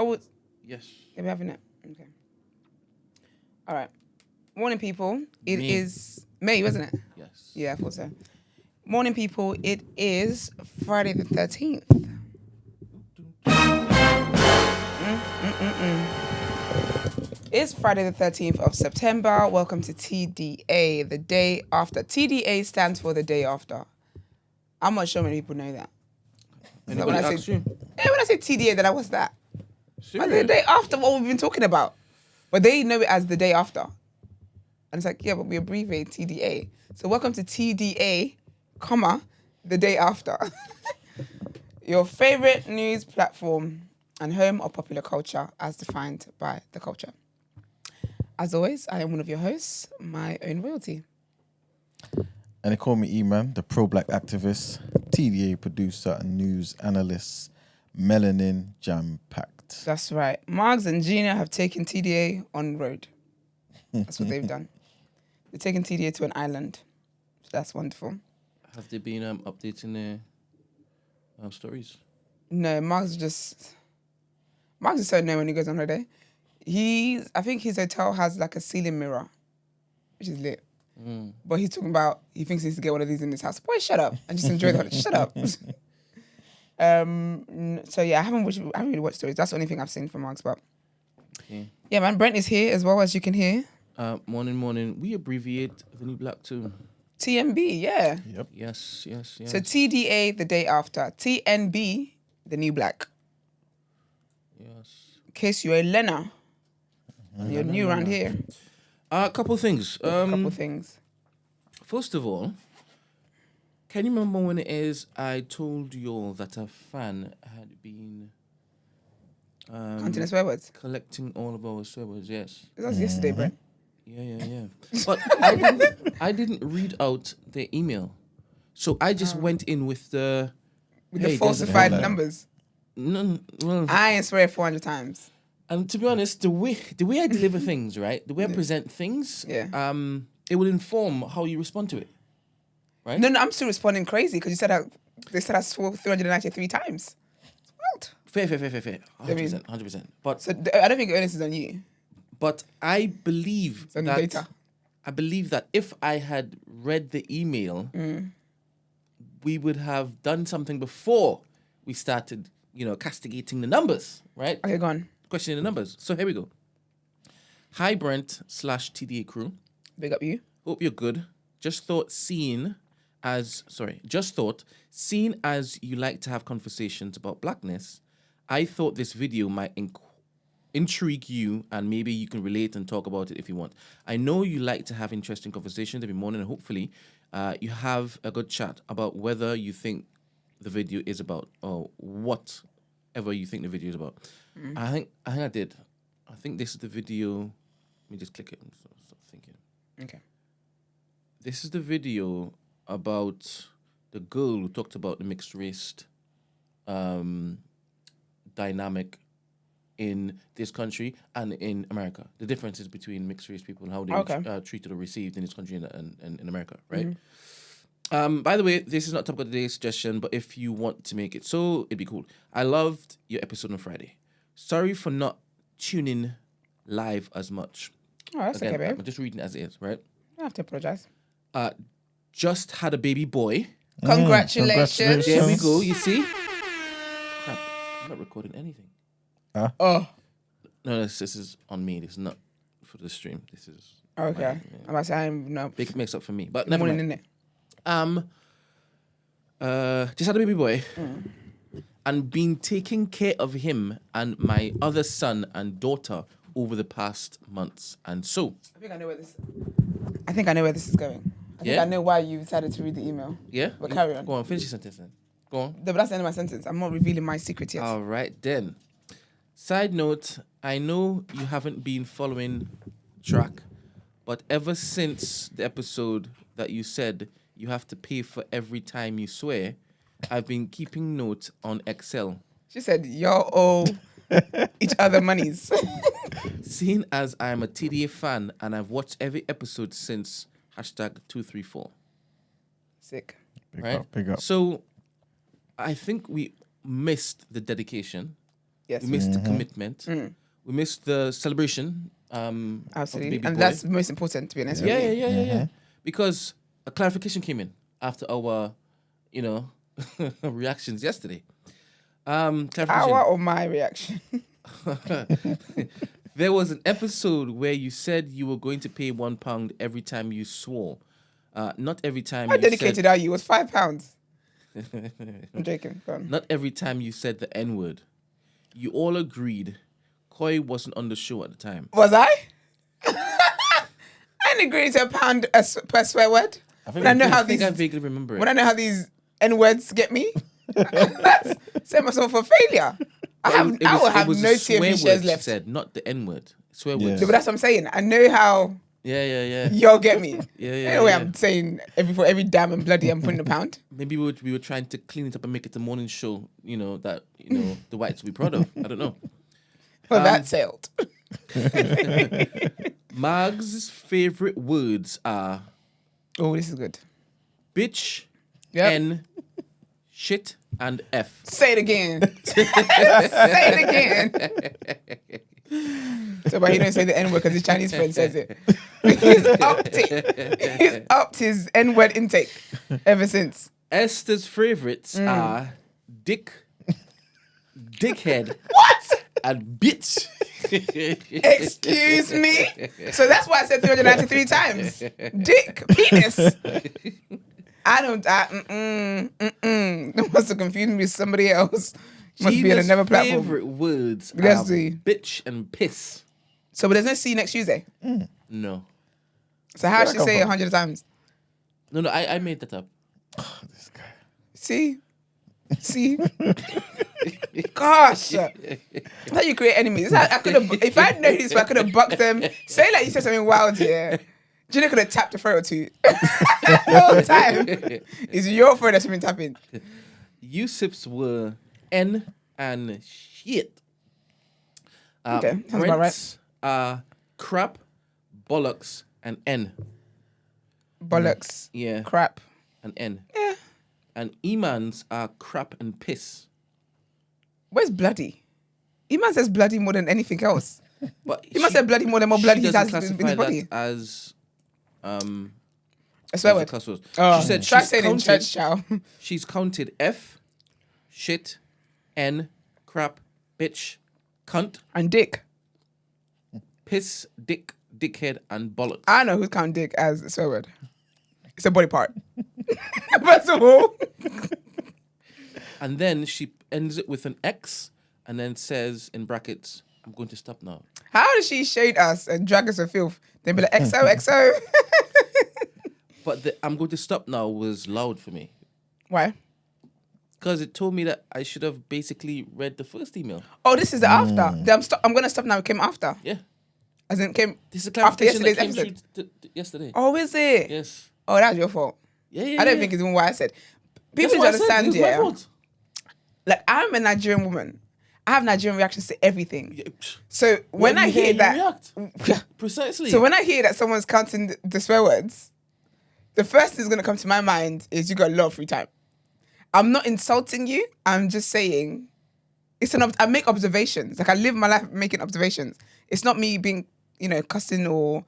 Oh, Yes. yeah, we're having it. Okay. All right. Morning, people. It is May, wasn't it? Yes. Yeah, I thought so. Morning, people. It is Friday the 13th. It's Friday the 13th of September. Welcome to TDA, the day after. TDA stands for the day after. I'm not sure many people know that. Anybody ask you? Yeah, when I say TDA, then what's that? Serious? The day after what we've been talking about. But they know it as the day after. And it's like, yeah, but we abbreviate TDA. So welcome to TDA, comma, the day after. Your favorite news platform and home of popular culture as defined by the culture. As always, I am one of your hosts, my own royalty. And they call me E-Man, the pro-black activist, TDA producer and news analyst, melanin jam-packed. That's right. Margs and Gina have taken TDA on road. That's what they've done. They've taken TDA to an island. So that's wonderful. Have they been updating their stories? No, Margs is so known when he goes on holiday. I think his hotel has like a ceiling mirror, which is lit. But he's talking about, he thinks he needs to get one of these in his house. Boy, shut up and just enjoy the holiday. Shut up. So yeah, I haven't really watched stories. That's the only thing I've seen from Marks. But yeah, man, Brent is here as well, as you can hear. Morning. We abbreviate the new black too. TNB, yeah. Yep. Yes. So TDA, the day after. TNB, the new black. Yes. In case you're a learner, you're new around here. A couple of things. Couple things. First of all, can you remember when it is I told you all that a fan had been Counting the swear words. collecting all of our swear words? Yes. That was yesterday, Brent. Yeah. But I didn't read out the email, so I just went in with the Falsified numbers. No, well, I ain't swear 400 times. and to be honest, the way I deliver things, right, the way I present things, it will inform how you respond to it, right? No, I'm still responding crazy because they said I swore 393 times. What? Fair, 100%. But So I don't think the onus is on you. But I believe It's on the data. I believe that if I had read the email, we would have done something before we started, castigating the numbers, right? Okay, go on. Questioning the numbers. So here we go. Hi, Brent / TDA crew. Big up you. Hope you're good. Just thought, seeing as you like to have conversations about blackness, I thought this video might intrigue you, and maybe you can relate and talk about it if you want. I know you like to have interesting conversations every morning, and hopefully you have a good chat about whether you think the video is about, or whatever you think the video is about. I think I did. I think this is the video. Let me just click it and start thinking. Okay. This is the video about the girl who talked about the mixed race dynamic in this country and in America. The differences between mixed race people and how they treated or received in this country and in America, right? By the way, this is not topic of the day suggestion, but if you want to make it so, it'd be cool. I loved your episode on Friday. Sorry for not tuning live as much. Oh, that's okay, babe. I'm just reading it as it is, right? You don't have to apologize. Just had a baby boy. Congratulations. There we go, you see? Crap, I'm not recording anything. Oh. No, this is on me. This is not for the stream. This is Okay. I'm about to say I'm no big mix up for me. But never mind. in it. Just had a baby boy and been taking care of him and my other son and daughter over the past months. And so I think I know where this is going. I think I know why you decided to read the email. Yeah? But carry on. Go on, finish your sentence then. Go on. No, but that's the end of my sentence. I'm not revealing my secret yet. All right then. Side note, I know you haven't been following track, but ever since the episode that you said you have to pay for every time you swear, I've been keeping note on Excel. She said, y'all owe each other monies. Seeing as I am a TDA fan and I've watched every episode since #234. Sick. Big up. So I think we missed the dedication Yes. We missed the commitment. We missed the celebration. Of the Absolutely. baby And boy. that's most important, to be honest. Yeah, with you. yeah. Because a clarification came in after our, reactions yesterday. Clarification. Our or my reaction? There was an episode where you said you were going to pay £1 every time you swore. Not every time How you dedicated said... are you? It was £5. I'm joking. Go on. Not every time you said the N-word. You all agreed Koi wasn't on the show at the time. Was I? I didn't agree to £1 per swear word. I vaguely remember it. When I know how these N words get me, that's set myself for failure. I will have no TMV shares left. Said, not the N-word. Swear Yeah. words. No, but that's what I'm saying. I know how Yeah. y'all get me. Yeah. Anyway, I'm saying for every damn and bloody I'm putting £1. Maybe we were trying to clean it up and make it a morning show, that the whites will be proud of. I don't know. Well, that sailed. Marg's favorite words are Oh, this is good. bitch, Yep. N, shit, and F. Say it again. Say it again. So, but he don't say the N word because his Chinese friend says it. He's upped his N word intake ever since. Esther's favorites are dick, dickhead, What? and bitch. Excuse me? So that's why I said 393 times. Dick, penis. That must have confused me with somebody else. Must be on Gina's another platform. favorite words Let's are see. bitch and piss. So, but there's no see you next Tuesday. No. So how Where'd should that say it come 100 times? No, I made that up. This guy. See? Gosh. That's how you create enemies. I could have, if I had known this, I could have bucked them. Say like you said something wild here. Gina could have tapped a throat or two. The whole time. It's your throat that's been tapping. Yusuf's were N and shit. Okay, sounds about right. Brent's are crap, bollocks, and N. Bollocks. Yeah, Crap. and N. Yeah. And Iman's are crap and piss. Where's bloody? Iman says bloody more than anything else. But Iman said bloody more than more bloody she he doesn't has in classify his body. that as A swear as a word. cuss word. Oh, She said try she's saying it in counted, church, chow. she's counted F, shit, N, crap, bitch, cunt, And dick. piss, dick, dickhead, and bollocks. I know who's counting dick as a swear word. It's a body part. First of all. And then she ends it with an X and then says in brackets, I'm going to stop now. How does she shade us and drag us for filth? Then be like, XO. But the I'm going to stop now was loud for me. Why? Because it told me that I should have basically read the first email. Oh, this is the after. I'm going to stop now. It came after. Yeah. As in, it came This is a after clarification that yesterday's came episode. through yesterday. Oh, is it? Yes. Oh, that's your fault. Yeah. I don't think it's even what I said. People That's need to what I said. understand, It was my yeah. fault. Like, I'm a Nigerian woman. I have Nigerian reactions to everything. So when I you hear you that, react. Precisely. so when I hear that someone's counting the swear words, the first thing that's gonna come to my mind is you got a lot of free time. I'm not insulting you. I'm just saying, I make observations. Like I live my life making observations. It's not me being, cussing or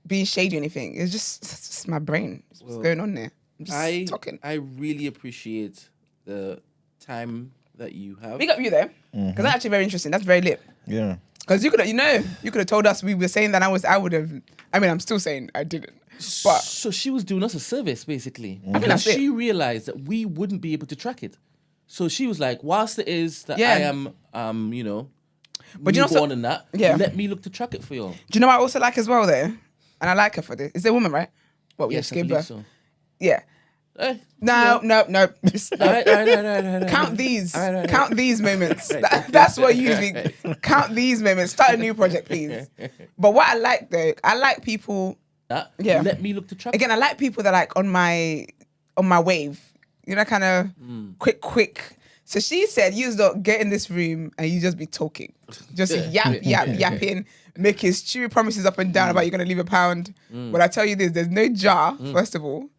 being shady or anything. It's just my brain. What's going on there? I'm just talking. I really appreciate the time that you have. Big up you there, because that's actually very interesting. That's very lit. Yeah. Because you could have told us we were saying that I would have. I mean, I'm still saying I didn't. But So she was doing us a service, basically. I think that's it. She realized that we wouldn't be able to track it. So she was like, whilst it is that Yeah. I am, But you know, newborn and that, yeah. let me look to track it for y'all. do you know what I also like as well though? And I like her for this. Is there a woman, right? What we Yes, just I gave believe birth? so. Yeah. Eh, No. All right. Count these. All right. Count these moments. That's what usually. Count these moments. Start a new project, please. But what I like though, I like people. That, Yeah. Let me look to track Again, I like people that are like on my wave. Kind of quick. So she said, you don't get in this room and you just be talking. Just yapping, making stupid promises up and down about you're going to leave £1. But I tell you this, there's no jar, first of all.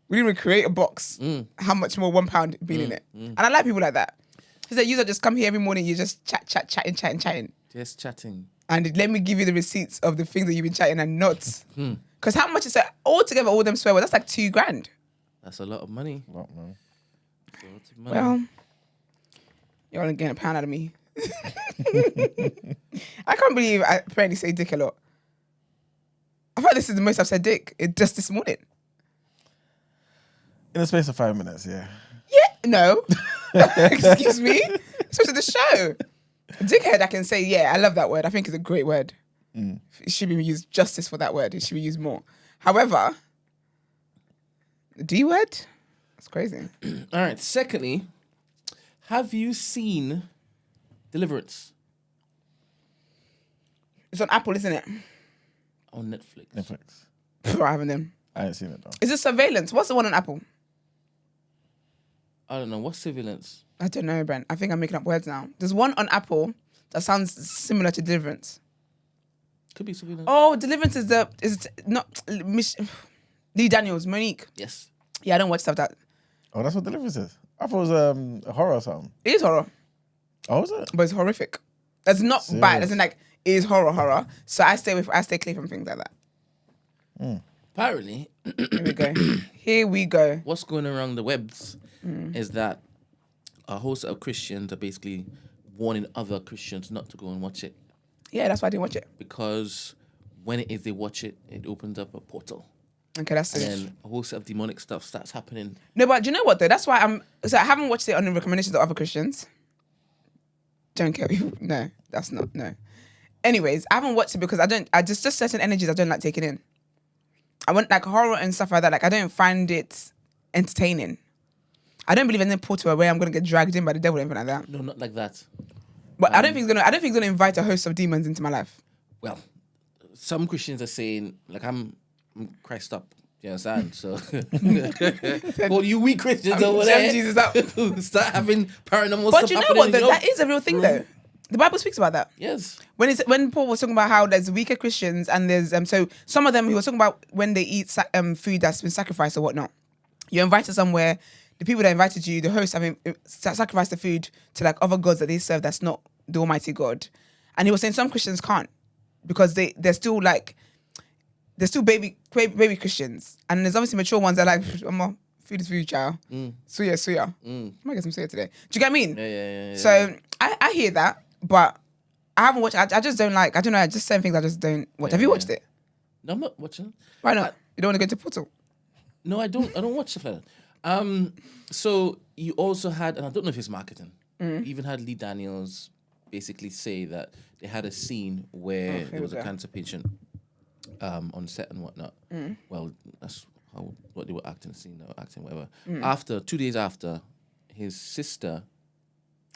We didn't even create a box. How much more £1 being in it? And I like people like that. She said, "You just come here every morning. You just chatting, Just chatting. and let me give you the receipts of the things that you've been chatting and not." Because how much is that altogether? All them swear words. That's like $2,000. That's a lot of money. Lot, man. That's a lot of money. Well, you're only getting a pound out of me. I can't believe I apparently say dick a lot. I thought this is the most I've said dick just this morning. In the space of 5 minutes, yeah. Yeah, no. Excuse me. Especially the show. Dickhead, I can say, yeah, I love that word. I think it's a great word. It should be used justice for that word. It should be used more. However, the D word? That's crazy. All right. Secondly, have you seen Deliverance It's on Apple, isn't it? on Netflix? Netflix. I haven't them. I ain't seen it though. Is it surveillance? What's the one on Apple? I don't know. What's Surveillance? I don't know, Brent. I think I'm making up words now. There's one on Apple that sounds similar to Deliverance. Could be Surveillance. Oh, Deliverance is not Lee Daniels, Monique. Yes. Yeah, I don't watch stuff that. Oh, that's what Deliverance is. I thought it was a horror or something. It is horror, Oh, is it? but it's horrific. It's not Serious? bad. It's like it is horror. So I stay clear from things like that. Apparently, Here we go. Here we go. what's going around the webs is that a host of Christians are basically warning other Christians not to go and watch it Yeah, that's why I didn't watch it. because when it is they watch it, it opens up a portal. Okay, that's And it. then a whole set of demonic stuff starts happening. No, but do you know what though? That's why I haven't watched it on the recommendations of other Christians. Don't care. No, that's not. No. Anyways, I haven't watched it because I just certain energies I don't like taking in. I want like horror and stuff like that. Like I don't find it entertaining. I don't believe in the portal where I'm gonna get dragged in by the devil or anything like that. No, not like that. But I don't think it's gonna invite a host of demons into my life. Well, some Christians are saying, like, I'm Christ up. You understand? So, well, you weak Christians over there, Jesus up. start having paranormal But stuff you know happening. what? Though, that is a real thing though. The Bible speaks about that. Yes. When Paul was talking about how there's weaker Christians and there's so some of them he was talking about when they eat food that's been sacrificed or whatnot. You're invited somewhere. The people that invited you, the host, having sacrificed the food to like other gods that they serve. That's not the Almighty God. And he was saying some Christians can't because they're still baby Christians, and there's obviously mature ones that are like, food is food, child. Suya. I might get some suya today. Do you get what I mean? Yeah. So I hear that, but I haven't watched. I just don't like. I don't know. Just certain things I just don't watch. Have you watched it? No, I'm not watching. Why not? You don't want to go to Portal? No, I don't watch stuff like that. So you also had, and I don't know if it's marketing, you even had Lee Daniels basically say that they had a scene where there was a cancer patient on set and whatnot. Well, that's what they were acting, scene, they were acting, whatever. After 2 days after, his sister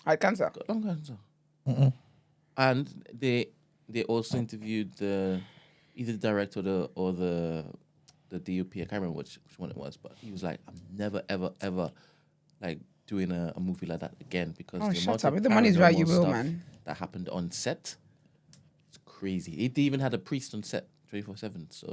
Had cancer. got lung cancer. And they also interviewed either the director or the DOP. I can't remember which one it was, but he was like, "I'm never ever like doing a movie like that again because Oh, the shut amount up. of If the money's right, you paranormal will, stuff man. that happened on set. It's crazy. They even had a priest on set 24/7, so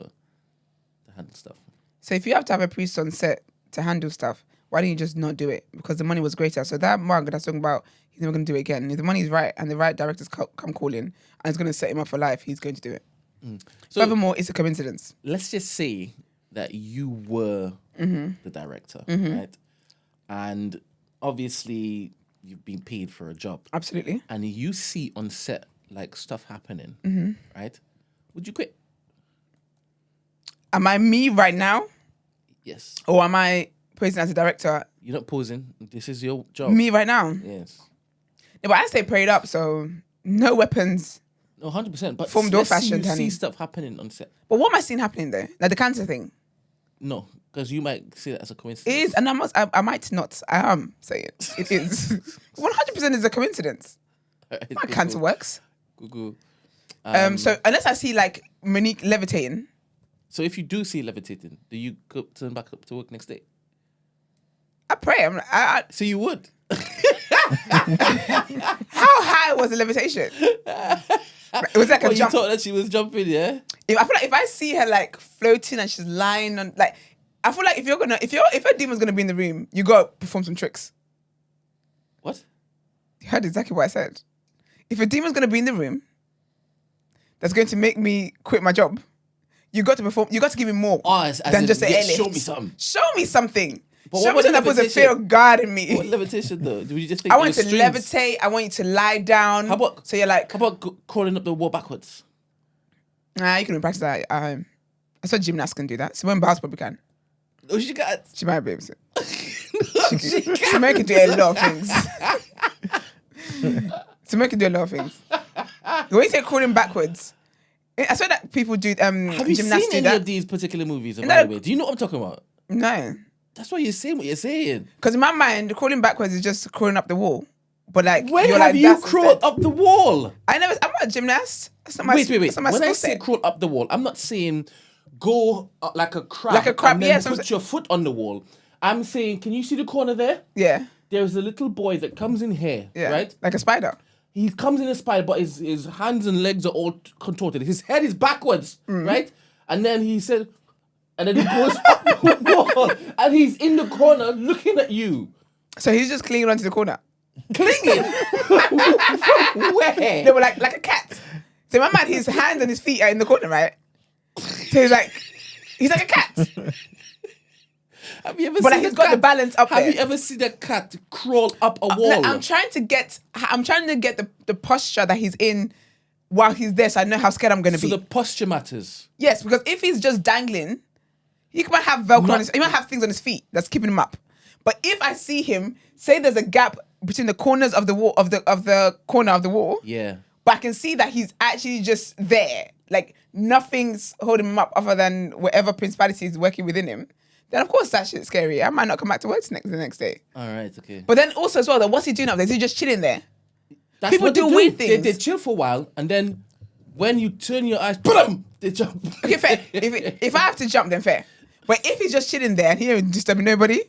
to handle stuff. So if you have to have a priest on set to handle stuff, why didn't you just not do it? Because the money was greater. So that mug that's talking about, he's never going to do it again. If the money's right and the right directors come calling and it's going to set him up for life, he's going to do it. So Furthermore, it's a coincidence. let's just say that you were the director, right? And obviously you've been paid for a job. Absolutely. And you see on set like stuff happening, right? Would you quit? Am I me right now? Yes. Or am I posing as a director? You're not posing. This is your job. Me right now? Yes. No, but I stay prayed up, so no weapons. No, 100%. But Formed or let's say fashioned, you honey. see stuff happening on set. But what am I seeing happening there? Like the cancer thing? No, because you might see that as a It coincidence. is, and I might not. I am saying it is. 100% is a coincidence. My cancer works. Google. So unless I see like Monique levitating, So if you do see levitating, do you go turn back up to work next day? I pray. So you would. How high was the levitation? It was like Oh, a you jump. thought that she was jumping, yeah? I feel like if I see her like floating and she's lying on, like, I feel like if a demon's gonna be in the room, you gotta perform some tricks. What? You heard exactly what I said. If a demon's going to be in the room that's going to make me quit my job, you got to perform. You got to give me more than just an airlift. Show me something. Show me something. But Show me something that puts a fear of God in me. What levitation though? Do you just think I want you to strings? levitate. I want you to lie down. How about so you're like? How about crawling up the wall backwards? Nah, you can practice that. I saw gymnasts can do that. Simone Biles probably can. Oh, she got. She might be able to. Simone can do a lot of things. Simone can do a lot of things. When you say crawling backwards, I swear that people do. Have you gymnasts seen do any that. of these particular movies? By the way, do you know what I'm talking about? No. That's why you're saying what you're saying. Because in my mind, crawling backwards is just crawling up the wall. But like, When you're have like, you that's crawled instead. up the wall? I'm not a gymnast. That's not my Wait. That's not my When I skill say set. crawl up the wall, I'm not saying go like a crab. Like a crab, and then yeah, so I'm put your foot on the wall. I'm saying, can you see the corner there? Yeah. There's a little boy that comes in here, Yeah. right? Like a spider. He comes in a spider, but his hands and legs are all contorted. His head is backwards, right? And then he said, and then he goes up the wall, and he's in the corner looking at you. So he's just clinging onto the corner. Clinging? From where? No, but like a cat. So in my mind, his hands and his feet are in the corner, right? So he's like a cat. Have you ever But seen like he's a got cat? the balance up Have there. you ever seen a cat crawl up a wall? Like, I'm trying to get the posture that he's in while he's there, so I know how scared I'm going to So be. the posture matters. Yes, because if he's just dangling, he might have Velcro on his, he might have things on his feet that's keeping him up. But if I see him, say there's a gap between the corners of the wall of the corner of the wall, Yeah. but I can see that he's actually just there, like nothing's holding him up other than whatever principality is working within him. Then of course that shit's scary. I might not come back to work the next day. All right, okay. But then also as well, though, what's he doing up there? Is he just chilling there? That's people what they do weird things. They chill for a while, and then when you turn your eyes, boom, they jump. Okay, fair. If I have to jump, then fair. But if he's just chilling there and he ain't disturbing nobody,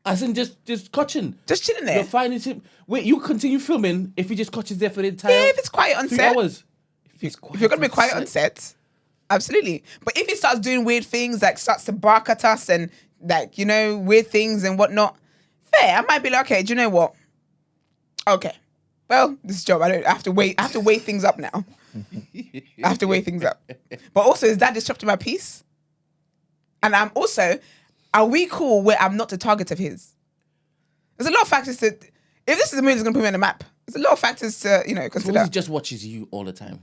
As in just catching. just chilling You're there. finding him. Wait, you continue filming if he just catches there for the entire Yeah, if it's quiet on 3 set. hours. If you're gonna be quiet on set, absolutely. But if he starts doing weird things, like starts to bark at us and like, you know, weird things and whatnot, fair. I might be like, okay, do you know what? Okay. Well, this job, I have to weigh things up now. I have to weigh things up. But also, is that disrupting my peace? And I'm also, are we cool where I'm not the target of his? There's a lot of factors to, if this is the movie that's gonna put me on the map, there's a lot of factors to, you know, consider. He just watches you all the time.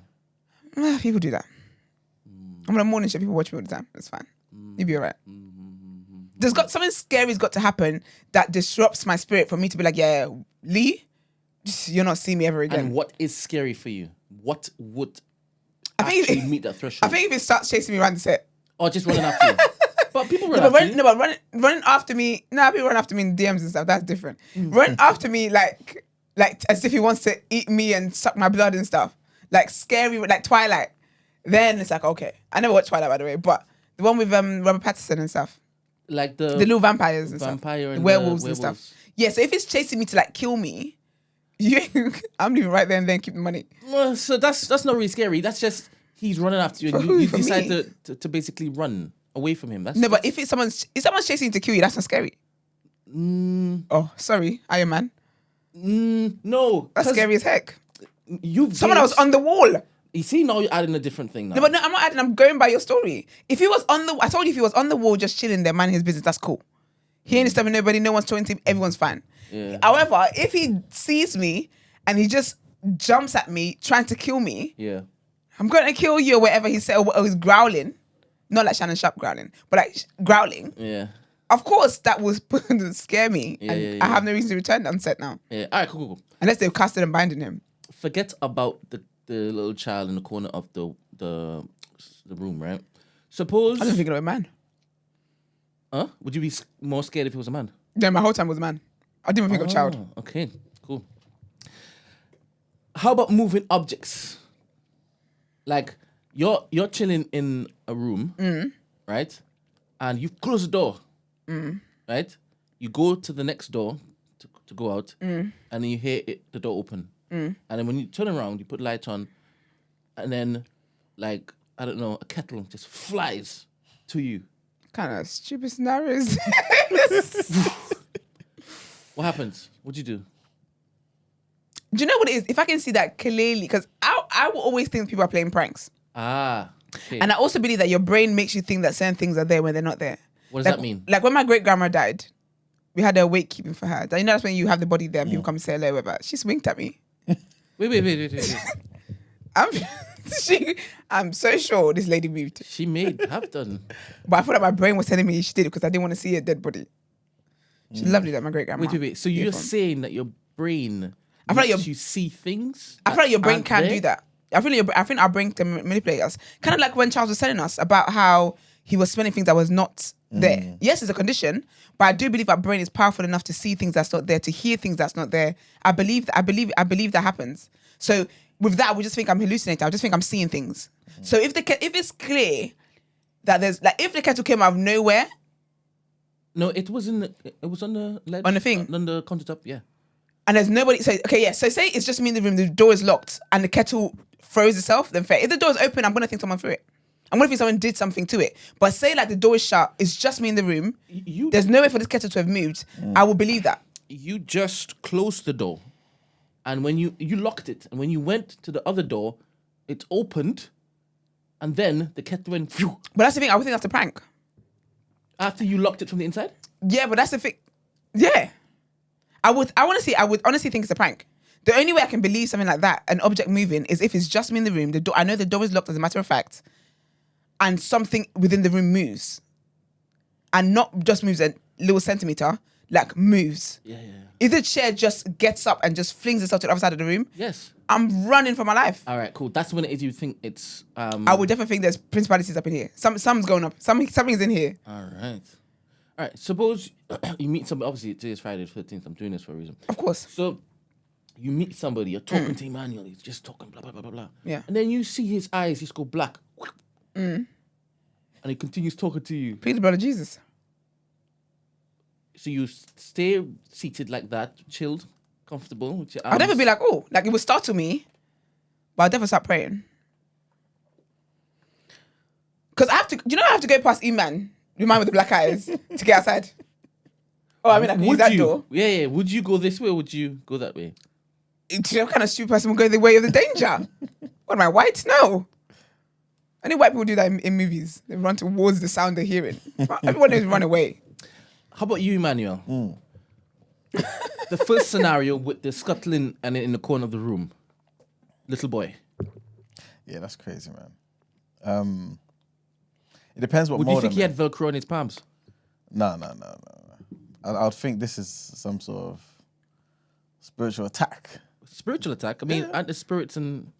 People do that. I'm on a morning show. People watch me all the time. It's fine. You'll be all right. Something scary's got to happen that disrupts my spirit for me to be like, yeah, Lee, you're not seeing me ever again. And what is scary for you? What would I think actually meet that threshold? I think if it starts chasing me around the set. Or just running after you. But people run No, after but you. running after me. No, people run after me in DMs and stuff. That's different. Run after me like as if he wants to eat me and suck my blood and stuff. Like scary, like Twilight. Then it's like, okay. I never watched Twilight, by the way, but the one with Robert Pattinson and stuff. Like the little vampires and vampire stuff. and The werewolves the and werewolves. stuff. Yeah, so if it's chasing me to like kill me, I'm leaving right there and then keep the money. Well, so that's not really scary. That's just he's running after you, and For who? you For decide me? to basically run away from him. That's No, but if someone's chasing you to kill you, that's not scary. Oh, sorry, Iron Man. no, That's 'cause scary as heck. Someone That was on the wall. You see, now you're adding a different thing now. No, but no, I'm not adding. I'm going by your story. If he was I told you if he was on the wall just chilling there, minding his business, that's cool. He ain't disturbing nobody. No one's talking to him. Everyone's fine. Yeah. However, if he sees me and he just jumps at me, trying to kill me, Yeah. I'm going to kill you or whatever he said, or he's growling. Not like Shannon Sharpe growling, but like growling. Yeah. Of course, that was to scare me. Yeah, and yeah. I have no reason to return on set now. Yeah. All right, cool. Unless they've casted and binding him. Forget about the little child in the corner of the room, right? Suppose. I don't think it was a man. Huh? Would you be more scared if it was a man? No, my whole time was a man. I didn't even think of child. Okay, cool. How about moving objects? Like you're chilling in a room, right? And you've closed the door, right? You go to the next door to go out, and then you hear the door open. And then when you turn around, you put light on, and then, like, I don't know, a kettle just flies to you. Kind of stupid scenarios. What happens? What do you do? Do you know what it is? If I can see that clearly, because I will always think people are playing pranks. Okay. And I also believe that your brain makes you think that certain things are there when they're not there. What does that mean? Like when my great grandma died, we had a wake keeping for her. You know that's when you have the body there and people come and say hello with her. She winked at me. Wait. I'm so sure this lady moved. She may have done. But I thought that my brain was telling me she did it because I didn't want to see a dead body. She's lovely, that my great grandma. Wait. So you're saying that your brain I feel like you see things? I feel like your brain aren't can there? do that. I think our brain can manipulate us. Kind of like when Charles was telling us about how he was spending things that was not there. Yes, it's a condition, but I do believe our brain is powerful enough to see things that's not there, to hear things that's not there. I believe that happens. So with that, we just think I'm hallucinating. I just think I'm seeing things. So if it's clear that there's like if the kettle came out of nowhere. No, it was on the ledge, On the thing? on the countertop. Yeah. And there's nobody. So say it's just me in the room. The door is locked, and the kettle throws itself. Then fair. If the door is open, I'm gonna think someone threw it. I'm gonna think someone did something to it. But say like the door is shut, it's just me in the room. There's no way for this kettle to have moved. I will believe that. You just closed the door, and when you locked it, and when you went to the other door, it opened, and then the kettle went. Phew, But that's the thing. I would think that's a prank. after you locked it from the inside. Yeah, but that's the thing. Yeah, I would honestly think it's a prank. The only way I can believe something like that, an object moving, is if it's just me in the room. The door. I know the door is locked as a matter of fact, and something within the room moves, and not just moves a little centimeter, like moves. Yeah. If the chair just gets up and just flings itself to the other side of the room, Yes. I'm running for my life. All right. Cool. That's when it is. You think it's. I would definitely think there's principalities up in here. Something's going up. Something's in here. All right. Suppose you meet somebody. Obviously, today's Friday the 13th. I'm doing this for a reason. Of course. So you meet somebody. You're talking to Emmanuel. He's just talking. Blah blah blah blah blah. Yeah. And then you see his eyes just go black. And he continues talking to you. Please, the blood of Jesus. So you stay seated like that, chilled, comfortable. With your arms. I'd never be like, oh, like it would startle me, but I'll definitely start praying. Because I have to go past E-Man, the man with the black eyes, to get outside. Oh, I mean, I can use that door. Yeah. Would you go this way or would you go that way? Do you know what kind of stupid person will go the way of the danger? What am I, white? No. Only white people do that in movies. They run towards the sound they're hearing. Everyone knows to run away. How about you, Emmanuel? The first scenario with the scuttling and in the corner of the room. Little boy. Yeah, that's crazy, man. It depends what Would mode you think I'm he in. had Velcro on his palms? No. I'd think this is some sort of spiritual attack. Spiritual attack? I mean, aren't the spirits and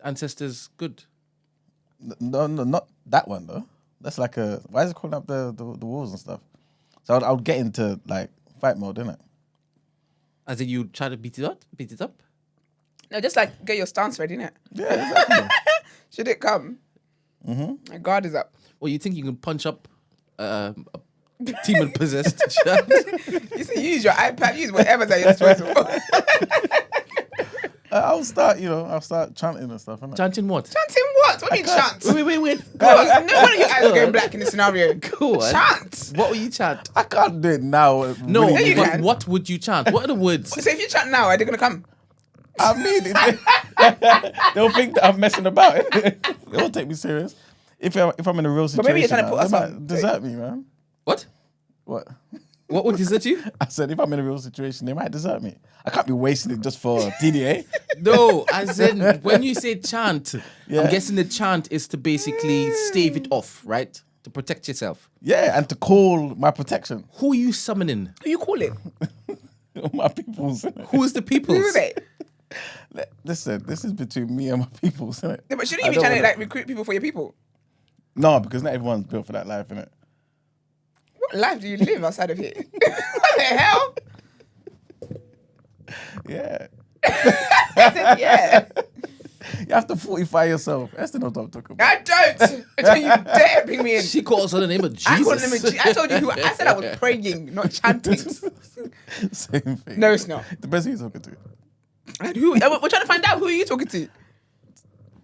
ancestors good? No, not that one though. That's like why is it calling up the walls and stuff? So I would get into like fight mode, innit? As in you try to beat it up? No, just like get your stance ready, innit? Yeah, exactly. Should it come? My guard is up. Or you think you can punch up a demon possessed child? You see, use your iPad, use whatever's at your disposal. I'll start chanting and stuff, innit? Chanting what? Chanting what? What do you mean chant? Wait. No one of your eyes are going black in this scenario. Go on. Chant. What will you chant? I can't do it now. No, Yeah, you but can. what would you chant? What are the words? So if you chant now, are they going to come? I mean, they'll think that I'm messing about. They won't take me serious. If I'm in a real situation, But maybe you're trying to put they us might on. desert me, man. What? What? What would desert you? I said, if I'm in a real situation, they might desert me. I can't be wasting it just for TDA. No, as in when you say chant, Yeah. I'm guessing the chant is to basically stave it off, right? To protect yourself. Yeah, and to call my protection. Who are you summoning? Who you call it? My peoples. innit? Who's the peoples? Who are they? Listen, this is between me and my peoples, isn't it? Yeah, but shouldn't you be trying to like recruit people for your people? No, because not everyone's built for that life, innit? What life do you live outside of here? What the hell? Yeah. I said, yeah. You have to fortify yourself. That's not what I'm talking about. I don't. Until you dare bring me in. She calls on the name of Jesus. I called him I told you who. I said I was praying, not chanting. Same thing. No, it's not. The best who you're talking to. And who? We're trying to find out who are you talking to.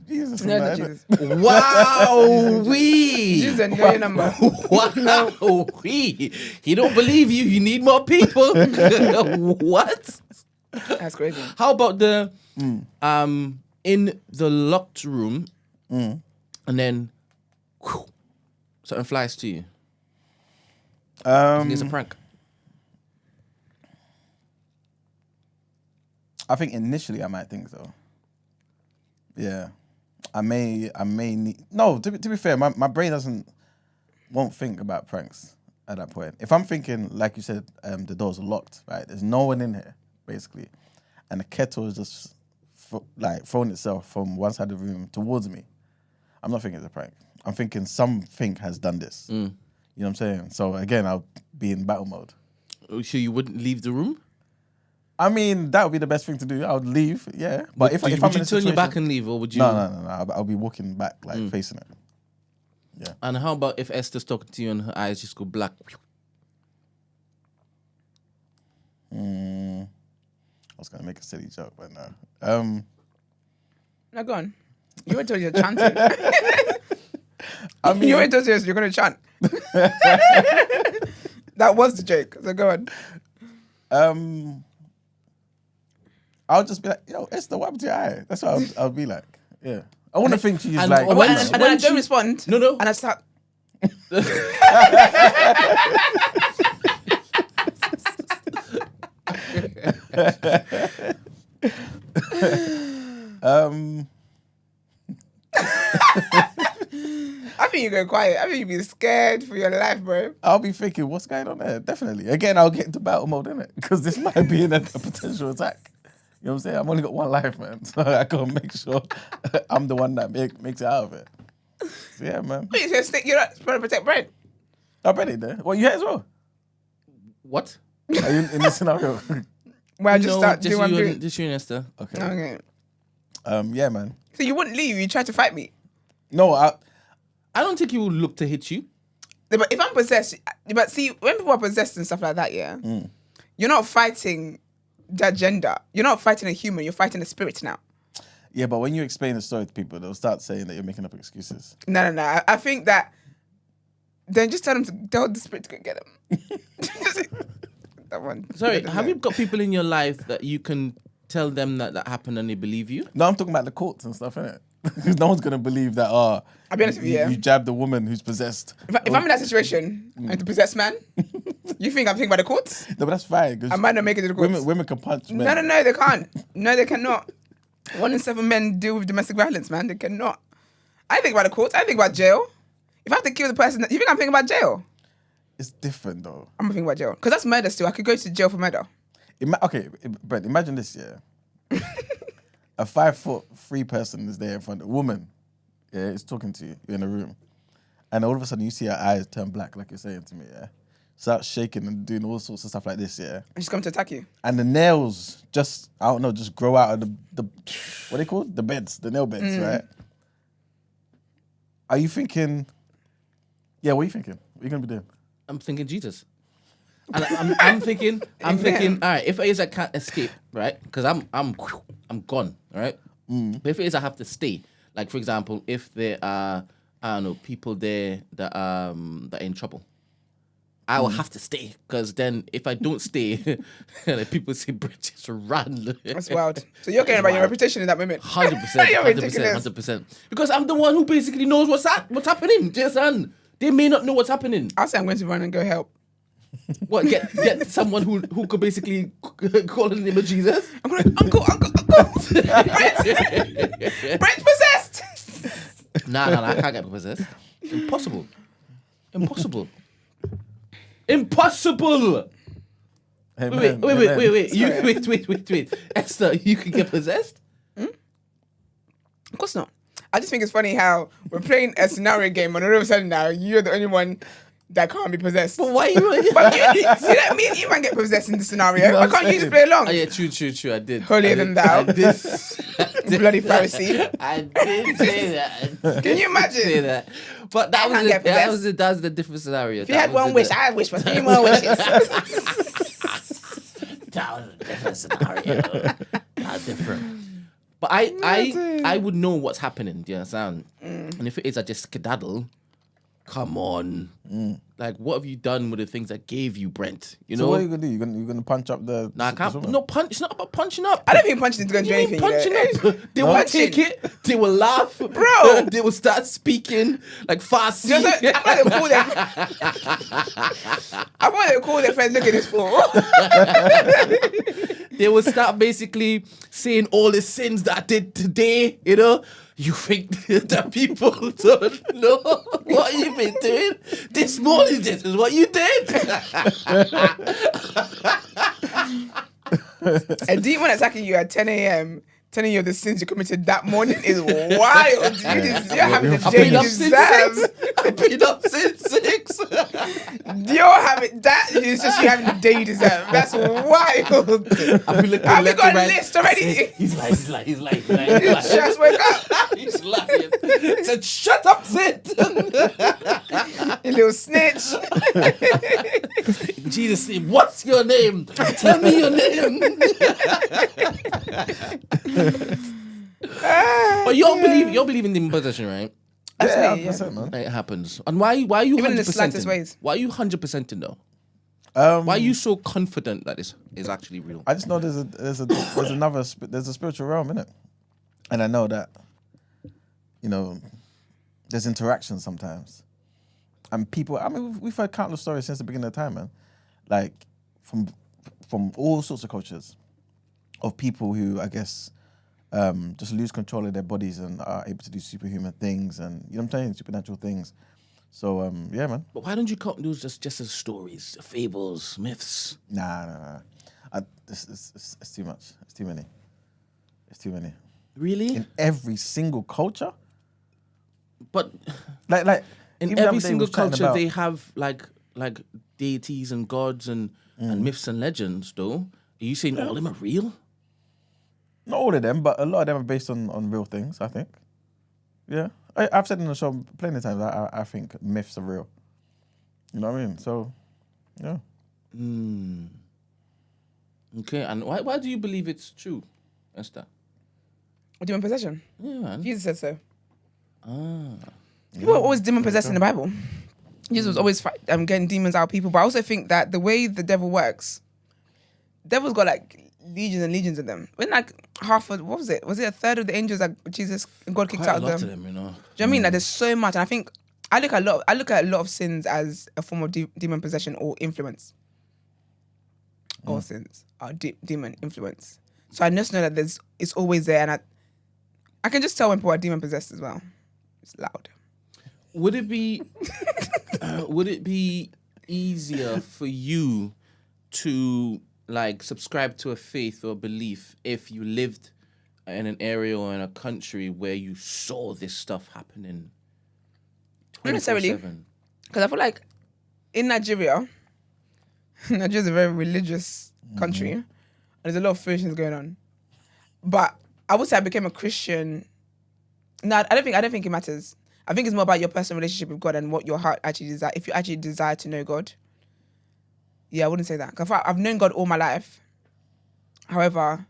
Jesus. No, man. not Jesus. Wow, we. Jesus, know your number. Wow, we. He don't believe you. You need more people. What? That's crazy. How about the in the locked room, and then something flies to you? I think it's a prank. I think initially I might think so. Yeah, I may need. No, to be fair, my brain won't think about pranks at that point. If I'm thinking, like you said, the doors are locked, right? There's no one in here, basically, and the kettle is just throwing itself from one side of the room towards me. I'm not thinking it's a prank. I'm thinking something has done this. You know what I'm saying? So again, I'll be in battle mode. So you wouldn't leave the room? I mean, that would be the best thing to do. I would leave, yeah. But if I'm would in you a turn your situation, back and leave, or would you? No. I'll be walking back, facing it. Yeah. And how about if Esther's talking to you and her eyes just go black? I was gonna make a silly joke, but no. Now go on. You were told you're chanting. I mean, you were told you're going to chant. That was the joke. So go on. I'll just be like, yo, Esther, what happened to your eye? That's what I'll be like. Yeah. I want to think she's and like... when- And then I don't respond. No. And I start. I think you go quiet. I think you'd be scared for your life, bro. I'll be thinking, what's going on there? Definitely. Again, I'll get into battle mode, innit? Because this might be a potential attack. You know what I'm saying? I've only got one life, man. So I gotta make sure I'm the one that makes it out of it. So yeah, man. Wait, you're not supposed to protect Brent. I bet it there. Well, you here as well? What? Are you in this scenario? Where I just No, start doing what I'm doing. Just you and Esther. Okay. Okay. Yeah, man. So you wouldn't leave. You tried to fight me. No, I don't think he would look to hit you. Yeah, but if I'm possessed, but see, when people are possessed and stuff like that, yeah, you're not fighting that gender. You're not fighting a human. You're fighting a spirit now. yeah, but when you explain the story to people, they'll start saying that you're making up excuses. No. I think that then just tell the spirit to go get them. That one. Sorry, have you got people in your life that you can tell them that happened and they believe you? No, I'm talking about the courts and stuff, innit? Because no one's going to believe that, I'll be honest with you, yeah. You jabbed a woman who's possessed. If I'm in that situation, and the possessed man, you think I'm thinking about the courts? No, but that's fine. 'Cause I might not make it to the courts. women can punch men. No, they can't. No, they cannot. 1 in 7 men deal with domestic violence, man. They cannot. I think about the courts. I think about jail. If I have to kill the person, you think I'm thinking about jail? It's different, though. I'm thinking about jail. Because that's murder still. I could go to jail for murder. Brent, imagine this, yeah. A 5'3" person is there in front of a woman. Yeah, is talking to you. You're in a room. And all of a sudden you see her eyes turn black, like you're saying to me, yeah. Start shaking and doing all sorts of stuff like this, yeah. And she's come to attack you. And the nails just grow out of the what are they called? The beds, the nail beds, right? Are you thinking, yeah, what are you thinking? What are you going to be doing? I'm thinking Jesus. And I'm thinking, all right, if it is I can't escape, right? Because I'm gone, all right? But if it is I have to stay, like for example, if there are, I don't know, people there that are in trouble, I will have to stay. Because then if I don't stay, like people say, Brent just ran. That's wild. So you're caring about your reputation in that moment. 100%. Because I'm the one who basically knows what's happening. Just they may not know what's happening. I'll say I'm going to run and go help. What, get someone who could basically call in the name of Jesus? I'm going, Uncle. Brent's possessed. Nah, I can't get possessed. Impossible. Hey, Wait. Esther, you can get possessed? Of course not. I just think it's funny how we're playing a scenario game and all of a sudden now you're the only one that can't be possessed. But why you? But you let me and you might get possessed in the scenario. Why can't you just play along? Oh, yeah, true. I did. Holier than thou. I did. Bloody Pharisee. I did say that. Can you imagine? Say that. But that was the different scenario. If you had one wish, I wish for 3 more wishes. That was a different scenario. Not different. But I would know what's happening. Do you understand? And if it is, I just skedaddle. come on. Like, what have you done with the things that gave you, Brent? You So know? what are you gonna do? You gonna punch up the? Nah, I can't. woman? No, punch. It's not about punching up. I don't think punching is going to do You mean anything. punching up? They will Punching. take it. They will laugh, Bro. They will start speaking like Farsi. I thought they would call their friends, look at this floor. They will start basically saying all the sins that I did today. You know, you think that people don't know what you've been doing this morning? This is what you did. A demon attacking you at 10 a.m. telling you the sins you committed that morning is wild. You're having the I've day been you up since deserve. 6. I've been up since 6. You're having that. It's just you having the day you deserve. That's wild. I've been looking Have you left got and a right. list already? He's lying. Just wake up, He's lying. He said, "Shut up, Sid." you little snitch. Jesus' name. What's your name? Tell me your name. But you all believe in demon possession, right? Absolutely, yeah. 100%, man. It happens. And why are you Even in the 100%? slightest ways. Why are you 100% though? Why are you so confident that this is actually real? I just know there's a spiritual realm in it, and I know that, you know, there's interaction sometimes, and people. I mean, we've heard countless stories since the beginning of time, man. Like from all sorts of cultures, of people who I guess just lose control of their bodies and are able to do superhuman things, and you know what I'm saying, supernatural things. So yeah, man. But why don't you count those just as stories, fables, myths? Nah. It's too much. It's too many. It's too many. Really? In every single culture, But like in even the every other day we single was chatting culture, about- they have like deities and gods and myths and legends. Though, are you saying all of them are real? not all of them, but a lot of them are based on real things. I think. Yeah, I've said in the show plenty of times. I think myths are real. You know what I mean? So, yeah. Okay, and why do you believe it's true, Esther? Demon possession. Yeah, man. Jesus said so. Ah. People are always demon possessed in the Bible. Jesus was always getting demons out of people. But I also think that the way the devil works, devil's got like legions and legions of them. When like half of, what was it? Was it a third of the angels that God kicked Quite out a of lot them? of them, you know. Do you know what I mean? Like there's so much, and I think I look at a lot of sins as a form of demon possession or influence. All sins are demon influence. So I just know that it's always there, and I can just tell when people are demon possessed as well. It's loud. Would it be easier for you to like subscribe to a faith or belief if you lived in an area or in a country where you saw this stuff happening? Not necessarily. 24/7? Because I feel like in Nigeria is a very religious country, and there's a lot of foolishness going on. But I would say I became a Christian. No, I don't think it matters. I think it's more about your personal relationship with God and what your heart actually desires. If you actually desire to know God, yeah, I wouldn't say that. 'Cause I've known God all my life. However,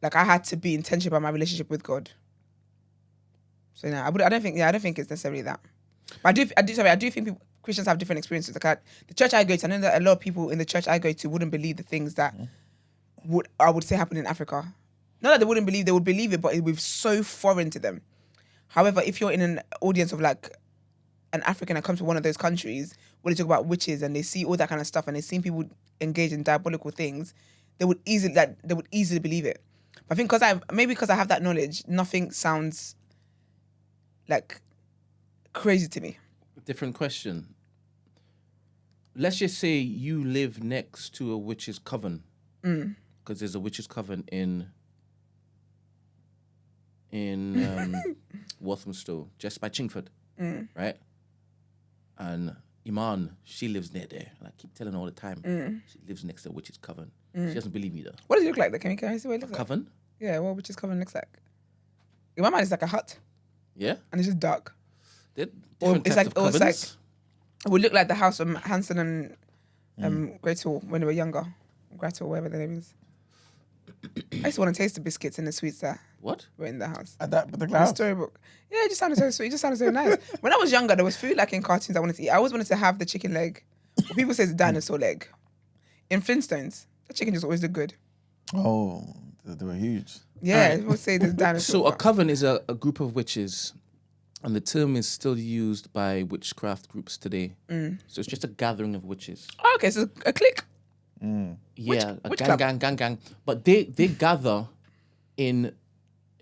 like I had to be intentional about my relationship with God. So no, I don't think it's necessarily that. But I do think Christians have different experiences. Like the church I go to, I know that a lot of people in the church I go to wouldn't believe the things that I would say happen in Africa. Not that they wouldn't believe, they would believe it, but it would be so foreign to them. However, if you're in an audience of like an African that comes from one of those countries where they talk about witches and they see all that kind of stuff and they've seen people engage in diabolical things, they would easily believe it. But I think because I have that knowledge, nothing sounds like crazy to me. Different question. Let's just say you live next to a witch's coven, because there's a witch's coven in Walthamstow, just by Chingford, right? And Iman, she lives near there, and I keep telling her all the time. She lives next to a witch's coven. She doesn't believe me though. What does it look like? Can I see what it looks like? Coven? Yeah, what witch's coven looks like? In my mind, it's like a hut Yeah. and it's just dark. They're Or different it's types like, of or it's covens. like, it would look like the house of Hanson and Gretel when they were younger. Gretel, whatever their name is. I used to want to taste the biscuits and the sweets there. What? were in the house. At that particular The house. storybook. Yeah, it just sounded so sweet. It just sounded so nice. When I was younger, there was food like in cartoons I wanted to eat. I always wanted to have the chicken leg. Well, people say it's a dinosaur leg. In Flintstones, the chicken just always looked good. Oh, they were huge. Yeah, people say the dinosaur. So a coven is a group of witches, and the term is still used by witchcraft groups today. So it's just a gathering of witches. Oh, okay, so a clique. Yeah, which a club? gang. But they gather in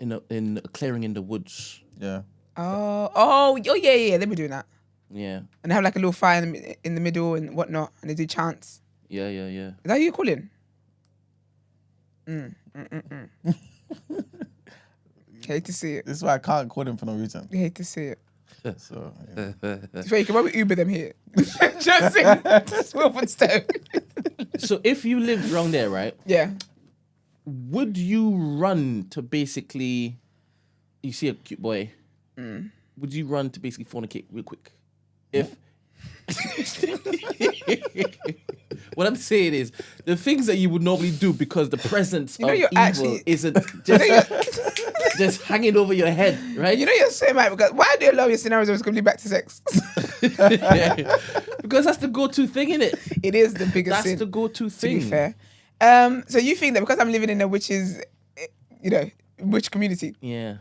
a clearing in the woods. Yeah. Oh, yeah. They've been doing that. Yeah, And they have like a little fire in the middle and whatnot, and they do chants. yeah. Is that who you're calling? Hate to see it. This is why I can't call them for no reason. Hate to see it. So, yeah. So you can probably Uber them here. Just in Wilfordstone. So if you lived around there, right, Yeah. would you run to basically, you see a cute boy, would you run to basically fornicate real quick? If what I'm saying is the things that you would normally do because the presence of you're evil actually- isn't just hanging over your head, right? You know you're so mad because why do you allow your scenarios always going to be back to sex? Yeah. Because that's the go-to thing, innit? It is the biggest That's sin, the go-to to thing. be fair. So you think that because I'm living in a witch's, witch community, Yeah.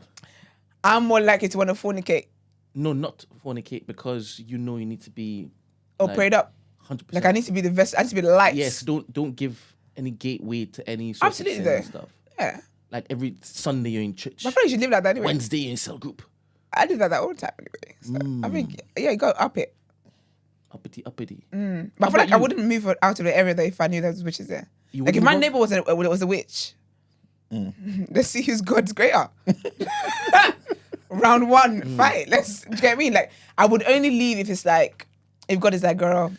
I'm more likely to want to fornicate No, not fornicate because you know you need to be or like, prayed up. 100%. Like I need to be the vessel. I need to be the lights. Yes, don't give any gateway to any sort Absolutely, of sin and though. stuff. Yeah. Like every Sunday you're in church. My friend should live like that anyway. Wednesday you're in cell group. I do that all the time anyway. So I think, you got to up it. Uppity. But I feel about like I you? wouldn't move out of the area though if I knew there was witches there. You Like if wouldn't my move neighbor was a witch, let's see who's God's greater. Round one, fight. Let's, do you get what I mean? Like I would only leave if it's like, if God is like, girl,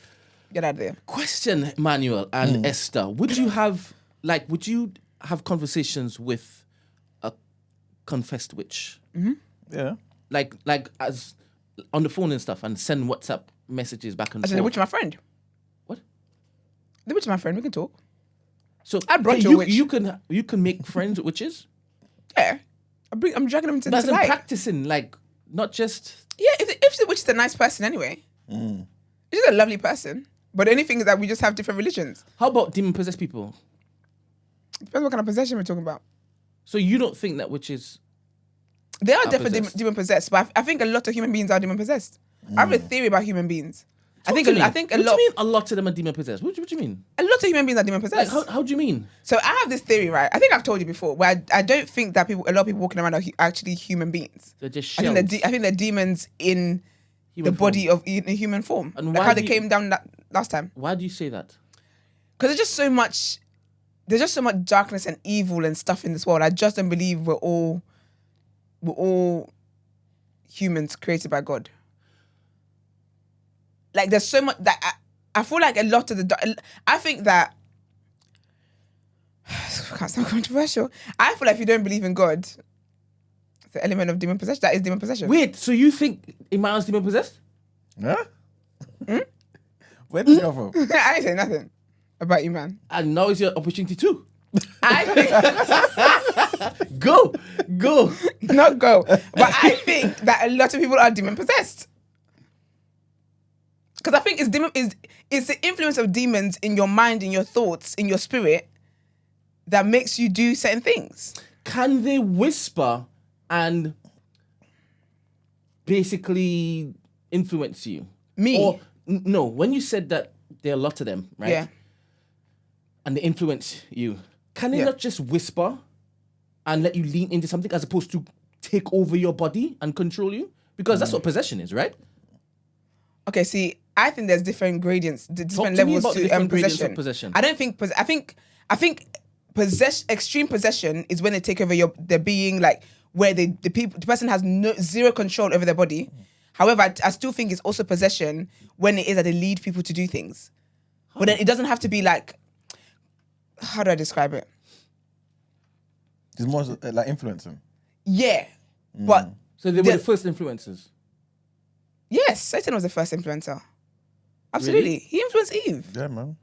get out of there. Question, Manuel and Esther. Would you have conversations with a confessed witch? Yeah. Like as on the phone and stuff and send WhatsApp messages back and I said, the forth? witch is my friend. What? The witch is my friend. We can talk. So I brought you, you a witch. you can make friends with witches? Yeah. I'm dragging them into That's this light. practicing, like not just Yeah, if the witch is a nice person anyway. She's a lovely person. But the only thing is that we just have different religions. how about demon possessed people? Depends what kind of possession we're talking about. So you don't think that witches They are Are definitely possessed. demon possessed, but I think a lot of human beings are demon possessed. I have a theory about human beings. I think Talk to me. a What do lot. you mean a lot of them are demon possessed? What do you mean? A lot of human beings are demon Like possessed. how do you mean? So I have this theory, right? I think I've told you before, where I don't think that a lot of people walking around are actually human beings. They're just I shells. think they're demons in Human the body of in a human form. And Like why how do they you- came down last time. Why do you say that? Because there's just so much darkness and evil and stuff in this world. I just don't believe we're all humans created by God. Like there's so much that I feel like a lot of I think that can't sound controversial. I feel like if you don't believe in God, it's the element of demon possession. That is demon possession. Wait, so you think Iman's demon possessed? Huh? Where did you go from? I ain't say nothing about you, man. And now is your opportunity too. I think Go. not go, but I think that a lot of people are demon possessed. Because I think it's the influence of demons in your mind, in your thoughts, in your spirit that makes you do certain things. Can they whisper and basically influence you? Me? Or no, when you said that there are a lot of them, right? Yeah. And they influence you. Can they Yeah. not just whisper and let you lean into something as opposed to take over your body and control you? Because that's what possession is, right? Okay, see, I think there's different gradients, different to me levels about the to different gradients possession. of possession. I don't think. I think extreme possession is when they take over their being, like where the person has zero control over their body. However, I still think it's also possession when it is that they lead people to do things. But then it doesn't have to be like. How do I describe it? It's more like influencing. Yeah, but So they were the first influencers. yes, Satan was the first influencer. Absolutely, Really? he influenced Eve. Yeah, man.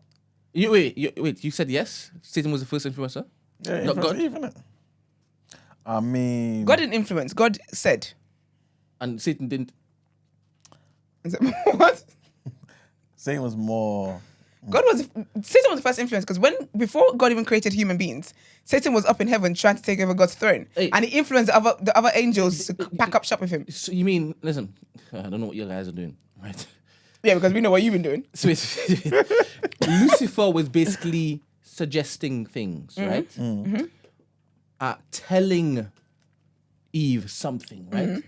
Wait, you said yes? Satan was the first influencer? Yeah, Not God? influence, innit? I mean, God didn't influence. God said. And Satan didn't. Is it, what? Satan was more. Satan was the first influence because before God even created human beings, Satan was up in heaven trying to take over God's throne, and he influenced the other angels to pack up shop with him. So you mean, listen, I don't know what you guys are doing, right? Yeah, because we know what you've been doing. So Lucifer was basically suggesting things, right? Telling Eve something, right?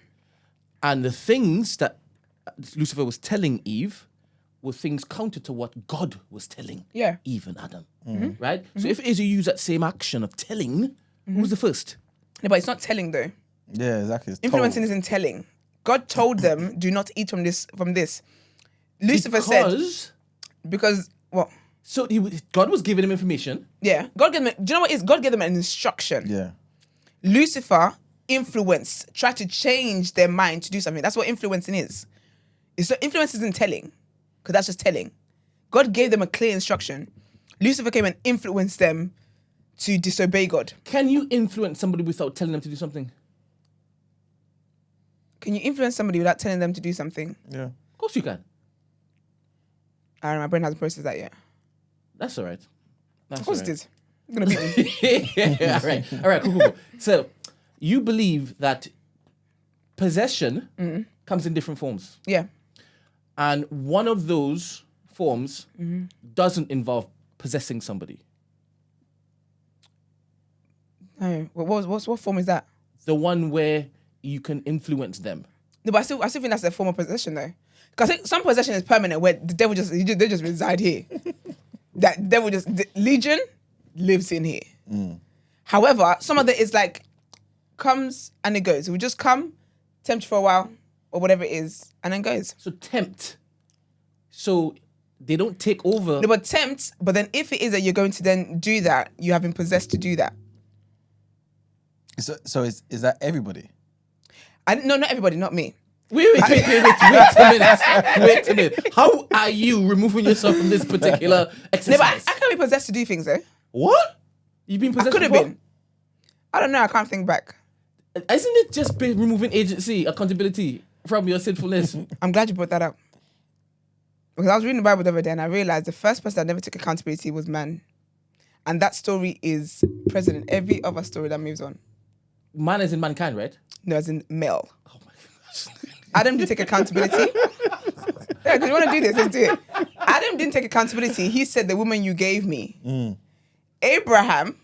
And the things that Lucifer was telling Eve were things counter to what God was telling Eve and Adam, right? So if it is you use that same action of telling, who's the first? No, but it's not telling though. Yeah, exactly. It's Influencing isn't telling. God told them, "Do not eat from this." Lucifer said, "Because what?" So God was giving him information. Yeah, God gave them. Do you know what it is? God gave them an instruction. Yeah. Lucifer influenced, tried to change their mind to do something. That's what influencing is. Influence isn't telling, because that's just telling. God gave them a clear instruction. Lucifer came and influenced them to disobey God. Can you influence somebody without telling them to do something? Can you influence somebody without telling them to do something? Yeah. Of course you can. I don't know, my brain hasn't processed that yet. That's all right. Of course it is. I'm going to beat me. All right, cool. So you believe that possession comes in different forms. Yeah. And one of those forms doesn't involve possessing somebody. No. What form is that? The one where you can influence them. No, but I still think that's a form of possession though. Because I think some possession is permanent where the devil they just reside here. That devil Legion lives in here. However, some of it is like comes and it goes. It will just come, tempt you for a while, or whatever it is, and then goes. So tempt. So they don't take over. No, but tempt, but then if it is that you're going to then do that, you have been possessed to do that. So is that everybody? No, not everybody, not me. Wait a minute. How are you removing yourself from this particular exercise? No, but I can be possessed to do things though. What? You've been possessed I could have before? been. I don't know, I can't think back. Isn't it just removing agency, accountability from your sinfulness? I'm glad you brought that up. Because I was reading the Bible the other day and I realized the first person that never took accountability was man. And that story is present in every other story that moves on. Man is in mankind, right? No, as in male. Oh my gosh. Adam didn't take accountability. Yeah, because you want to do this, let's do it. Adam didn't take accountability. He said, the woman you gave me. Abraham,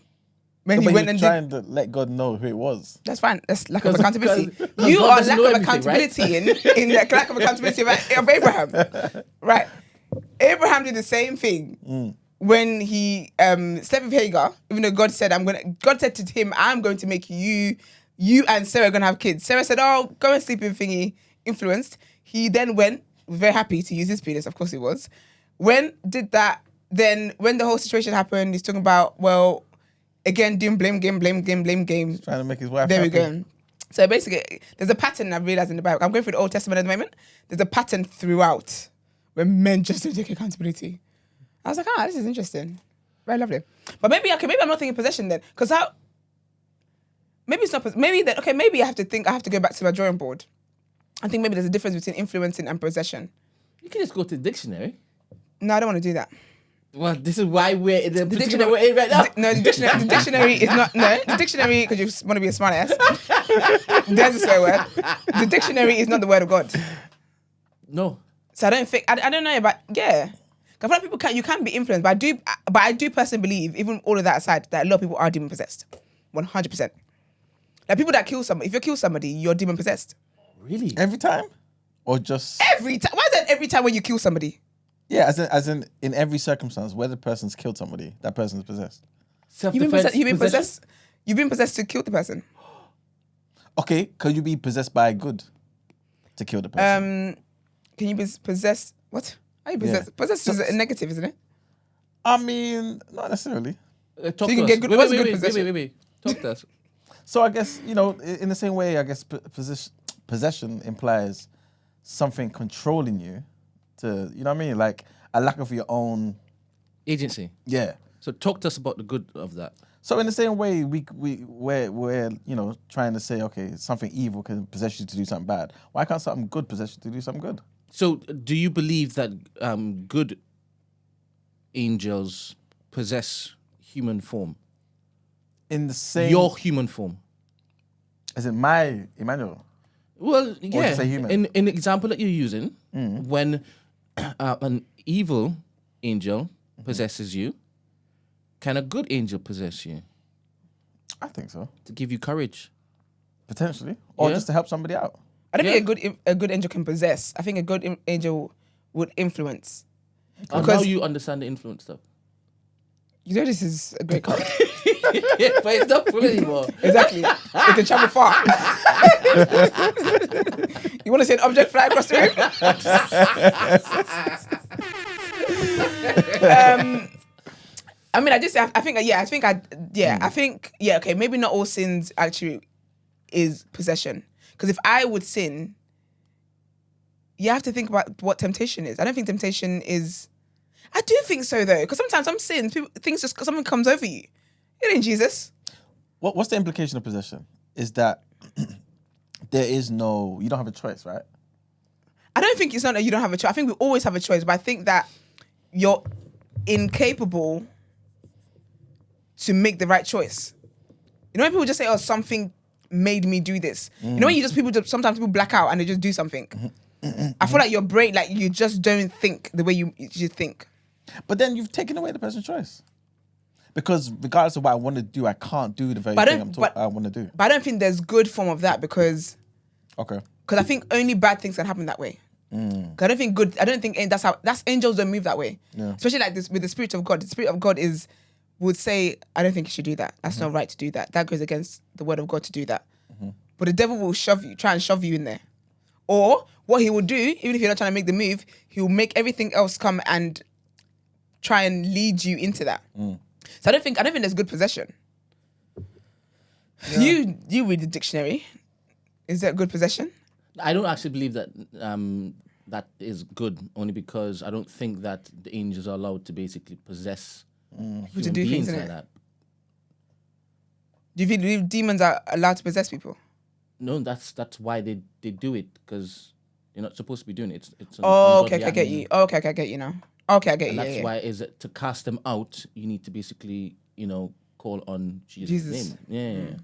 when he went and trying to let God know who it was. That's fine. That's lack of accountability. Because You God are doesn't lack know of everything, accountability in the lack of accountability of Abraham. Right. Abraham did the same thing when he slept with Hagar, even though God said, God said to him, I'm going to make you and Sarah are going to have kids. Sarah said, oh, go and sleep with thingy, influenced. He then went, very happy to use his penis, of course he was. Did that, then when the whole situation happened, he's talking about, well, again, doing blame game. He's trying to make his wife There happy. we go. So basically, there's a pattern I've realized in the Bible. I'm going through the Old Testament at the moment. There's a pattern throughout where men just don't take accountability. I was like, this is interesting. Very lovely. But maybe I'm not thinking possession then. Because maybe it's not, maybe I have to go back to my drawing board. I think maybe there's a difference between influencing and possession. You can just go to the dictionary. No, I don't want to do that. Well, this is why we're in the dictionary- we're in right now. No, the dictionary is not, the dictionary, because you want to be a smart ass. There's a swear word. The dictionary is not the word of God. No. So I don't think, I don't know, but yeah. I feel like people you can be influenced, but I do personally believe, even all of that aside, that a lot of people are demon possessed. 100%. Like people that kill somebody, if you kill somebody, you're demon possessed. Really? Every time? Or just... Every time. Why is that every time when you kill somebody? Yeah, as in every circumstance where the person's killed somebody, that person's possessed. You've been possessed. You've been possessed to kill the person. Okay, could you be possessed by good to kill the person? Can you be possessed? What? Are you possessed? Yeah. Possessed is a negative, isn't it? I mean, not necessarily. Talk So to you can us. get good- what's good possession? Wait. Talk to us. So I guess, in the same way, I guess possession implies something controlling you to, you know what I mean? Like a lack of your own... Agency. Yeah. So talk to us about the good of that. So in the same way, we're trying to say, okay, something evil can possess you to do something bad. Why can't something good possess you to do something good? So, do you believe that good angels possess human form? In the same... Your human form? Is it my Emmanuel? Well, yeah. Or just a human? In the example that you're using, when an evil angel possesses you, can a good angel possess you? I think so. To give you courage? Potentially. Or Yeah. just to help somebody out. I don't think a good angel can possess. I think a good angel would influence. Oh, now you understand the influence stuff. You know this is a great card. Yeah, but it's not full anymore. Exactly. It can travel far. You want to see an object fly across the room? I mean, okay, maybe not all sins actually is possession. Because if I would sin, you have to think about what temptation is. I don't think temptation is... I do think so, though. Because sometimes some sins, something comes over you. It ain't Jesus. What's the implication of possession? Is that you don't have a choice, right? I don't think it's not that you don't have a choice. I think we always have a choice, but I think that you're incapable to make the right choice. You know when people just say, "Oh, something made me do this." You know when sometimes people black out and they just do something. I feel like your brain, like you just don't think the way you think. But then you've taken away the person's choice. Because regardless of what I want to do, I can't do the very thing I want to do. But I don't think there's good form of that because I think only bad things can happen that way. I don't think that's angels don't move that way. Yeah. Especially like this with the Spirit of God. The Spirit of God would say, I don't think you should do that. That's not right to do that. That goes against the word of God to do that. But the devil will try and shove you in there. Or what he will do, even if you're not trying to make the move, he will make everything else come and try and lead you into that. So I don't think there's good possession. Yeah. You read the dictionary. Is that good possession? I don't actually believe that that is good, only because I don't think that the angels are allowed to basically possess human to do beings things like that. Do you believe demons are allowed to possess people? No, that's why they do it, because you're not supposed to be doing it. It's okay, I get you. Okay, I get you now. Okay, I get you. And that's why is it to cast them out, you need to basically, call on Jesus' name.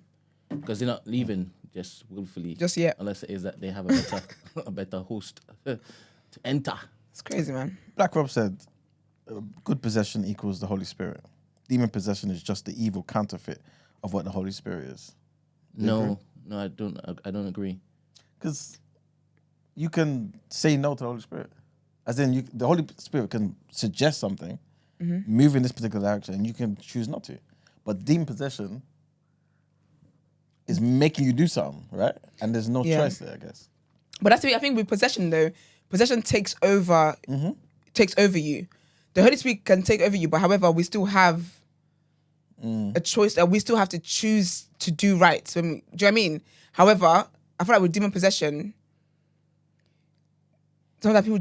Yeah. Because they're not leaving just willfully. Just yet. Unless it is that they have a better host to enter. It's crazy, man. Black Rob said, good possession equals the Holy Spirit. Demon possession is just the evil counterfeit of what the Holy Spirit is. No, I don't agree. Because you can say no to the Holy Spirit. As in, the Holy Spirit can suggest something, move in this particular direction, and you can choose not to. But demon possession is making you do something, right? And there's no choice there, I guess. But that's the thing. I think with possession, though, possession takes over you. The Holy Spirit can take over you, but however, we still have a choice. We still have to choose to do right. So, do you know what I mean? However, I feel like with demon possession, sometimes people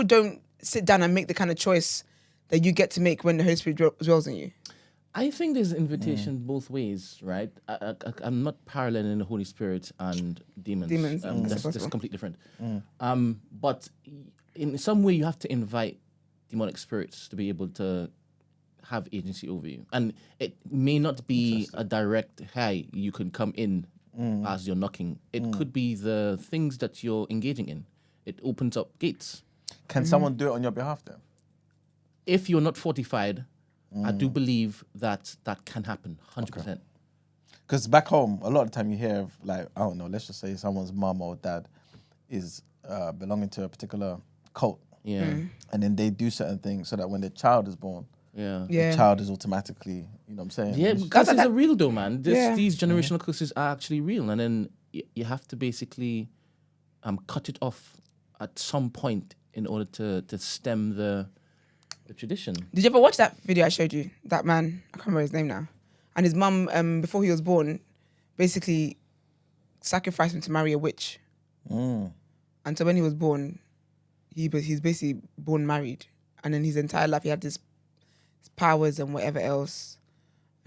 don't sit down and make the kind of choice that you get to make when the Holy Spirit dwells in you. I think there's invitation both ways, right? I'm not paralleling the Holy Spirit and demons. That's completely different. But in some way, you have to invite demonic spirits to be able to have agency over you. And it may not be a direct, hey, you can come in as you're knocking. It could be the things that you're engaging in. It opens up gates. Can someone do it on your behalf then? If you're not fortified, I do believe that can happen, 100%. Because back home, a lot of the time you hear of, like, I don't know, let's just say someone's mum or dad is belonging to a particular cult. Yeah. And then they do certain things so that when the child is born, the child is automatically, you know what I'm saying? Yeah, because it's real though, man. These generational curses are actually real. And then you have to basically cut it off at some point in order to stem the tradition. Did you ever watch that video I showed you? That man, I can't remember his name now. And his mum, before he was born, basically sacrificed him to marry a witch. And so when he was born, he's basically born married. And then his entire life he had this powers and whatever else.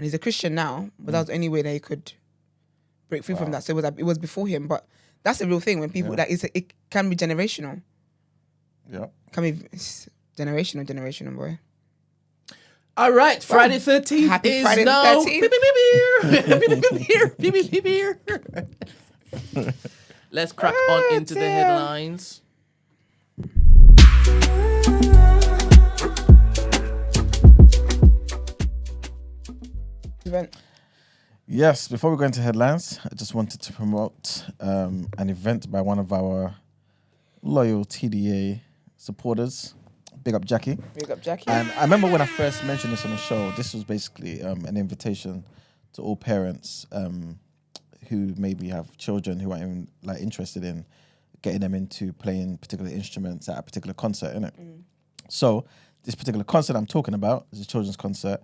and he's a Christian now, but that was the only way that he could break free from that. So it was before him, but that's a real thing when people it can be generational. Yeah. Can be generational, boy. All right, Friday 13th Happy is Friday the now. 13th. Let's crack on into the headlines. Event. Yes, before we go into headlines, I just wanted to promote an event by one of our loyal TDA supporters. Big up, Jackie. Big up, Jackie. And I remember when I first mentioned this on the show, this was basically an invitation to all parents who maybe have children who aren't even like interested in getting them into playing particular instruments at a particular concert, innit? So this particular concert I'm talking about is a children's concert.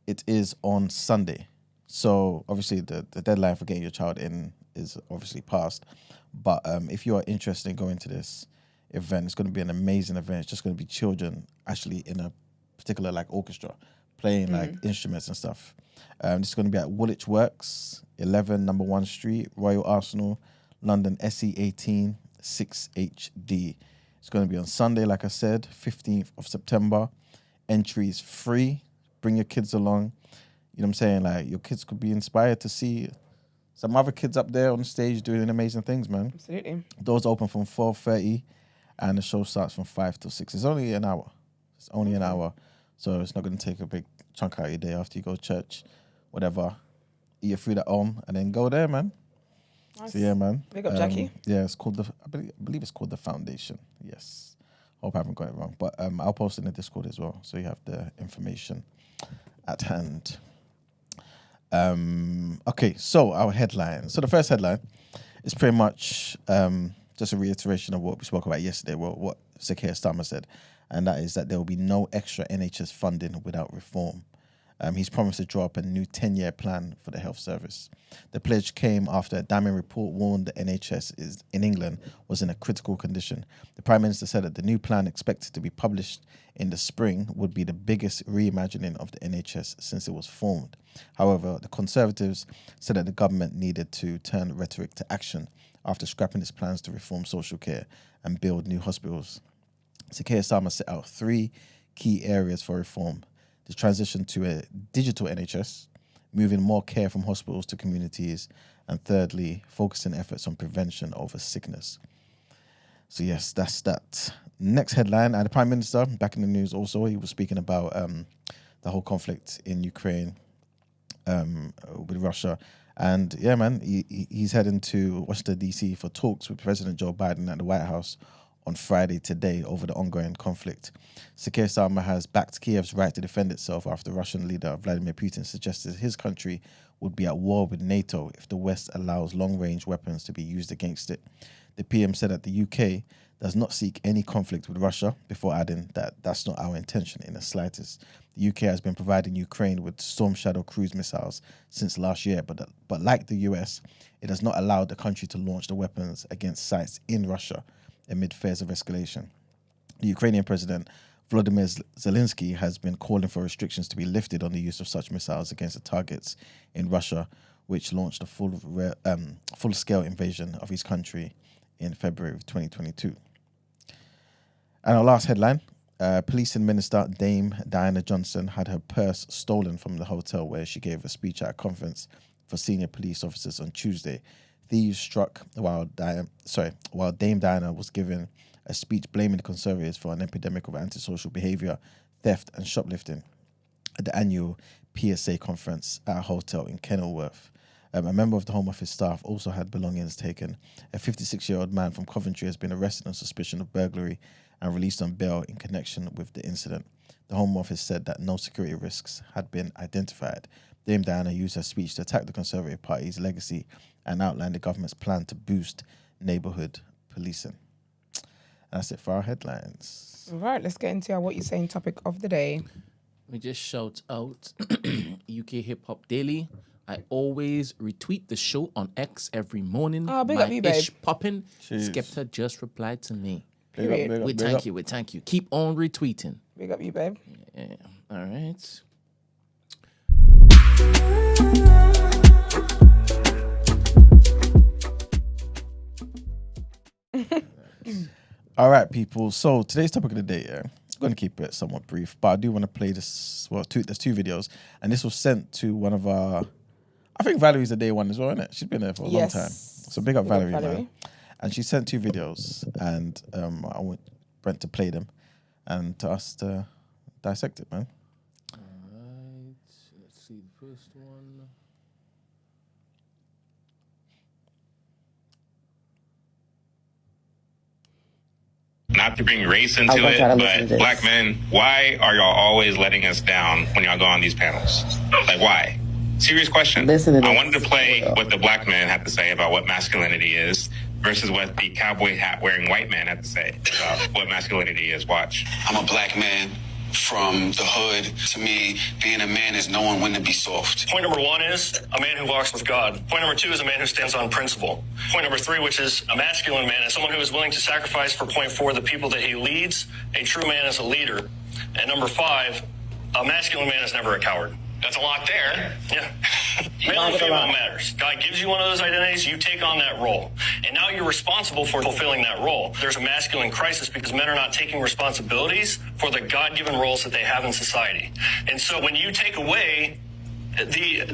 It is on Sunday. So obviously the deadline for getting your child in is obviously passed. But if you are interested in going to this event, it's going to be an amazing event. It's just going to be children actually in a particular like orchestra playing like instruments and stuff. This is going to be at Woolwich Works, 11 number 1 Street, Royal Arsenal, London, SE 18 6HD. It's going to be on Sunday, like I said, 15th of September. Entry is free. Bring your kids along. You know what I'm saying? Like, your kids could be inspired to see some other kids up there on stage doing amazing things, man. Absolutely. Doors open from 4:30 and the show starts from 5 till 6. It's only an hour. It's only an hour. So it's not going to take a big chunk out of your day after you go to church, whatever. Eat your food at home and then go there, man. Nice. So yeah, man. Big up, Jackie. Yeah, it's called I believe it's called the Foundation. Yes. Hope I haven't got it wrong. But I'll post it in the Discord as well, so you have the information at hand. Okay, so our headline. So the first headline is pretty much just a reiteration of what we spoke about yesterday, what Sir Keir Starmer said, and that is that there will be no extra NHS funding without reform. He's promised to draw up a new 10-year plan for the health service. The pledge came after a damning report warned the NHS in England was in a critical condition. The Prime Minister said that the new plan, expected to be published in the spring, would be the biggest reimagining of the NHS since it was formed. However, the Conservatives said that the government needed to turn rhetoric to action after scrapping its plans to reform social care and build new hospitals. Sir Keir Starmer set out 3 key areas for reform: the transition to a digital NHS, moving more care from hospitals to communities, and thirdly, focusing efforts on prevention over sickness. So yes, that's that. Next headline, and the Prime Minister, back in the news also, he was speaking about the whole conflict in Ukraine with Russia. And yeah, man, he's heading to Washington, D.C. for talks with President Joe Biden at the White House on Friday today over the ongoing conflict. Sir Keir Starmer has backed Kiev's right to defend itself after Russian leader Vladimir Putin suggested his country would be at war with NATO if the West allows long-range weapons to be used against it. The PM said that the UK does not seek any conflict with Russia, before adding that that's not our intention in the slightest. The UK has been providing Ukraine with Storm Shadow cruise missiles since last year, but like the US, it has not allowed the country to launch the weapons against sites in Russia amid fears of escalation. The Ukrainian President Volodymyr Zelensky has been calling for restrictions to be lifted on the use of such missiles against the targets in Russia, which launched a full-scale invasion of his country in February of 2022. And our last headline, Policing Minister Dame Diana Johnson had her purse stolen from the hotel where she gave a speech at a conference for senior police officers on Tuesday. Thieves struck while Dame Diana was giving a speech blaming the Conservatives for an epidemic of antisocial behaviour, theft and shoplifting at the annual PSA conference at a hotel in Kenilworth. A member of the Home Office staff also had belongings taken. A 56-year-old man from Coventry has been arrested on suspicion of burglary and released on bail in connection with the incident. The Home Office said that no security risks had been identified. Dame Diana used her speech to attack the Conservative Party's legacy and outline the government's plan to boost neighbourhood policing. And that's it for our headlines. All right, let's get into our What You Saying topic of the day. We just shout out UK Hip Hop Daily. I always retweet the show on X every morning. Oh, big up you, babe. Ish popping. Jeez. Skepta just replied to me. Big up, We thank you. Keep on retweeting. Big up you, babe. Yeah. All right. All right, people. So today's topic of the day, I'm going to keep it somewhat brief, but I do want to play this. Well, there's two videos, and this was sent to one of our. I think Valerie's a day one as well, isn't it? She's been there for a long time. So big up Valerie, man. And she sent 2 videos, and I want Brent to play them, and to us to dissect it, man. All right. Let's see the first one. Not to bring race into it, but black men, why are y'all always letting us down when y'all go on these panels? Like, why? Serious question. I wanted to play what the black men have to say about what masculinity is versus what the cowboy hat wearing white man have to say about what masculinity is. Watch. I'm a black man from the hood. To me, being a man is knowing when to be soft. Point number 1 is a man who walks with God. Point number 2 is a man who stands on principle. Point number 3, which is a masculine man, is someone who is willing to sacrifice for point 4, the people that he leads. A true man is a leader. And number 5, a masculine man is never a coward. That's a lot there. Yeah. Male and female matters. God gives you one of those identities, you take on that role. And now you're responsible for fulfilling that role. There's a masculine crisis because men are not taking responsibilities for the God-given roles that they have in society. And so when you take away the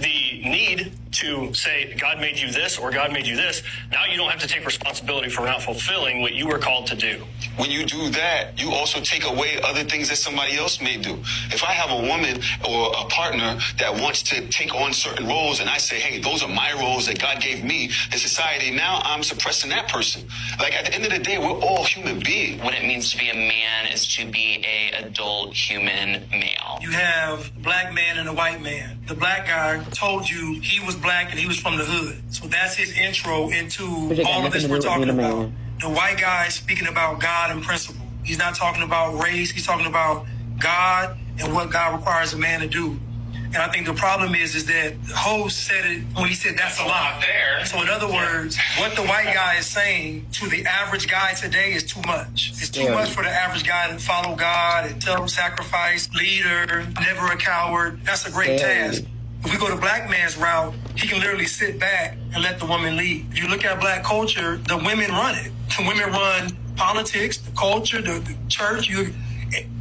need to say God made you this or God made you this, now you don't have to take responsibility for not fulfilling what you were called to do. When you do that, you also take away other things that somebody else may do. If I have a woman or a partner that wants to take on certain roles and I say, hey, those are my roles that God gave me in society, now I'm suppressing that person. Like, at the end of the day, we're all human beings. What it means to be a man is to be a adult human male. You have a black man and a white man. The black guy told you he was black and he was from the hood. So that's his intro into all of this we're talking about. The white guy is speaking about God and principle. He's not talking about race. He's talking about God and what God requires a man to do. And I think the problem is that the host said it when he said that's a lot there. So in other words, what the white guy is saying to the average guy today is too much. It's too much for the average guy to follow God and self-sacrifice, leader, never a coward. That's a great task. If we go the black man's route, he can literally sit back and let the woman lead. If you look at black culture, the women run it. The women run politics, the culture, the church,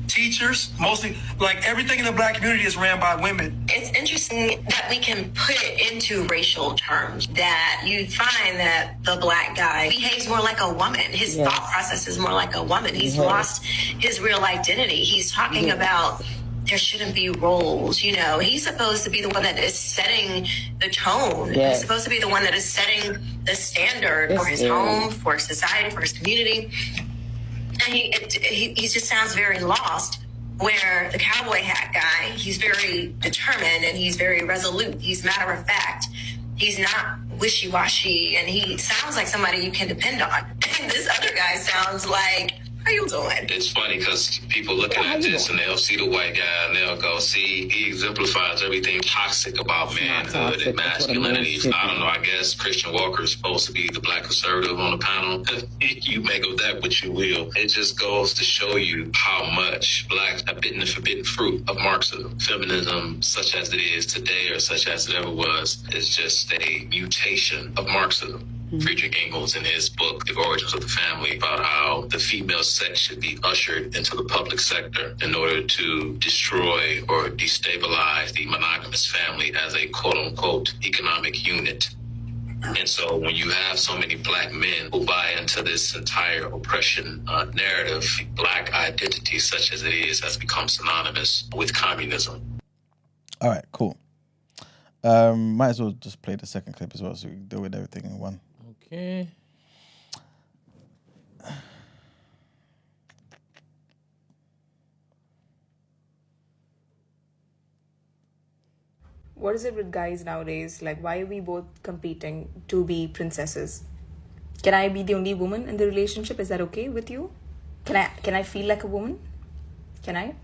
teachers, mostly, like everything in the black community is ran by women. It's interesting that we can put it into racial terms, that you find that the black guy behaves more like a woman. His thought process is more like a woman. He's lost his real identity. He's talking about there shouldn't be roles, you know. He's supposed to be the one that is setting the tone. He's supposed to be the one that is setting the standard for his home, for society, for his community. And he just sounds very lost, where the cowboy hat guy, he's very determined and he's very resolute. He's matter of fact. He's not wishy-washy, and he sounds like somebody you can depend on. And this other guy sounds like, how you doing? It's funny because people looking at this and they'll see the white guy and they'll go, see, he exemplifies everything toxic about manhood and masculinity. I don't know, I guess Christian Walker is supposed to be the black conservative on the panel. You make of that what you will. It just goes to show you how much blacks have bitten the forbidden fruit of Marxism. Feminism, such as it is today or such as it ever was, is just a mutation of Marxism. Friedrich Engels in his book, The Origins of the Family, about how the female sex should be ushered into the public sector in order to destroy or destabilize the monogamous family as a quote-unquote economic unit. And so when you have so many black men who buy into this entire oppression narrative, black identity, such as it is, has become synonymous with communism. All right, cool. Might as well just play the second clip as well so we can deal with everything in one. Okay. What is it with guys nowadays? Like, why are we both competing to be princesses? Can I be the only woman in the relationship? Is that okay with you? Can I feel like a woman? Can I?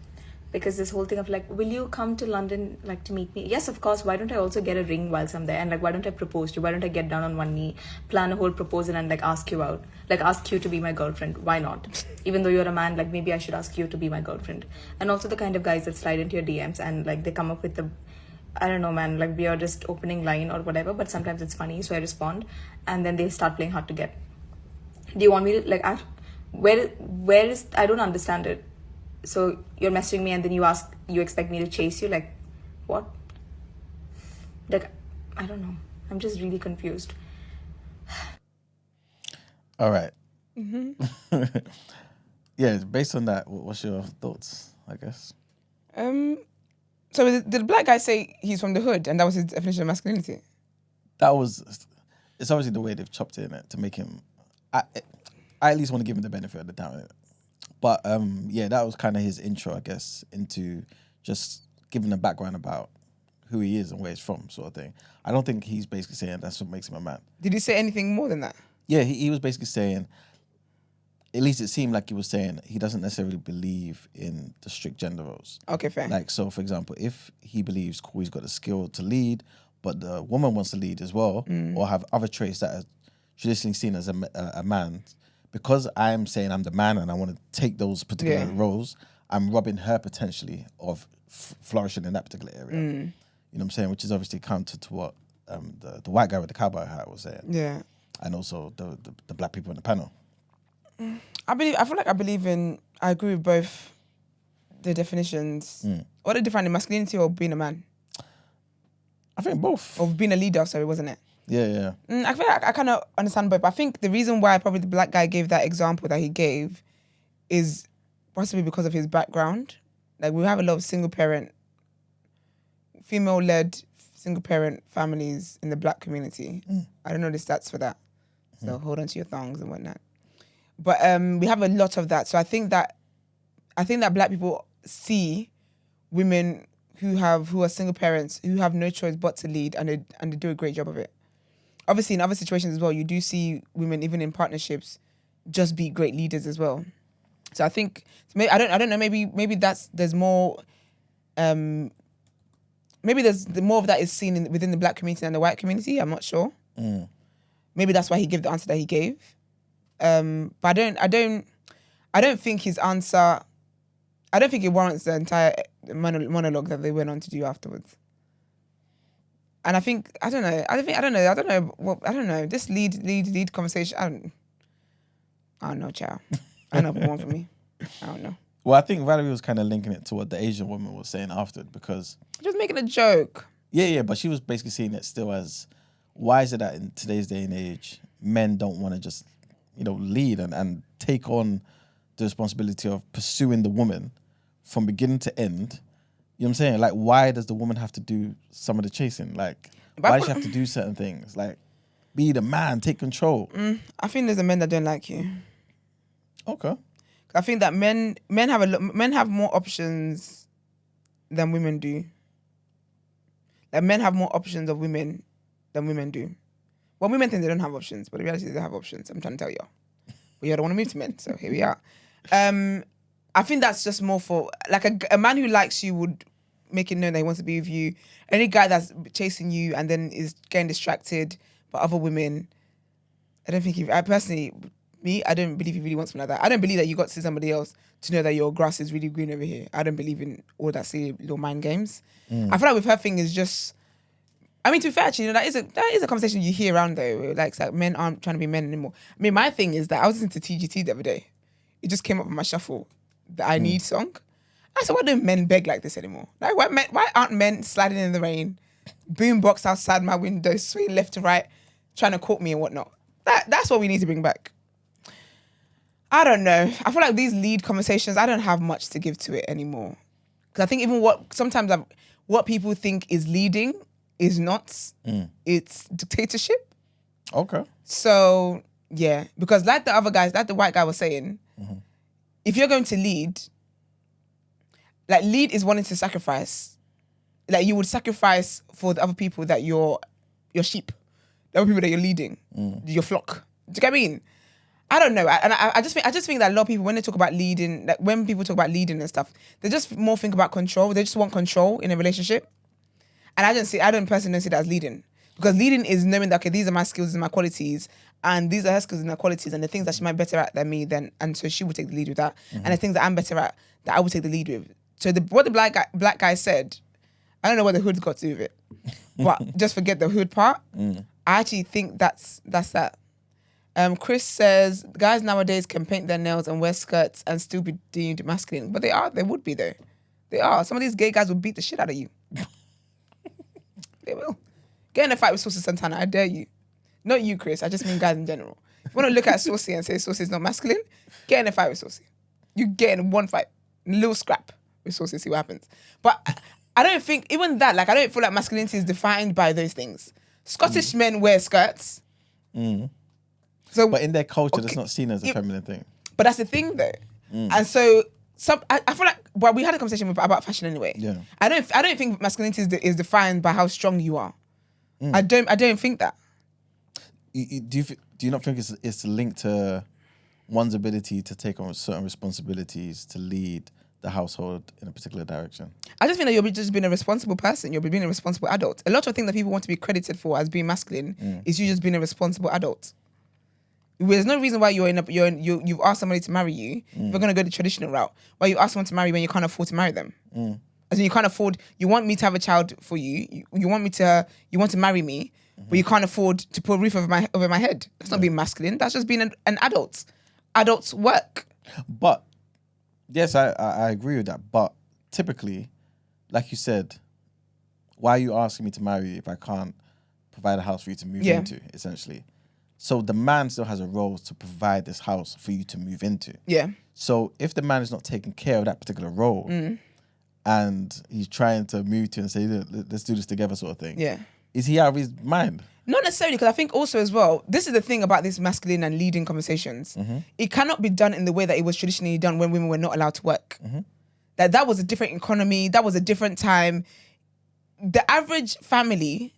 Because this whole thing of like, will you come to London like to meet me? Yes, of course. Why don't I also get a ring whilst I'm there? And like, why don't I propose to you? Why don't I get down on one knee, plan a whole proposal and like ask you out? Like ask you to be my girlfriend. Why not? Even though you're a man, like maybe I should ask you to be my girlfriend. And also the kind of guys that slide into your DMs and like they come up with the I don't know, man, like we are just opening line or whatever, but sometimes it's funny, so I respond, and then they start playing hard to get. Do you want me to, like, where is, I don't understand it. So you're messaging me and then you expect me to chase you, like, what? Like, I don't know. I'm just really confused. All right. Yeah, based on that, what's your thoughts, I guess? So did the black guy say he's from the hood and that was his definition of masculinity? It's obviously the way they've chopped it in it to make him, I at least want to give him the benefit of the doubt. But yeah, that was kind of his intro, I guess, into just giving a background about who he is and where he's from, sort of thing. I don't think he's basically saying that's what makes him a man. Did he say anything more than that? Yeah, he was basically saying, at least it seemed like he was saying he doesn't necessarily believe in the strict gender roles. Okay, fair. Like, so for example, if he believes he's got the skill to lead, but the woman wants to lead as well, or have other traits that are traditionally seen as a man, because I'm saying I'm the man and I want to take those particular roles, I'm robbing her potentially of flourishing in that particular area. You know what I'm saying? Which is obviously counter to what the white guy with the cowboy hat was saying. Yeah. And also the black people in the panel. I agree with both the definitions. What are they defining, masculinity or being a man? I think both. Or being a leader, sorry, wasn't it? Yeah. I feel like I kind of understand both. But I think the reason why probably the black guy gave that example that he gave is possibly because of his background. Like, we have a lot of single parent, female-led single parent families in the black community. I don't know the stats for that. So hold on to your thongs and whatnot. But we have a lot of that. So I think that black people see women who are single parents who have no choice but to lead, and they do a great job of it. Obviously, in other situations as well, you do see women even in partnerships just be great leaders as well. So I think I don't know. Maybe there's more. Maybe there's more of that is seen within the black community than the white community. I'm not sure. Maybe that's why he gave the answer that he gave. But I don't think his answer. I don't think it warrants the entire monologue that they went on to do afterwards. And I think I don't know. This lead conversation. I don't know, child. I don't know one for me. I don't know. Well, I think Valerie was kind of linking it to what the Asian woman was saying afterward, because just making a joke. Yeah, but she was basically seeing it still as, why is it that in today's day and age, men don't want to just, lead and take on the responsibility of pursuing the woman from beginning to end? You know what I'm saying? Like, why does the woman have to do some of the chasing? Like, why does she have to do certain things? Like, be the man, take control. I think there's a men that don't like you. Okay. I think that men have more options than women do. Like, men have more options of women than women do. Well, women think they don't have options, but in reality they have options. I'm trying to tell you. But you don't want to move to men, so here we are. I think that's just more for, like, a man who likes you would make it known that he wants to be with you. Any guy that's chasing you and then is getting distracted by other women, I don't think I don't believe he really wants me like that. I don't believe that you got to see somebody else to know that your grass is really green over here. I don't believe in all that silly little mind games. I feel like with her thing is just, I mean, to be fair, actually, that is a conversation you hear around though. Where like men aren't trying to be men anymore. I mean, my thing is that I was listening to TGT the other day. It just came up on my shuffle, the I Need song. I said, why don't men beg like this anymore? Like, why aren't men sliding in the rain, boombox outside my window, swinging left to right, trying to court me and whatnot? That's what we need to bring back. I don't know. I feel like these lead conversations, I don't have much to give to it anymore. Because I think even what people think is leading is not. It's dictatorship. Okay. So, yeah. Because like the other guys, like the white guy was saying, if you're going to lead, like, lead is wanting to sacrifice. Like, you would sacrifice for the other people that your sheep, the other people that you're leading, your flock. Do you get what I mean? I don't know. I just think that a lot of people, when they talk about leading, like when people talk about leading and stuff, they just more think about control. They just want control in a relationship. And I don't personally see that as leading. Because leading is knowing that, okay, these are my skills and my qualities, and these are her skills and her qualities, and the things that she might be better at than me, and so she would take the lead with that. And the things that I'm better at, that I would take the lead with. So what the black guy said, I don't know what the hood's got to do with it. But just forget the hood part. I actually think that's that. Chris says, guys nowadays can paint their nails and wear skirts and still be deemed masculine. But they would be though. They are. Some of these gay guys will beat the shit out of you. They will. Get in a fight with Saucy Santana, I dare you. Not you, Chris, I just mean guys in general. If you want to look at Saucy and say Saucy is not masculine, get in a fight with Saucy. You get in one fight, a little scrap with Saucy, see what happens. But I don't think, even that, like I don't feel like masculinity is defined by those things. Scottish men wear skirts. So, but in their culture, that's not seen as a feminine thing. But that's the thing though. And so I feel like, well, we had a conversation about fashion anyway. Yeah. I don't think masculinity is defined by how strong you are. I don't think that. Do you not think it's linked to one's ability to take on certain responsibilities to lead the household in a particular direction? I just think that you're just being a responsible person. You're being a responsible adult. A lot of things that people want to be credited for as being masculine is you just being a responsible adult. There's no reason why you've asked somebody to marry you. If you're going to go the traditional route, why you ask someone to marry when you can't afford to marry them. As in you can't afford, you want me to have a child for you. You want to marry me, but you can't afford to put a roof over my head. That's not being masculine. That's just being an adult. Adults work. But yes, I agree with that. But typically, like you said, why are you asking me to marry you if I can't provide a house for you to move into, essentially? So the man still has a role to provide this house for you to move into. Yeah. So if the man is not taking care of that particular role and he's trying to move to and say, let's do this together sort of thing. Yeah. Is he out of his mind? Not necessarily, because I think also as well, this is the thing about these masculine and leading conversations. It cannot be done in the way that it was traditionally done when women were not allowed to work. That was a different economy. That was a different time. The average family,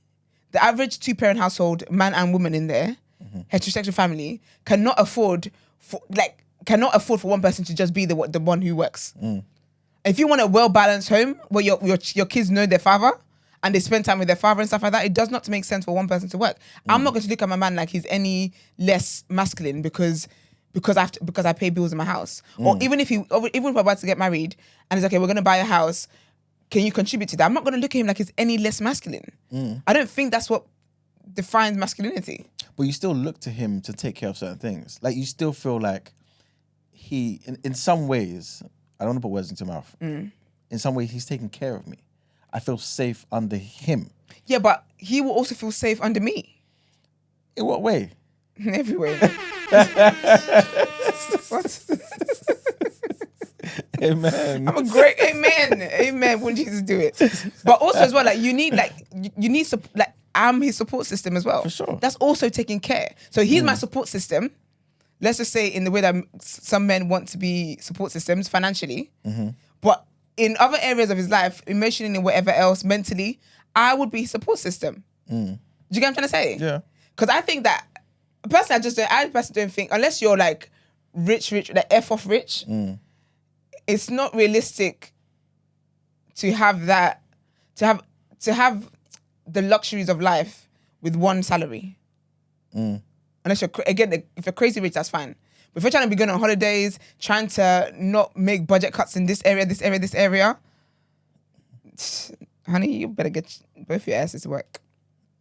the average two-parent household, man and woman in there, heterosexual family, cannot afford for one person to just be the one who works. If you want a well-balanced home where your kids know their father and they spend time with their father and stuff like that, it does not make sense for one person to work. I'm not going to look at my man like he's any less masculine because I pay bills in my house. Or even if we're about to get married and it's okay, we're going to buy a house, can you contribute to that? I'm not going to look at him like he's any less masculine. I don't think that's what defines masculinity. But you still look to him to take care of certain things. Like you still feel like he, in some ways, I don't want to put words into your mouth. In some ways, he's taking care of me. I feel safe under him. Yeah, but he will also feel safe under me. In what way? In every way. What? Amen. I'm a great amen. Wouldn't Jesus do it? But also as well, like you need like I'm his support system as well. For sure. That's also taking care. So he's my support system. Let's just say in the way that some men want to be support systems financially. But in other areas of his life, emotionally and whatever else, mentally, I would be his support system. Do you get what I'm trying to say? Yeah. Because I think that, personally, I personally don't think, unless you're like rich, like F off rich, it's not realistic to have that, to have the luxuries of life with one salary. Unless you're, again, if you're crazy rich, that's fine. But if you're trying to be going on holidays, trying to not make budget cuts in this area, honey, you better get both your asses to work.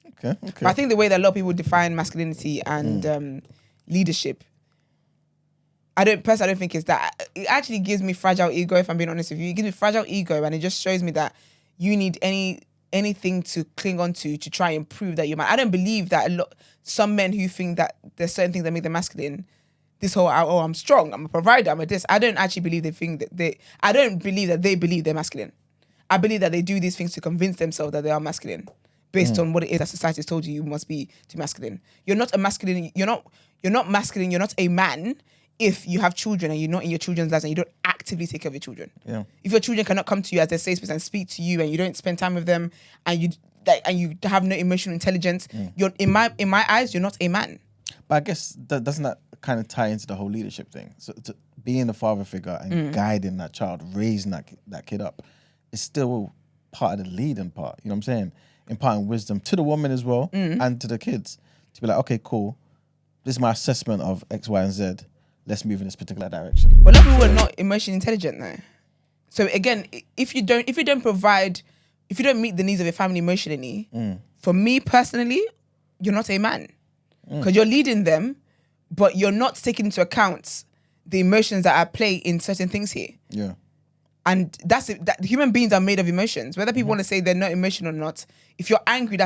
Okay. But I think the way that a lot of people define masculinity and leadership, I don't think it's that. It actually gives me fragile ego, if I'm being honest with you. It gives me fragile ego, and it just shows me that you need anything to cling on to try and prove that you're man. I don't believe that some men who think that there's certain things that make them masculine, this whole, I'm strong, I'm a provider, I'm a this. I don't actually believe I don't believe that they believe they're masculine. I believe that they do these things to convince themselves that they are masculine based on what it is that society has told you must be to masculine. You're not a masculine, you're not masculine, you're not a man if you have children and you're not in your children's lives and you don't actively take care of your children. Yeah. If your children cannot come to you as their safe space and speak to you and you don't spend time with them and you have no emotional intelligence, you're in my eyes, you're not a man. But I guess doesn't that kind of tie into the whole leadership thing? So being the father figure and guiding that child, raising that kid up, is still part of the leading part. You know what I'm saying? Imparting wisdom to the woman as well and to the kids to be like, okay, cool. This is my assessment of X, Y, and Z. Let's move in this particular direction. But a lot of people are not emotionally intelligent though. So again, if you don't provide if you don't meet the needs of your family emotionally, for me personally, you're not a man. Because you're leading them, but you're not taking into account the emotions that are at play in certain things here. Yeah. And that's it. That human beings are made of emotions. Whether people want to say they're not emotional or not, if you're angry,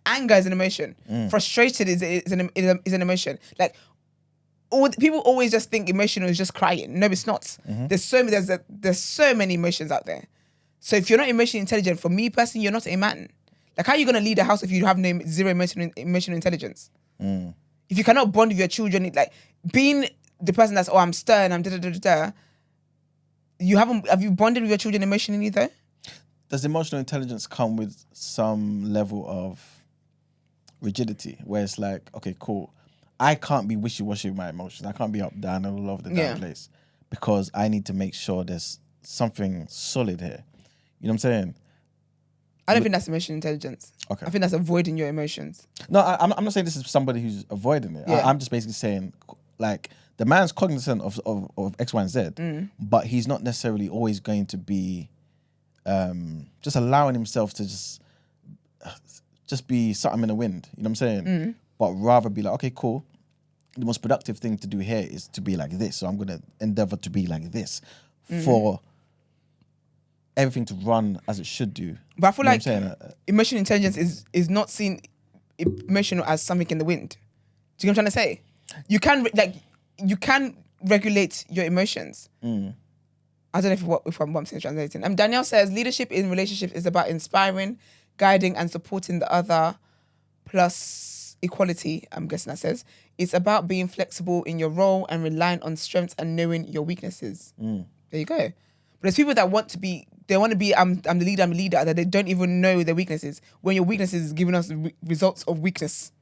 anger is an emotion. Frustrated is an emotion. Like people always just think emotional is just crying. No, it's not. There's so many emotions out there. So if you're not emotionally intelligent, for me personally, you're not a man. Like how are you gonna lead a house if you have zero emotional intelligence? If you cannot bond with your children, like being the person that's I'm stern, I'm da. Have you bonded with your children emotionally though? Does emotional intelligence come with some level of rigidity where it's like, okay, cool, I can't be wishy-washy with my emotions. I can't be up, down, and all over the damn place because I need to make sure there's something solid here. You know what I'm saying? I don't think that's emotional intelligence. Okay. I think that's avoiding your emotions. No, I'm not saying this is somebody who's avoiding it. Yeah. I'm just basically saying, like, the man's cognizant of X, Y, and Z, but he's not necessarily always going to be just allowing himself to just be something in the wind. You know what I'm saying? But rather be like, okay, cool. The most productive thing to do here is to be like this. So I'm going to endeavor to be like this for everything to run as it should do. But I feel like emotional intelligence is not seen emotional as something in the wind. Do you know what I'm trying to say? You can regulate your emotions. I don't know if I'm translating. Danielle says leadership in relationships is about inspiring, guiding, and supporting the other, plus equality. I'm guessing that says it's about being flexible in your role and relying on strengths and knowing your weaknesses. There you go. But there's people that want to be. They want to be. I'm the leader. I'm a leader. That they don't even know their weaknesses. When your weaknesses is giving us results of weakness.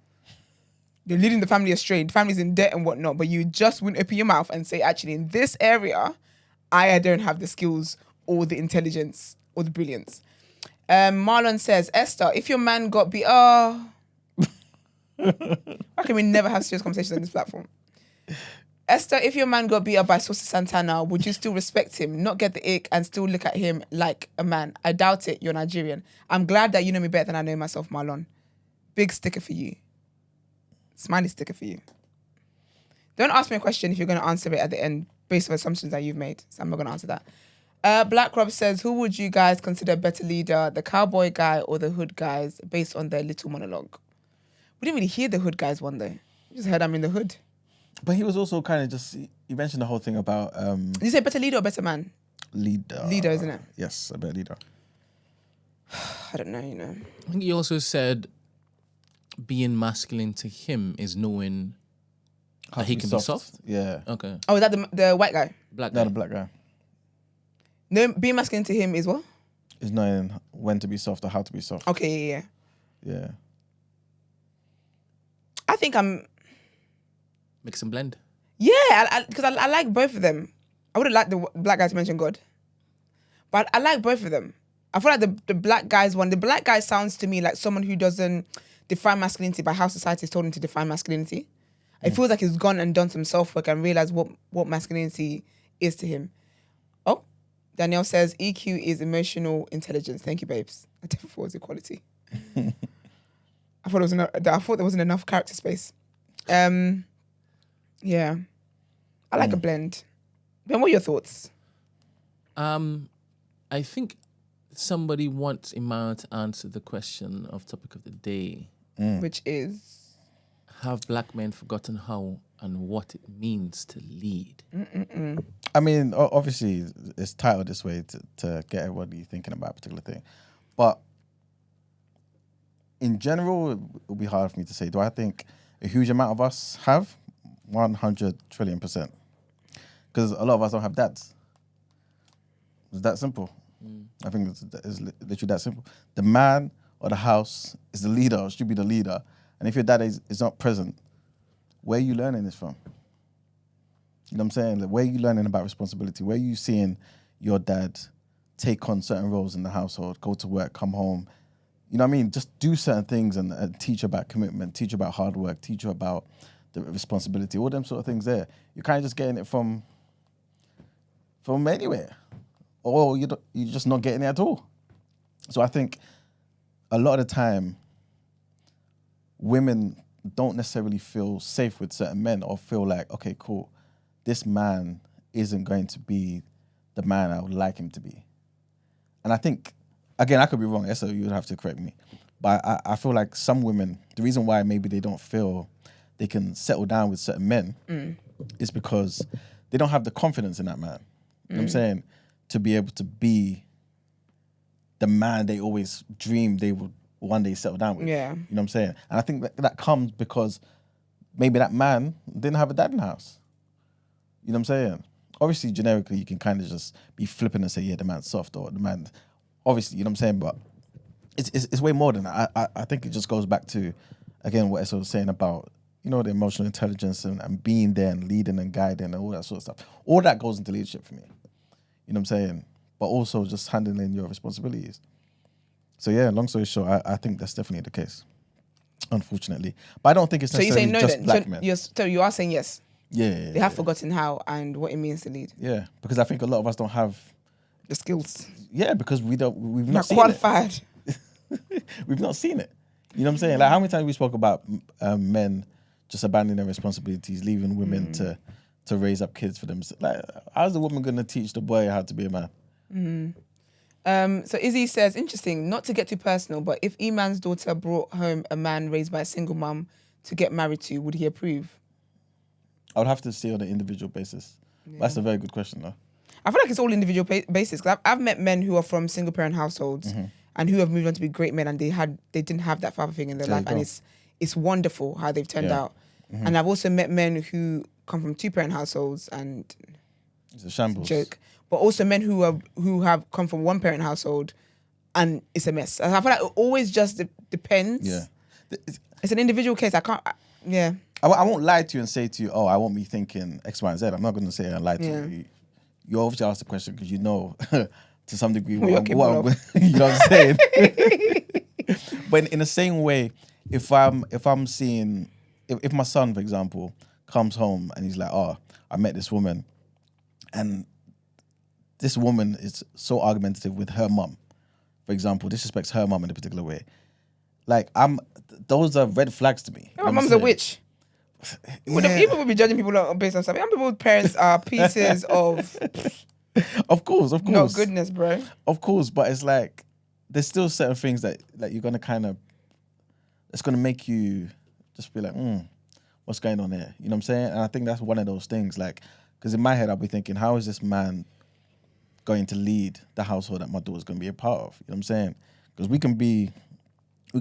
You're leading the family astray. The family's in debt and whatnot, but you just wouldn't open your mouth and say, actually, in this area, I don't have the skills or the intelligence or the brilliance. Marlon says, Esther, if your man got beat... Oh. Why can we never have serious conversations on this platform? Esther, if your man got beat up by Saucy Santana, would you still respect him, not get the ick, and still look at him like a man? I doubt it. You're Nigerian. I'm glad that you know me better than I know myself, Marlon. Big sticker for you. Smiley sticker for you. Don't ask me a question if you're going to answer it at the end based on assumptions that you've made. So I'm not going to answer that. Black Rob says, who would you guys consider a better leader, the cowboy guy or the hood guys, based on their little monologue? We didn't really hear the hood guys one day. We just heard I'm in the hood. But he was also kind of just, he mentioned the whole thing about... Did you say better leader or better man? Leader. Leader, isn't it? Yes, a better leader. I don't know, you know. I think he also said being masculine to him is knowing that he can be soft. Yeah. Okay. Oh, is that the white guy? Black guy. No, the black guy. No, being masculine to him is what? Is knowing when to be soft or how to be soft. Okay, yeah. Yeah. I think I'm... Mix and blend. Yeah, because I like both of them. I would have liked the black guy to mention God. But I like both of them. I feel like the black guy's one, the black guy sounds to me like someone who doesn't define masculinity by how society has told him to define masculinity. It feels like he's gone and done some self-work and realized what masculinity is to him. Oh, Danielle says EQ is emotional intelligence. Thank you, babes. I definitely thought it was equality. I thought there wasn't enough character space. Yeah. I like a blend. Ben, what are your thoughts? I think somebody wants Imara to answer the question of topic of the day. Which is? Have black men forgotten how and what it means to lead? I mean, obviously, it's titled this way to get everybody thinking about a particular thing. But in general, it would be hard for me to say. Do I think a huge amount of us have? 100 trillion%. Because a lot of us don't have dads. It's that simple. I think it's literally that simple. The man or the house is the leader, or should be the leader. And if your dad is not present, where are you learning this from? You know what I'm saying? Like, where are you learning about responsibility? Where are you seeing your dad take on certain roles in the household, go to work, come home? You know what I mean? Just do certain things and teach you about commitment, teach you about hard work, teach you about the responsibility, all them sort of things there. You're kind of just getting it from anywhere. Or you're just not getting it at all. So I think a lot of the time, women don't necessarily feel safe with certain men or feel like, okay, cool, this man isn't going to be the man I would like him to be. And I think, again, I could be wrong, so you would have to correct me. But I feel like some women, the reason why maybe they don't feel they can settle down with certain men is because they don't have the confidence in that man. You know what I'm saying? To be able to be the man they always dreamed they would one day settle down with. Yeah. You know what I'm saying? And I think that comes because maybe that man didn't have a dad in the house. You know what I'm saying? Obviously, generically, you can kind of just be flipping and say, yeah, the man's soft or the man, obviously, you know what I'm saying? But it's way more than that. I think it just goes back to, again, what Essa was saying about, you know, the emotional intelligence and being there and leading and guiding and all that sort of stuff. All that goes into leadership for me. You know what I'm saying? But also just handling your responsibilities. So yeah, long story short, I think that's definitely the case, unfortunately. But I don't think it's necessarily no just then? black men. So you are saying yes. Yeah. They have forgotten how and what it means to lead. Yeah, because I think a lot of us don't have the skills. Yeah, because we've not seen qualified. It. We've not seen it. You know what I'm saying? Like how many times we spoke about men just abandoning their responsibilities, leaving women to raise up kids for them. Like, how's the woman going to teach the boy how to be a man? So Izzy says, interesting, not to get too personal, but if Iman's daughter brought home a man raised by a single mum to get married to, would he approve? I would have to see on an individual basis. Yeah. That's a very good question, though. I feel like it's all individual basis. Because I've met men who are from single parent households and who have moved on to be great men, and they didn't have that father figure in their life, and it's wonderful how they've turned out. And I've also met men who come from 2-parent households, and it's a shambles. Joke. But also men who have come from 1-parent household, and it's a mess. And I feel like it always just depends. Yeah, it's an individual case. I can't. I won't lie to you and say to you, oh, I won't be thinking X, Y, and Z. I'm not going to say I lied to you. You obviously asked the question because you know to some degree what you know what I'm saying. But in the same way, if I'm seeing, if my son, for example, comes home and he's like, oh, I met this woman, and this woman is so argumentative with her mum, for example, disrespects her mum in a particular way. Like, those are red flags to me. My mum's a witch. Yeah. People will be judging people based on stuff. Some people's parents are pieces of... Of course. No goodness, bro. Of course, but it's like, there's still certain things that you're going to kind of... It's going to make you just be like, what's going on here? You know what I'm saying? And I think that's one of those things, like, because in my head, I'll be thinking, how is this man going to lead the household that my daughter's going to be a part of? You know what I'm saying? Because we can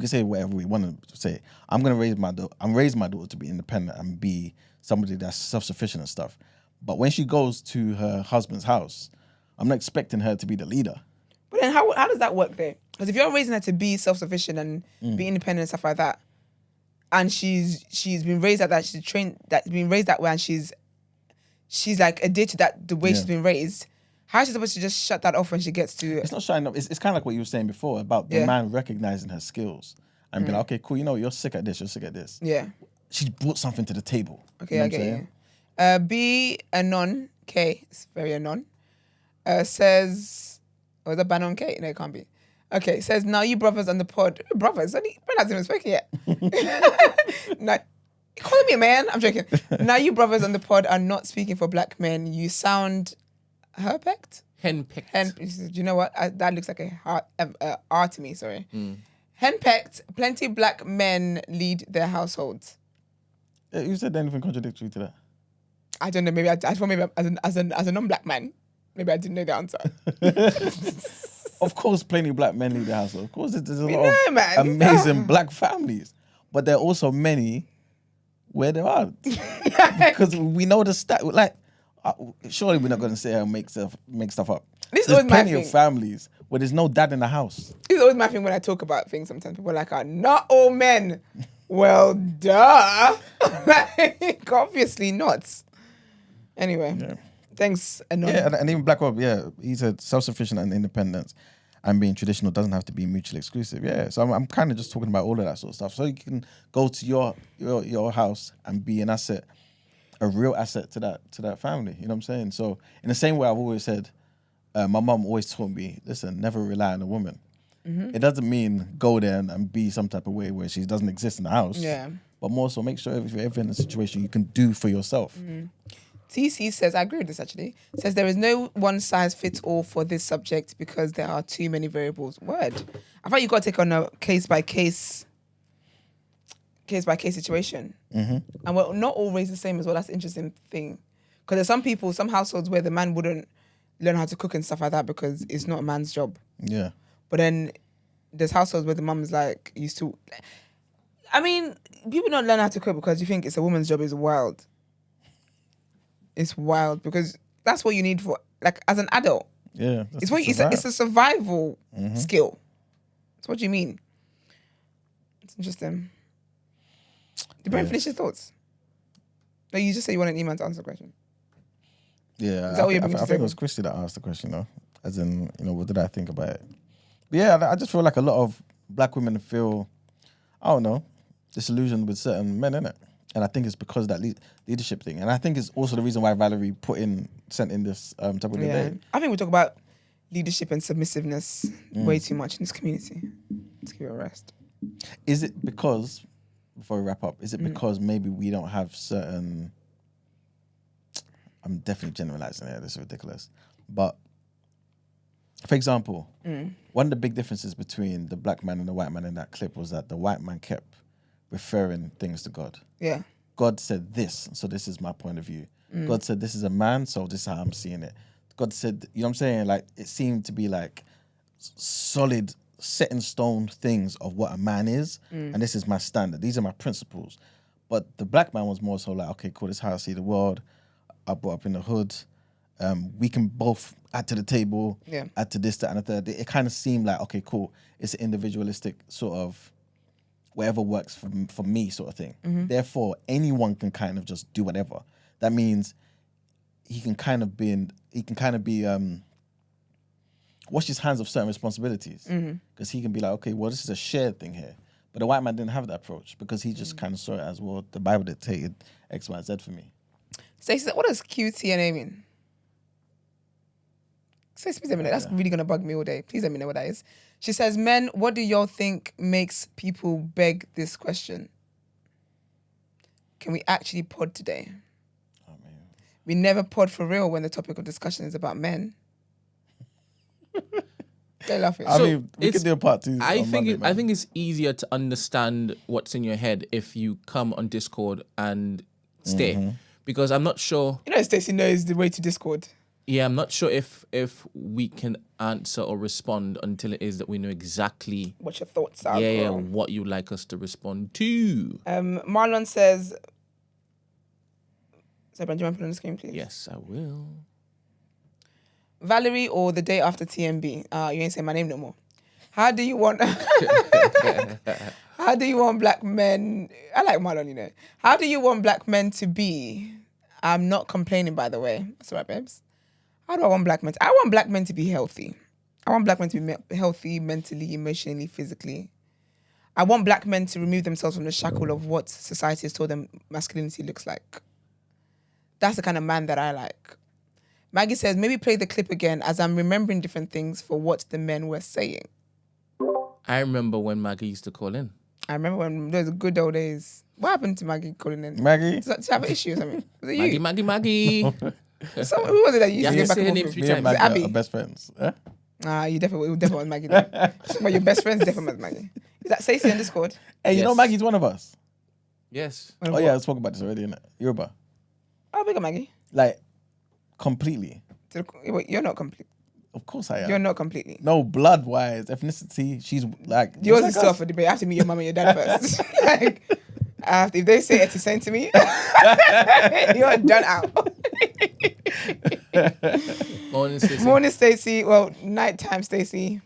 say whatever we want to say. I'm raising my daughter to be independent and be somebody that's self-sufficient and stuff. But when she goes to her husband's house, I'm not expecting her to be the leader. But then how does that work there? Because if you're raising her to be self-sufficient and be independent and stuff like that, and she's been raised like that, she's trained that, been raised that way, and she's like addicted to that the way she's been raised, how is she supposed to just shut that off when she gets to... It's not shutting up. It's kind of like what you were saying before about the man recognizing her skills and being like, okay, cool, you know, you're sick at this, you're sick at this. Yeah. She brought something to the table. Okay, I get you. B Anon K, it's very Anon, says... Oh, is that Bannon K? No, it can't be. Okay, says, now you brothers on the pod... Brothers? Brent hasn't even spoken yet. No, you calling me a man? I'm joking. Now you brothers on the pod are not speaking for black men. You sound... Herpecked? Henpecked. Do you know what? That looks like a R to me, sorry. Henpecked, plenty black men lead their households. Yeah, you said anything contradictory to that? I don't know, maybe I thought maybe as a non-black man, maybe I didn't know the answer. Of course, plenty of black men lead their household. Of course, there's a lot of amazing black families. But there are also many where there aren't. Because we know the stat, like, surely we're not going to sit here and make stuff up. There's plenty of families where there's no dad in the house. This is always my thing when I talk about things. Sometimes people are like, not all men. Well, duh. Like, obviously not. Anyway, thanks. And even Black Rob, he said self-sufficient and independence and being traditional doesn't have to be mutually exclusive. Yeah, so I'm kind of just talking about all of that sort of stuff. So you can go to your house and be an asset, a real asset to that family. You know what I'm saying? So in the same way I've always said, my mum always taught me, listen, never rely on a woman. It doesn't mean go there and be some type of way where she doesn't exist in the house. Yeah. But more so make sure if you're ever in a situation you can do for yourself. TC says, I agree with this actually, says there is no one size fits all for this subject because there are too many variables. Word. I thought you got to take on a case by case situation. And we're not all raised the same as well. That's the interesting thing. Because there's some people, some households where the man wouldn't learn how to cook and stuff like that because it's not a man's job. Yeah. But then there's households where the mum's like used to. I mean, people don't learn how to cook because you think it's a woman's job is wild. It's wild because that's what you need for, like, as an adult. Yeah. It's a survival skill. That's what you mean. It's interesting. Did Brent finish his thoughts? No, you just said you want an email to answer the question. Yeah. Is that what you're I think it was Christy that asked the question, though. As in, what did I think about it? But yeah, I just feel like a lot of black women feel, I don't know, disillusioned with certain men, innit? And I think it's because of that leadership thing. And I think it's also the reason why Valerie sent in this topic of the day. I think we talk about leadership and submissiveness way too much in this community. Let's give it a rest. Is it because, before we wrap up, is it because maybe we don't have certain... I'm definitely generalizing here, this is ridiculous. But, for example, one of the big differences between the black man and the white man in that clip was that the white man kept referring things to God. Yeah. God said this, so this is my point of view. God said this is a man, so this is how I'm seeing it. God said, you know what I'm saying? Like, it seemed to be like solid, set in stone things of what a man is, and this is my standard. These are my principles. But the black man was more so like, okay, cool, this is how I see the world. I brought up in the hood. We can both add to the table, add to this, that, and the third. It kind of seemed like, okay, cool. It's an individualistic sort of whatever works for me sort of thing. Therefore, anyone can kind of just do whatever. That means he can kind of be wash his hands of certain responsibilities. Because he can be like, okay, well, this is a shared thing here. But the white man didn't have that approach because he just kind of saw it as, well, the Bible dictated X, Y, Z for me. Stacey, what does QTNA mean? Stacey, please let me know. That's really going to bug me all day. Please let me know what that is. She says, men, what do y'all think makes people beg this question? Can we actually pod today? Oh, man. We never pod for real when the topic of discussion is about men. They're laughing. I mean, we could do a part 2. I think it's easier to understand what's in your head if you come on Discord and stay. Because I'm not sure... You know, Stacey knows the way to Discord. Yeah, I'm not sure if we can answer or respond until it is that we know exactly... what your thoughts are. Yeah, what you'd like us to respond to. Marlon says... So, Brent, do you want to put on the screen, please? Yes, I will. Valerie or the day after TMB? You ain't saying my name no more. How do you want... How do you want black men... I like Marlon, you know. How do you want black men to be? I'm not complaining, by the way. That's all right, babes. How do I want black men to... I want black men to be healthy. I want black men to be healthy mentally, emotionally, physically. I want black men to remove themselves from the shackle of what society has told them masculinity looks like. That's the kind of man that I like. Maggie says, maybe play the clip again as I'm remembering different things for what the men were saying. I remember when Maggie used to call in. I remember when those good old days. What happened to Maggie calling in? Maggie? Did she have an issue or something? Was it you? Maggie. Who was it that you used to get back say her and name forth? 3 Me and times. Maggie Abby? are best friends. You definitely was Maggie. Then. But your best friend's definitely was Maggie. Is that Stacey on Discord? Hey, you know Yes. Maggie's one of us. Yes. Oh, yeah, I spoke about this already, innit? Yoruba. Oh, big up Maggie. Like, completely. Wait, you're not complete. Of course I am. You're not completely. No, blood-wise, ethnicity, she's like... Yours like is still us. up for debate. I have to meet your mum and your dad first. Like, if they say it's sent to me, you're done out. Morning, Stacey. Morning, Stacey. Well, nighttime, Stacey.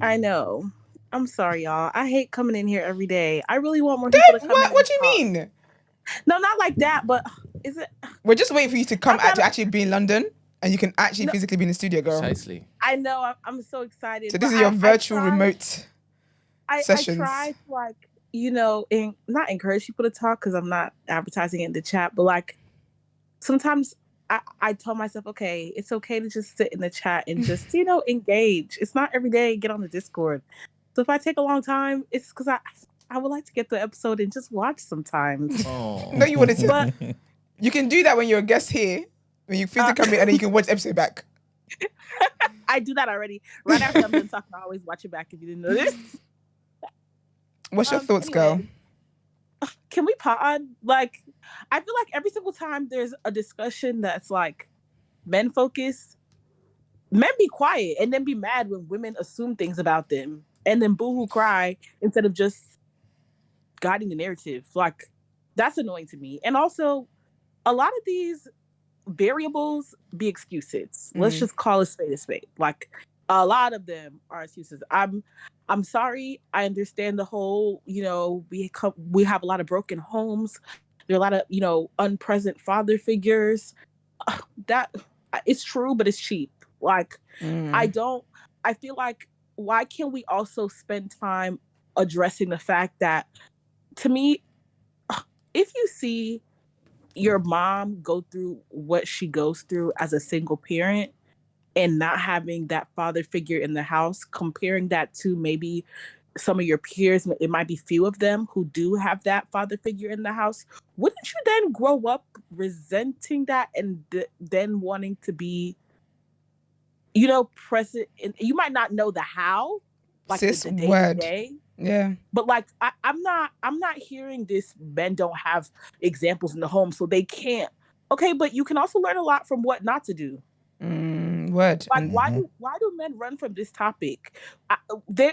I know. I'm sorry, y'all. I hate coming in here every day. I really want more people to come in. What do you and mean? talk. No, not like that, but is it... We're just waiting for you to come I to actually be in London and you can actually physically be in the studio, girl. Precisely. I know. I'm so excited. So this but is your I virtual try- remote sessions. I try to, like, you know, not encourage people to talk because I'm not advertising it in the chat, but like sometimes I tell myself, okay, it's okay to just sit in the chat and just, engage. It's not every day get on the Discord. So if I take a long time, it's because I would like to get the episode and just watch sometimes. Oh. No, you wanted to. But you can do that when you're a guest here, when you physically come in, and then you can watch the episode back. I do that already. Right after I'm done talking, I always watch it back if you didn't know this. What's your thoughts, girl? Can we pod? Like, I feel like every single time there's a discussion that's like men focused, men be quiet and then be mad when women assume things about them and then boohoo cry instead of just guiding the narrative. Like, that's annoying to me. And also, a lot of these variables be excuses. Let's just call a spade a spade. Like, a lot of them are excuses. I'm sorry. I understand the whole, we have a lot of broken homes. There are a lot of, unpresent father figures. That it's true, but it's cheap. Like, I feel like, why can't we also spend time addressing the fact that, to me, if you see your mom go through what she goes through as a single parent and not having that father figure in the house, comparing that to maybe some of your peers, it might be few of them who do have that father figure in the house, wouldn't you then grow up resenting that and then wanting to be, present? You might not know the how, like Sis, the day word. to day. Yeah. But like, I'm not hearing this. Men don't have examples in the home, so they can't. Okay, but you can also learn a lot from what not to do. Word. Like, why do men run from this topic?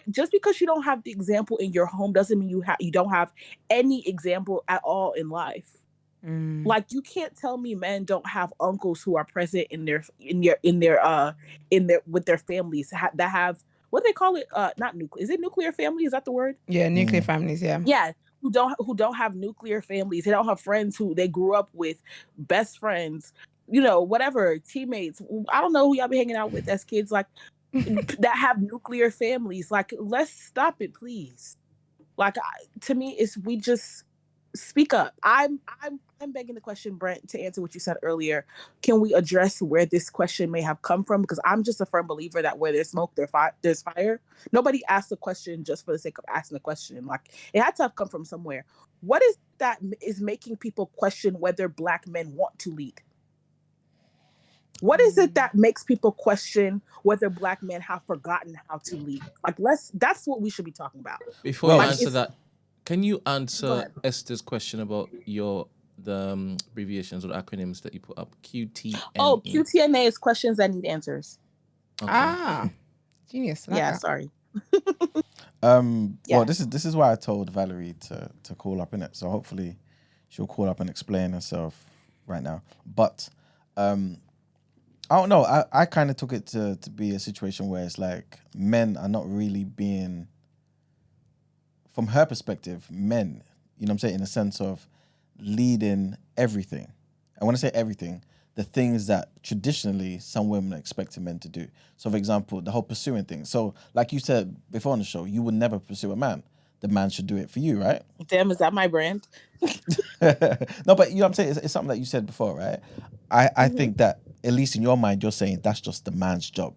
Just because you don't have the example in your home doesn't mean you don't have any example at all in life. Like, you can't tell me men don't have uncles who are present with their families that have, what do they call it? Not nuclear. Is it nuclear family? Is that the word? Yeah, nuclear families. Yeah. Yeah. Who don't have nuclear families. They don't have friends who they grew up with, best friends, whatever, teammates. I don't know who y'all be hanging out with as kids, like, that have nuclear families. Like, let's stop it, please. Like, to me, we just speak up. I'm begging the question, Brent, to answer what you said earlier. Can we address where this question may have come from? Because I'm just a firm believer that where there's smoke, there's fire. Nobody asked the question just for the sake of asking the question. Like, it had to have come from somewhere. What is that is making people question whether Black men want to lead? What is it that makes people question whether Black men have forgotten how to lead? Like, that's what we should be talking about. Before you answer that, can you answer Esther's question about the abbreviations or acronyms that you put up? QTNA. Oh, QTNA is questions that need answers. Okay. Genius. Yeah, sorry. Well, this is why I told Valerie to call up, innit? So hopefully she'll call up and explain herself right now. But I don't know. I kind of took it to be a situation where it's like men are not really being, from her perspective, men, you know what I'm saying, in a sense of leading everything. And when I say everything, the things that traditionally some women expect men to do. So, for example, the whole pursuing thing. So, like you said before on the show, you would never pursue a man. The man should do it for you, right? Damn, is that my brand? No, but you know what I'm saying? It's something that you said before, right? I think that, at least in your mind, you're saying that's just the man's job.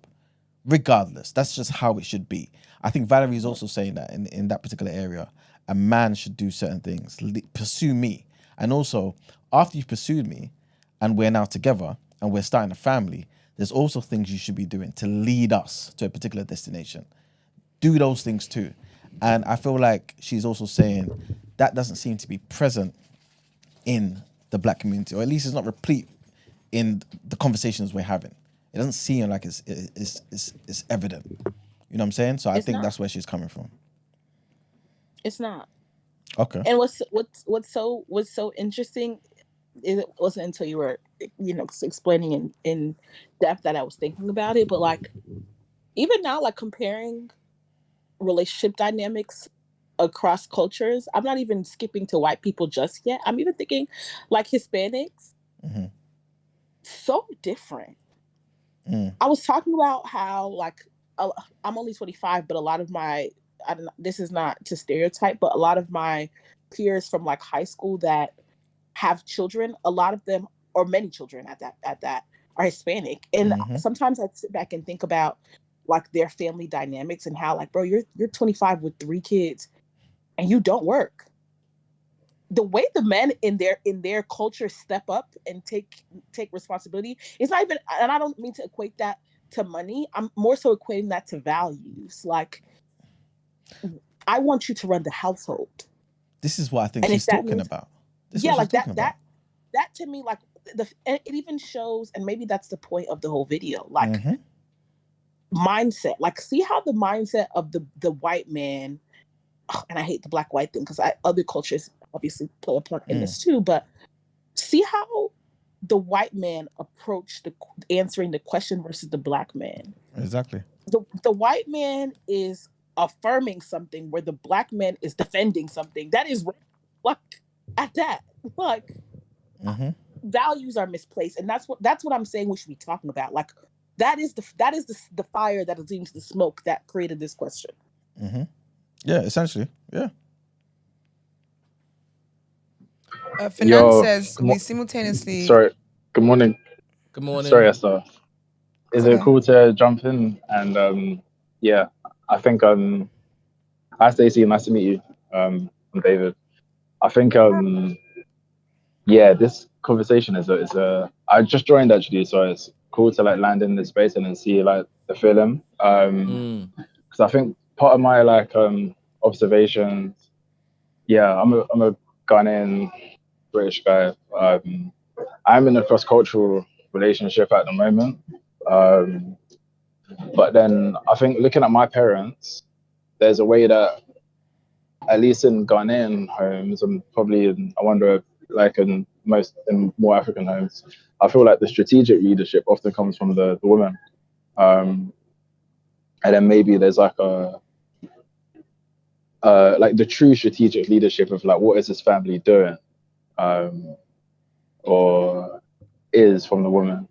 Regardless, that's just how it should be. I think Valerie is also saying that in that particular area, a man should do certain things, pursue me. And also, after you've pursued me, and we're now together, and we're starting a family, there's also things you should be doing to lead us to a particular destination. Do those things too. And I feel like she's also saying that doesn't seem to be present in the Black community, or at least it's not replete in the conversations we're having. It doesn't seem like it's evident. You know what I'm saying? So I think that's where she's coming from. It's not. Okay. And what's so interesting is it wasn't until you were, explaining in depth that I was thinking about it. But like, even now, like comparing relationship dynamics across cultures, I'm not even skipping to white people just yet. I'm even thinking like Hispanics, so different. I was talking about how, like, I'm only 25, but a lot of my, this is not to stereotype, but a lot of my peers from like high school that have children, a lot of them or many children at that are Hispanic. And sometimes I sit back and think about like their family dynamics and how like, bro, you're 25 with 3 kids and you don't work. The way the men in their culture step up and take responsibility, it's not even, and I don't mean to equate that to money. I'm more so equating that to values. Like, I want you to run the household. This is what I think she's talking about. That to me, like, it even shows, and maybe that's the point of the whole video, like mindset. Like, see how the mindset of the white man, and I hate the black white thing because other cultures obviously play a part in this too, but see how the white man approached answering the question versus the black man. Exactly. The white man is affirming something where the black man is defending something. That is like at that. Like values are misplaced. And that's what I'm saying we should be talking about. Like that is the fire that is leading to the smoke that created this question. Yeah, essentially. Yeah. Fernand says we simultaneously. Sorry. Good morning. Good morning. Sorry, Esther. Is it cool to jump in? And yeah, I think hi Stacey, nice to meet you. I'm David. I think yeah, this conversation is I just joined actually, so it's cool to like land in this space and then see like the film. Because I think part of my like observations, yeah, I'm a Ghanaian British guy. I'm in a cross-cultural relationship at the moment. But then I think looking at my parents, there's a way that, at least in Ghanaian homes, and probably I wonder like in more African homes, I feel like the strategic leadership often comes from the woman. And then maybe there's like like the true strategic leadership of like, what is this family doing? Or is from the woman.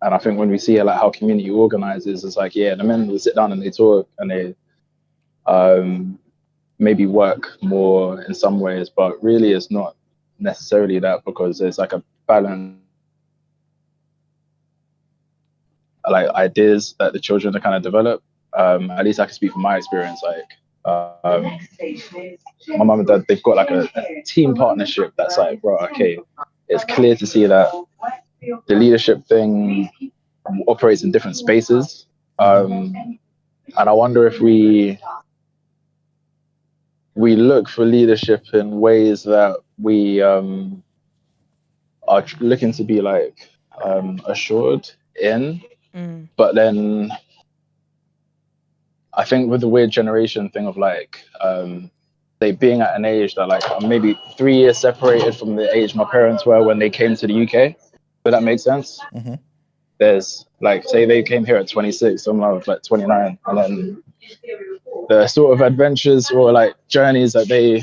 And I think when we see like how community organizes, it's like, yeah, the men will sit down and they talk and they maybe work more in some ways, but really it's not necessarily that, because there's like a balance, like ideas that the children are kind of develop. At least I can speak from my experience. Like my mum and dad, they've got like a team partnership that's like, bro, okay, it's clear to see that the leadership thing operates in different spaces. And I wonder if we look for leadership in ways that we are looking to be like assured in. But then I think with the weird generation thing of like they being at an age that like maybe 3 years separated from the age my parents were when they came to the UK. Does that make sense? There's like, say they came here at 26, someone was like 29, and then the sort of adventures or like journeys they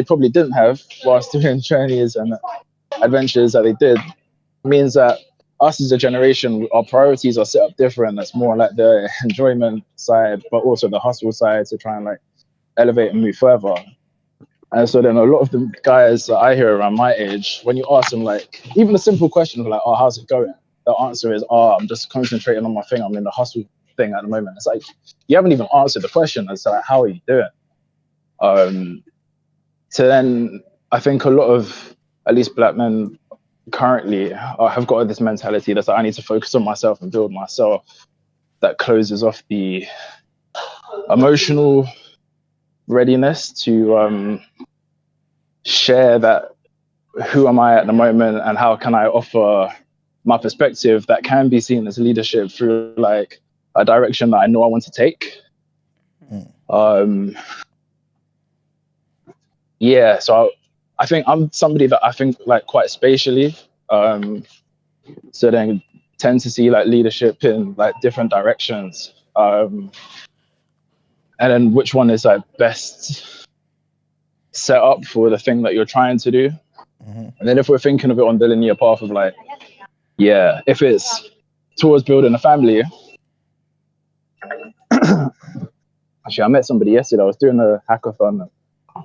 probably didn't have whilst doing journeys and adventures that they did, means that us as a generation, our priorities are set up different. That's more like the enjoyment side, but also the hustle side to try and like elevate and move further. And so then a lot of the guys that I hear around my age, when you ask them like even a simple question like, oh, how's it going? The answer is, oh, I'm just concentrating on my thing. I'm in the hustle thing at the moment. It's like, you haven't even answered the question as to like, how are you doing? So then I think a lot of, at least black men currently have got this mentality that's like, I need to focus on myself and build myself. That closes off the emotional readiness to share that, who am I at the moment and how can I offer my perspective that can be seen as leadership through like a direction that I know I want to take. Yeah, so I think I'm somebody that I think like quite spatially, so then tend to see like leadership in like different directions, and then which one is like best set up for the thing that you're trying to do. And then if we're thinking of it on the linear path of like, yeah, if it's towards building a family. Actually, I met somebody yesterday. I was doing a hackathon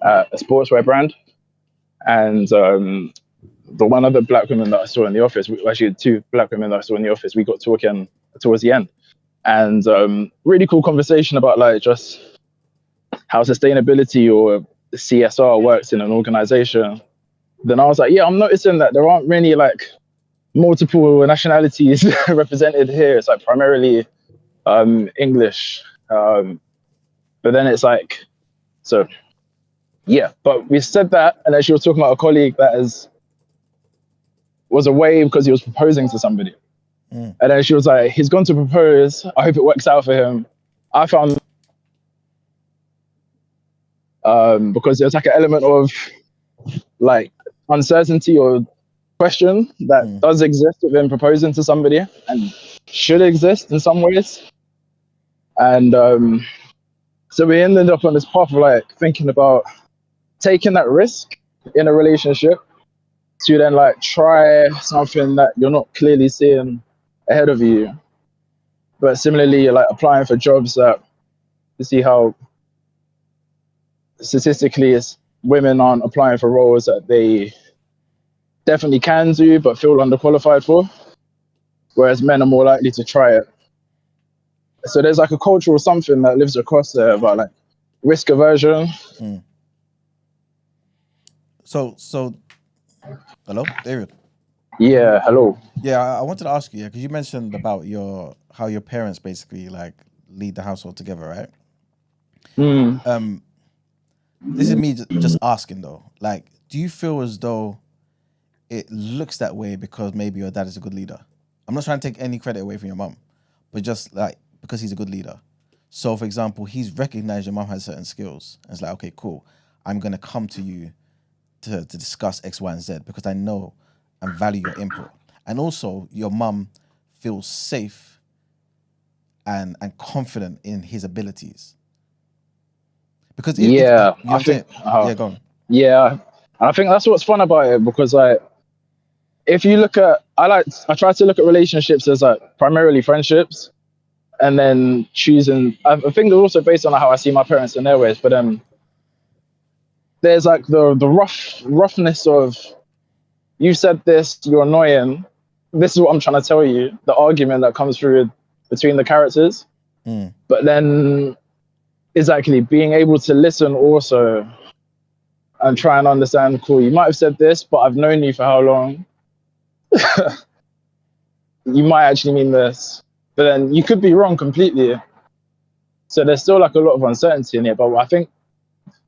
at a sportswear brand, and the one other black woman that I saw in the office, actually 2 black women that I saw in the office, we got talking towards the end, and really cool conversation about like just how sustainability or CSR works in an organization. Then I was like, yeah, I'm noticing that there aren't really like multiple nationalities represented here. It's like primarily English, but then it's like, so yeah. But we said that, and then she was talking about a colleague that was away because he was proposing to somebody, and then she was like, he's gone to propose, I hope it works out for him. I found because there's like an element of like uncertainty or question that does exist within proposing to somebody and should exist in some ways. And so we ended up on this path of like thinking about taking that risk in a relationship to then like try something that you're not clearly seeing ahead of you, but similarly like applying for jobs that to see how statistically women aren't applying for roles that they definitely can do but feel underqualified for, whereas men are more likely to try it. So there's like a cultural something that lives across there about like risk aversion. So hello, David. Yeah, hello. Yeah, I wanted to ask you, because you mentioned about how your parents basically like lead the household together, right? This is me just asking though. Like, do you feel as though it looks that way because maybe your dad is a good leader? I'm not trying to take any credit away from your mum, but just like because he's a good leader. So, for example, he's recognized your mum has certain skills, and it's like, okay, cool. I'm gonna come to you to discuss X, Y, and Z because I know and value your input, and also your mum feels safe and confident in his abilities. Because yeah, I think yeah, go on. Yeah, and I think that's what's fun about it, because like if you look at, I try to look at relationships as like primarily friendships, and then choosing. I think they're also based on how I see my parents and their ways, but there's like the roughness of, you said this, you're annoying. This is what I'm trying to tell you. The argument that comes through between the characters, but then is actually being able to listen also and try and understand, cool, you might have said this, but I've known you for how long? You might actually mean this, but then you could be wrong completely. So there's still like a lot of uncertainty in it, but I think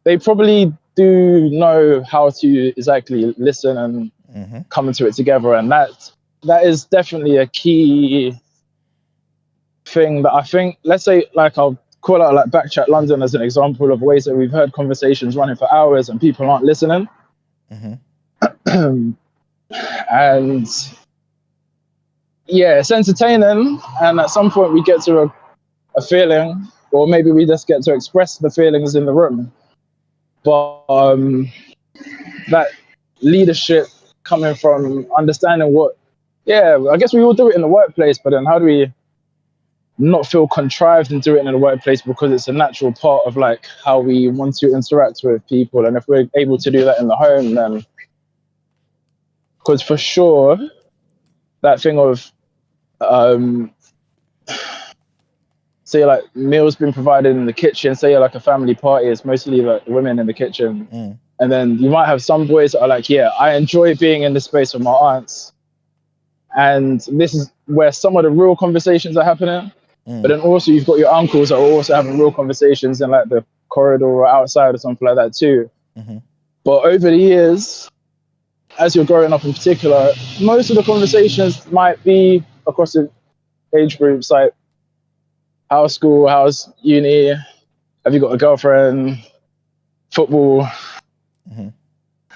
they probably do know how to exactly listen and come into it together. And that is definitely a key thing that I think, let's say, like I'll call out like Backchat London as an example of ways that we've heard conversations running for hours and people aren't listening. And yeah, it's entertaining, and at some point we get to a feeling, or maybe we just get to express the feelings in the room. But that leadership coming from understanding what, I guess we all do it in the workplace, but then how do we not feel contrived and do it in the workplace, because it's a natural part of like how we want to interact with people. And if we're able to do that in the home, then, because for sure that thing of say like meals being provided in the kitchen, say like a family party, it's mostly like women in the kitchen, and then you might have some boys that are like, yeah, I enjoy being in the space with my aunts, and this is where some of the real conversations are happening. But then also you've got your uncles that are also having real conversations in like the corridor or outside or something like that too. But over the years, as you're growing up in particular, most of the conversations might be across the age groups, like how's school, how's uni, have you got a girlfriend, football.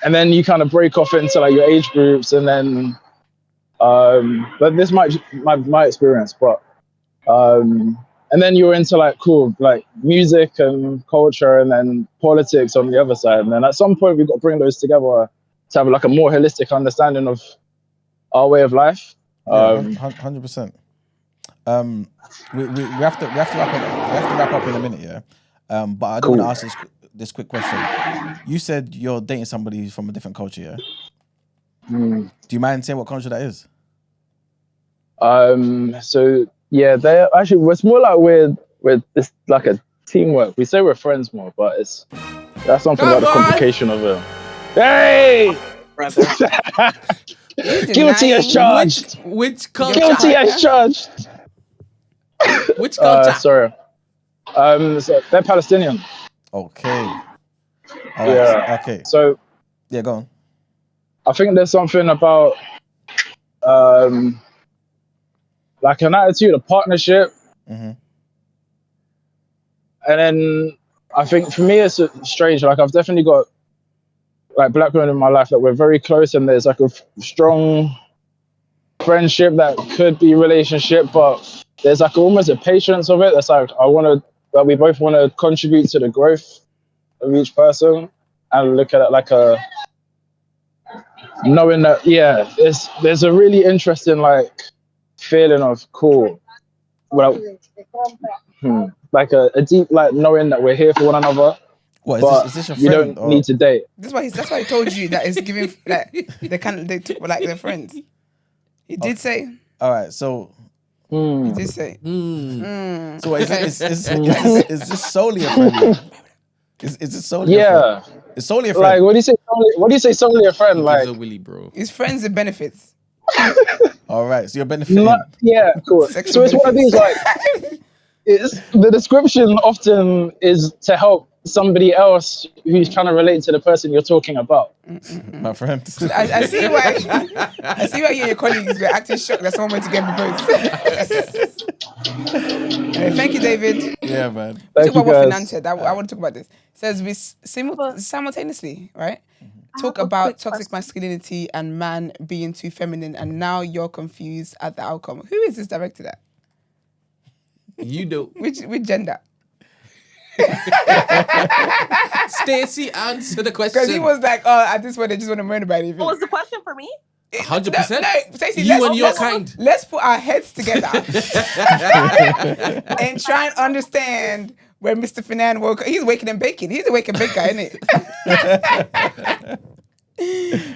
And then you kind of break off into like your age groups, and then but this might my experience, but and then you're into like cool like music and culture, and then politics on the other side, and then at some point we've got to bring those together to have like a more holistic understanding of our way of life. 100%. We have to wrap up in a minute, yeah. But I do want to ask this quick question. You said you're dating somebody who's from a different culture, yeah? Do you mind saying what country that is? So yeah, they actually, it's more like we're this like a teamwork. We say we're friends more, but that's something about the complication of it. Hey, brother. Guilty as charged. Which culture? Guilty as charged. Which culture? Sorry. So they're Palestinian. Okay. All right. Yeah. Okay. So yeah, go on. I think there's something about like an attitude, a partnership. Mm-hmm. And then I think for me it's strange. Like I've definitely got like black women in my life that we're very close, and there's like a strong friendship that could be relationship, but there's like almost a patience of it. That's like we both want to contribute to the growth of each person and look at it like a knowing that there's a really interesting like feeling of cool. Well, like a deep like knowing that we're here for one another. What is this your friend? You don't need to date. That's why he told you that it's giving like they talk like they're friends. He did say. All right, so he did say. So is this solely a friend? Is this solely a friend? It's solely a friend. Like what do you say solely a friend? Like a Willy, bro. His friends and benefits. All right, so you're benefiting. Yeah, cool. So it's one of these like the description often is to help somebody else who's trying to relate to the person you're talking about. My friend. I see why you and your colleagues were acting shocked that someone went to get proposed. Thank you, David. Yeah, man. Talk about what finance said. I want to talk about this. It says we simultaneously, right? Talk about toxic masculinity and man being too feminine, and now you're confused at the outcome. Who is this directed at? You do. Which gender? Stacey, answer the question. Because he was like, oh, at this point, they just want to learn about anything. What was the question for me? 100%. No, Stacey, you and your kind. Let's put our heads together and try and understand where Mr. Fernand woke. He's waking and baking. He's a wake and bake guy, isn't it?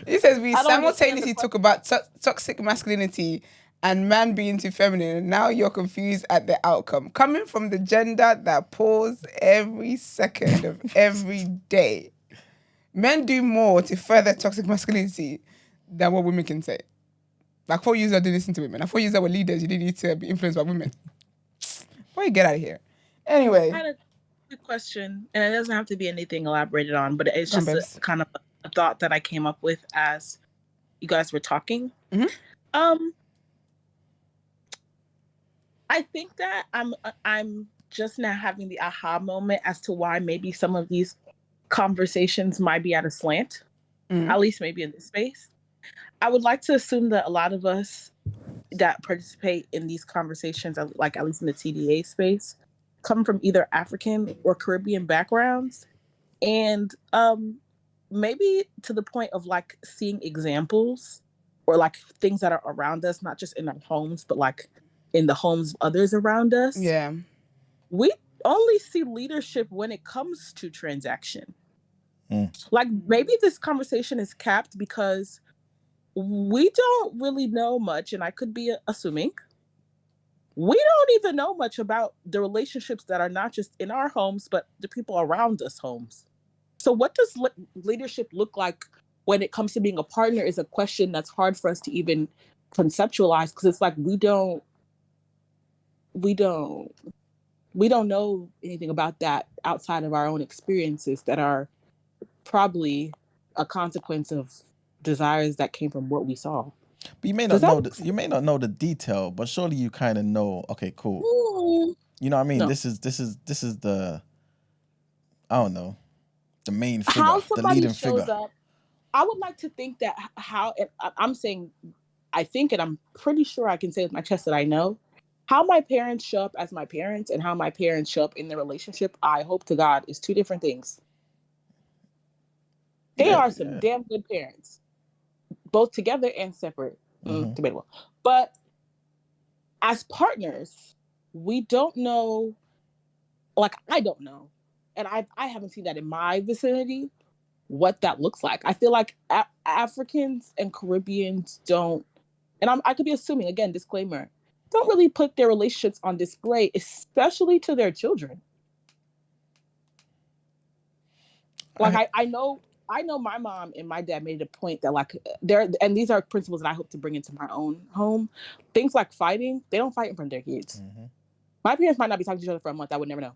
He says we simultaneously talk about toxic masculinity and man being too feminine, and now you're confused at the outcome. Coming from the gender that pause every second of every day. Men do more to further toxic masculinity than what women can say. Like 4 years ago, I didn't listen to women. Like 4 years ago, were leaders. You didn't need to be influenced by women. Boy, get out of here. Anyway. I had a good question, and it doesn't have to be anything elaborated on, but it's just a kind of a thought that I came up with as you guys were talking. Mm-hmm. I think that I'm just now having the aha moment as to why maybe some of these conversations might be at a slant, at least maybe in this space. I would like to assume that a lot of us that participate in these conversations, like at least in the TDA space, come from either African or Caribbean backgrounds. And maybe to the point of like seeing examples or like things that are around us, not just in our homes, but like in the homes of others around us. Yeah. We only see leadership when it comes to transaction. Like maybe this conversation is capped because we don't really know much, and I could be assuming, we don't even know much about the relationships that are not just in our homes, but the people around us homes. So what does leadership look like when it comes to being a partner is a question that's hard for us to even conceptualize, because it's like we don't know anything about that outside of our own experiences that are probably a consequence of desires that came from what we saw. But you may not know the detail, but surely you kind of know. Okay, cool. You know what I mean? No. This is the, I don't know, the main figure, the leading figure. Up, I would like to think that I'm saying, I think, and I'm pretty sure I can say with my chest that I know how my parents show up as my parents and how my parents show up in their relationship. I hope to God is two different things. They are some damn good parents, both together and separate. Debatable. But as partners, we don't know, like I don't know, and I haven't seen that in my vicinity, what that looks like. I feel like Africans and Caribbeans don't, and I could be assuming, again, disclaimer, don't really put their relationships on display, especially to their children. Like I know my mom and my dad made a point that like and these are principles that I hope to bring into my own home. Things like fighting, they don't fight in front of their kids. Mm-hmm. My parents might not be talking to each other for a month. I would never know.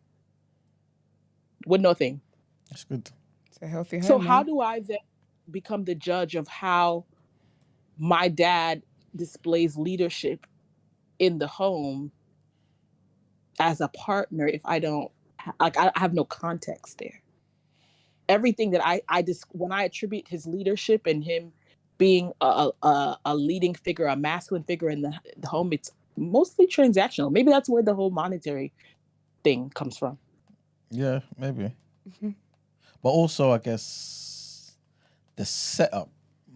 Wouldn't know a thing. That's good. It's a healthy home. So how do I then become the judge of how my dad displays leadership in the home as a partner if I don't I have no context there? Everything that I just when I attribute his leadership and him being a leading figure, a masculine figure in the home, it's mostly transactional. Maybe that's where the whole monetary thing comes from. Yeah, maybe. Mm-hmm. But also, I guess the setup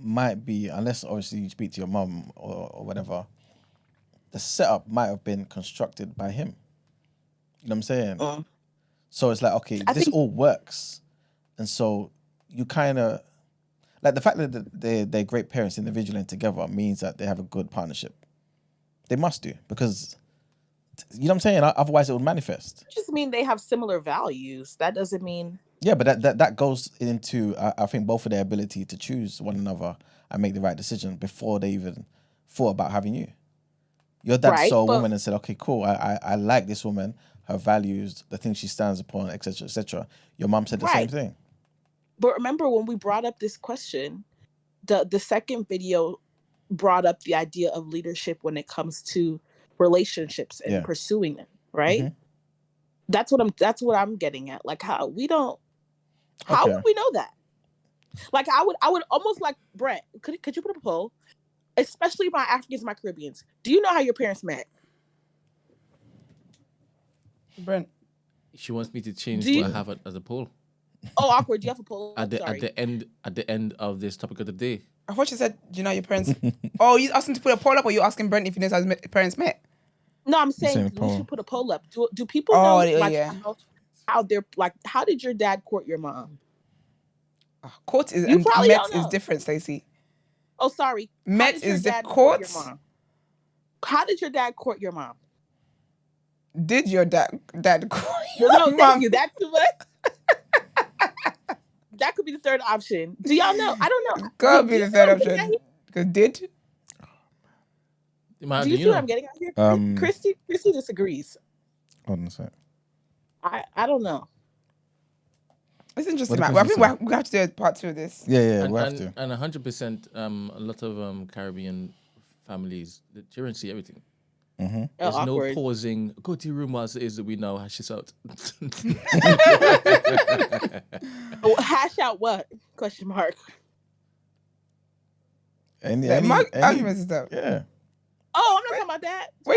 might be, unless obviously you speak to your mum or whatever, the setup might have been constructed by him. You know what I'm saying? So it's like, okay, this all works. And so you kind of, like the fact that they're great parents individually and together means that they have a good partnership. They must do, because, you know what I'm saying? Otherwise it would manifest. It just mean they have similar values. That doesn't mean... Yeah, but that goes into, I think, both of their ability to choose one another and make the right decision before they even thought about having you. Your dad saw a woman and said, okay, cool, I like this woman, her values, the things she stands upon, etc., etc. Your mom said the same thing. But remember when we brought up this question, the second video brought up the idea of leadership when it comes to relationships and pursuing them, right? Mm-hmm. That's what I'm getting at. Like how would we know that? Like I would almost like Brent, could you put up a poll? Especially my Africans and my Caribbeans. Do you know how your parents met? Brent. She wants me to change what I have as a poll. Oh, awkward. Do you have a poll? At the end of this topic of the day. I thought you said, do you know your parents? Oh, you asking to put a poll up, or you asking Brent if he knows how his parents met? No, I'm saying we should put a poll up. Do people know how they're like? How did your dad court your mom? Court is and met is different, Stacey. Oh, sorry. Met is the court. How did your dad court your mom? Did your dad court your mom? Thank you. That's too much. That could be the third option. Do y'all know? I don't know. Could be the third option. Because did? Do you see what I'm getting at here? Christy disagrees. Hold on a sec. I don't know. It's interesting. I think we have to do a part 2 of this. Yeah, we have to. And 100%, a lot of Caribbean families, the children see everything. Mm-hmm. There's no pausing. Go to your room whilst it is that we know hash this out. Hash out what? Question mark. Any arguments and stuff. Yeah. Oh, I'm not talking about that. Where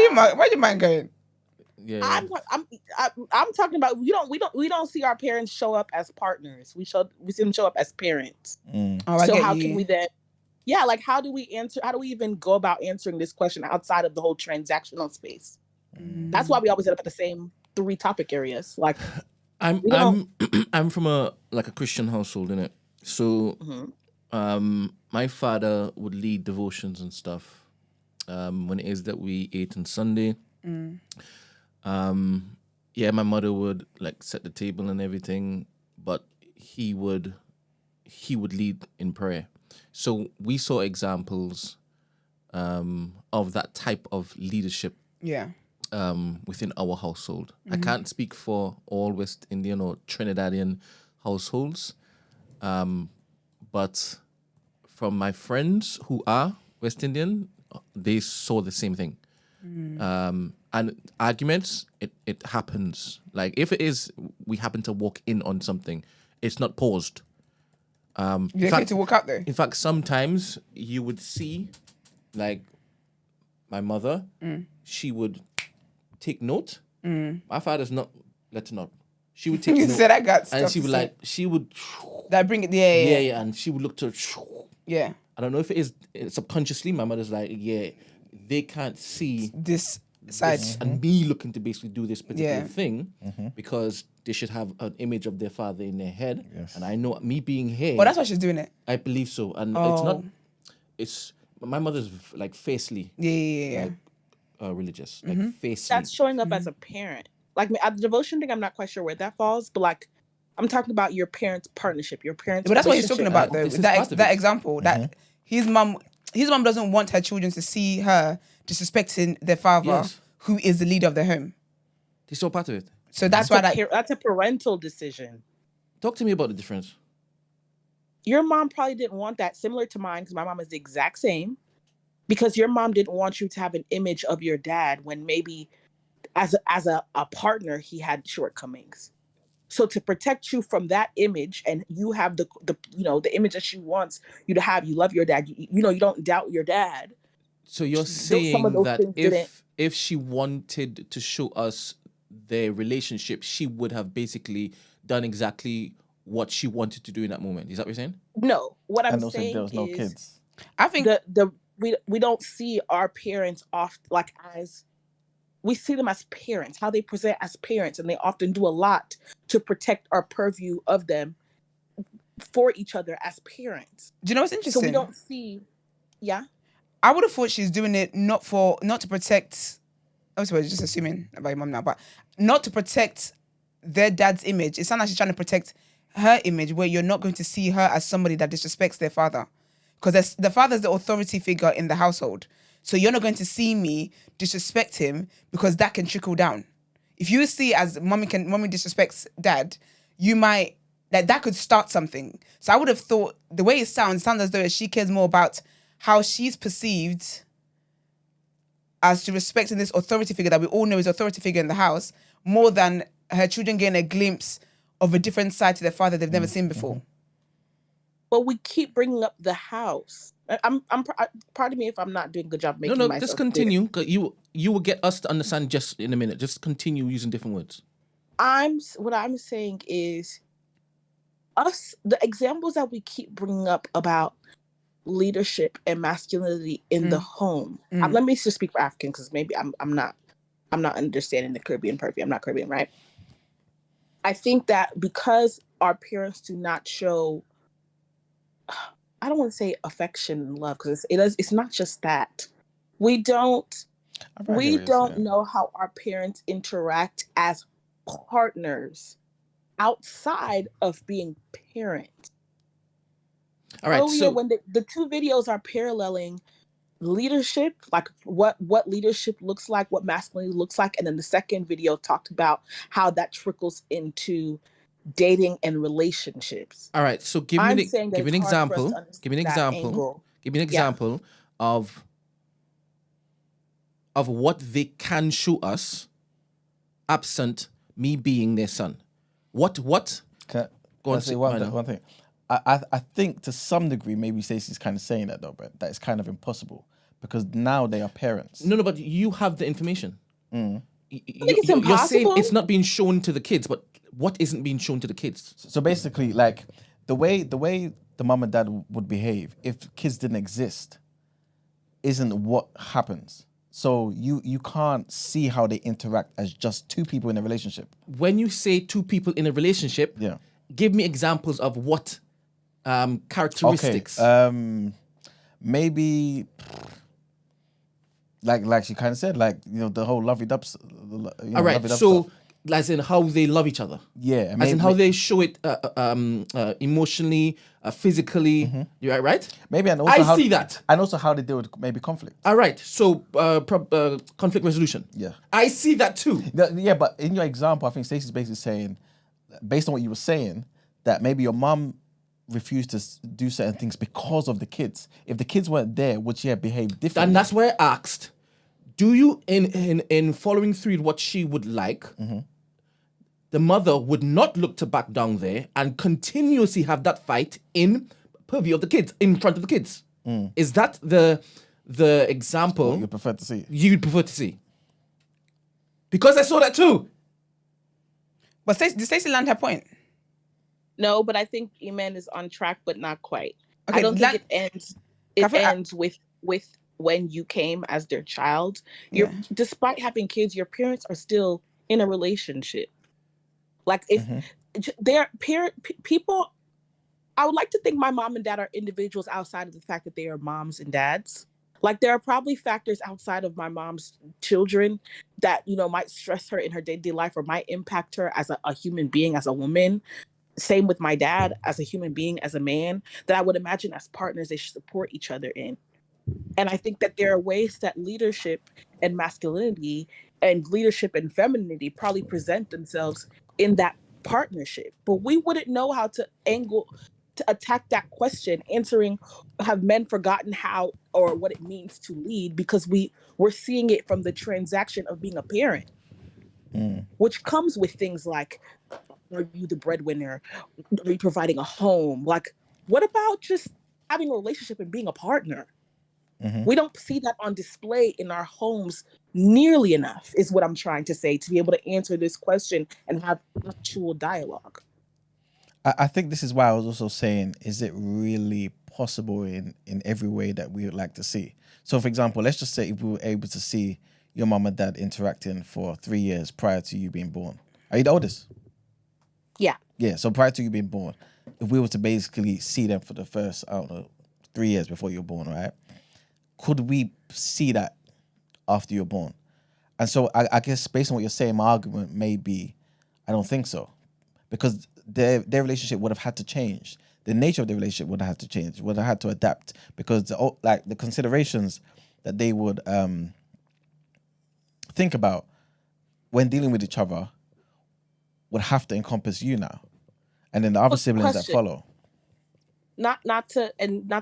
your mind going? Yeah. I'm talking about we don't see our parents show up as partners. We see them show up as parents. So how can we then? Yeah, like how do we even go about answering this question outside of the whole transactional space? That's why we always end up at the same 3 topic areas. Like I'm from a Christian household, innit? So my father would lead devotions and stuff when it is that we ate on Sunday. My mother would like set the table and everything, but he would lead in prayer. So we saw examples of that type of leadership within our household. I can't speak for all West Indian or Trinidadian households, but from my friends who are West Indian, they saw the same thing. And arguments, it happens. Like if it is, we happen to walk in on something, it's not paused. You get to walk out there. In fact, sometimes you would see, like, my mother, she would take note. My father's not letting up. She would take note. Said I got stuff and she would that bring it, yeah, and she would look to, yeah. I don't know if it is subconsciously. My mother's like, they can't see this side. and me looking to basically do this particular Yeah. thing because they should have an image of their father in their head. Yes. And I know me being here. Oh, that's why she's doing it. I believe so. And it's my mother's like fiercely Yeah. like, religious, like fiercely. That's showing up as a parent. Like the devotion thing, I'm not quite sure where that falls, but like I'm talking about your parents' partnership, your parents. But that's what he's talking about, though. This is part of That it. example, that his mum doesn't want her children to see her disrespecting their father, Yes. who is the leader of the home. This is all part of it. So that's why that's a parental decision. Talk to me about the difference. Your mom probably didn't want that, similar to mine, because my mom is the exact same. Because your mom didn't want you to have an image of your dad when maybe as a partner he had shortcomings. So to protect you from that image, and you have the image that she wants you to have, you love your dad, you don't doubt your dad. So you're saying that if she wanted to show us their relationship, she would have basically done exactly what she wanted to do in that moment. Is that what you're saying? No, what I'm saying there was no is kids. I think we don't see our parents as we see them as parents, how they present as parents, and they often do a lot to protect our purview of them for each other as parents. Do you know what's interesting? So we don't see, yeah. I would have thought she's doing it not to protect. Obviously, we're just assuming about your mom now, but not to protect their dad's image. It sounds like she's trying to protect her image, where you're not going to see her as somebody that disrespects their father, because the father's the authority figure in the household. So you're not going to see me disrespect him, because that can trickle down. If you see as mommy disrespects dad, you might that could start something. So I would have thought the way it sounds as though she cares more about how she's perceived as to respecting this authority figure that we all know is authority figure in the house, more than her children getting a glimpse of a different side to their father they've never seen before. But we keep bringing up the house. Pardon me if I'm not doing a good job making myself just continue. You will get us to understand just in a minute. Just continue using different words. What I'm saying is the examples that we keep bringing up about leadership and masculinity in the home. Let me just speak for African, because maybe I'm not understanding the Caribbean perfectly. I'm not Caribbean, right? I think that because our parents do not show, I don't want to say affection and love, because it's not just that. We don't know how our parents interact as partners outside of being parents. All right. Earlier, when the two videos are paralleling leadership, like what leadership looks like, what masculinity looks like, and then the second video talked about how that trickles into dating and relationships. All right. So give me an example. Give me an example of what they can show us, absent me being their son. What? Can I say one thing? I think to some degree, maybe Stacey's kind of saying that though, Brent, that it's kind of impossible because now they are parents. No, but you have the information. I think it's impossible. You're saying it's not being shown to the kids, but what isn't being shown to the kids? So basically, like the way the mom and dad would behave if kids didn't exist isn't what happens. So you can't see how they interact as just two people in a relationship. When you say two people in a relationship, give me examples of what characteristics. Okay. Maybe like she kind of said, like, you know, the whole lovey-dubs. All right. So as in how they love each other. Yeah. As in how they show it emotionally, physically. You're right? Maybe, and also see that. And also how they deal with maybe conflict. All right. So conflict resolution. Yeah. I see that too. Yeah, but in your example, I think Stacey's basically saying, based on what you were saying, that maybe your mum refused to do certain things because of the kids. If the kids weren't there, would she have behaved differently? And that's why I asked, do you, in following through what she would like, the mother would not look to back down there and continuously have that fight in purview of the kids, in front of the kids? Is that the example you'd prefer to see? You'd prefer to see? Because I saw that too. But did Stacey land her point? No, but I think Iman is on track, but not quite. Okay, I don't think it ends. It ends with when you came as their child. Despite having kids, your parents are still in a relationship. Like if they're people, I would like to think my mom and dad are individuals outside of the fact that they are moms and dads. Like there are probably factors outside of my mom's children that, you know, might stress her in her day-to-day life or might impact her as a human being, as a woman. Same with my dad, as a human being, as a man, that I would imagine as partners, they should support each other in. And I think that there are ways that leadership and masculinity and leadership and femininity probably present themselves in that partnership. But we wouldn't know how to attack that question, answering, have men forgotten how or what it means to lead, because we're seeing it from the transaction of being a parent, which comes with things like, are you the breadwinner? Are you providing a home? Like, what about just having a relationship and being a partner? We don't see that on display in our homes nearly enough, is what I'm trying to say, to be able to answer this question and have actual dialogue. I think this is why I was also saying, is it really possible in every way that we would like to see? So, for example, let's just say if we were able to see your mom and dad interacting for 3 years prior to you being born. Are you the oldest? Yeah. Yeah, so prior to you being born, if we were to basically see them for the first, 3 years before you were born, right? Could we see that after you're born? And so I guess based on what you're saying, my argument may be, I don't think so. Because their relationship would have had to change. The nature of the relationship would have had to change, would have had to adapt, because the considerations that they would think about when dealing with each other would have to encompass you now. And then the other siblings that follow. Not to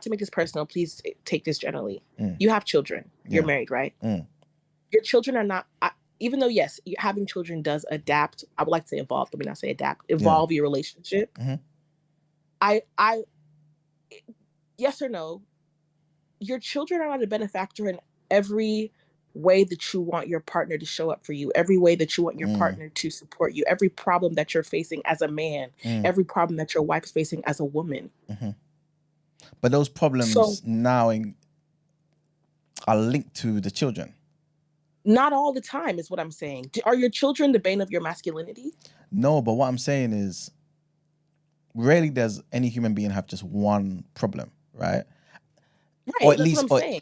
make this personal, please take this generally. You have children. You're married, right? Your children are not, even though, yes, having children does adapt. I would like to say evolve, let me not say adapt. Evolve your relationship. I yes or no, your children are not a benefactor in every way that you want your partner to show up for you, every way that you want your partner to support you, every problem that you're facing as a man, every problem that your wife is facing as a woman. But those problems now are linked to the children. Not all the time is what I'm saying. Are your children the bane of your masculinity? No, but what I'm saying is, rarely does any human being have just one problem, right? Right, or at that's least, what I'm saying.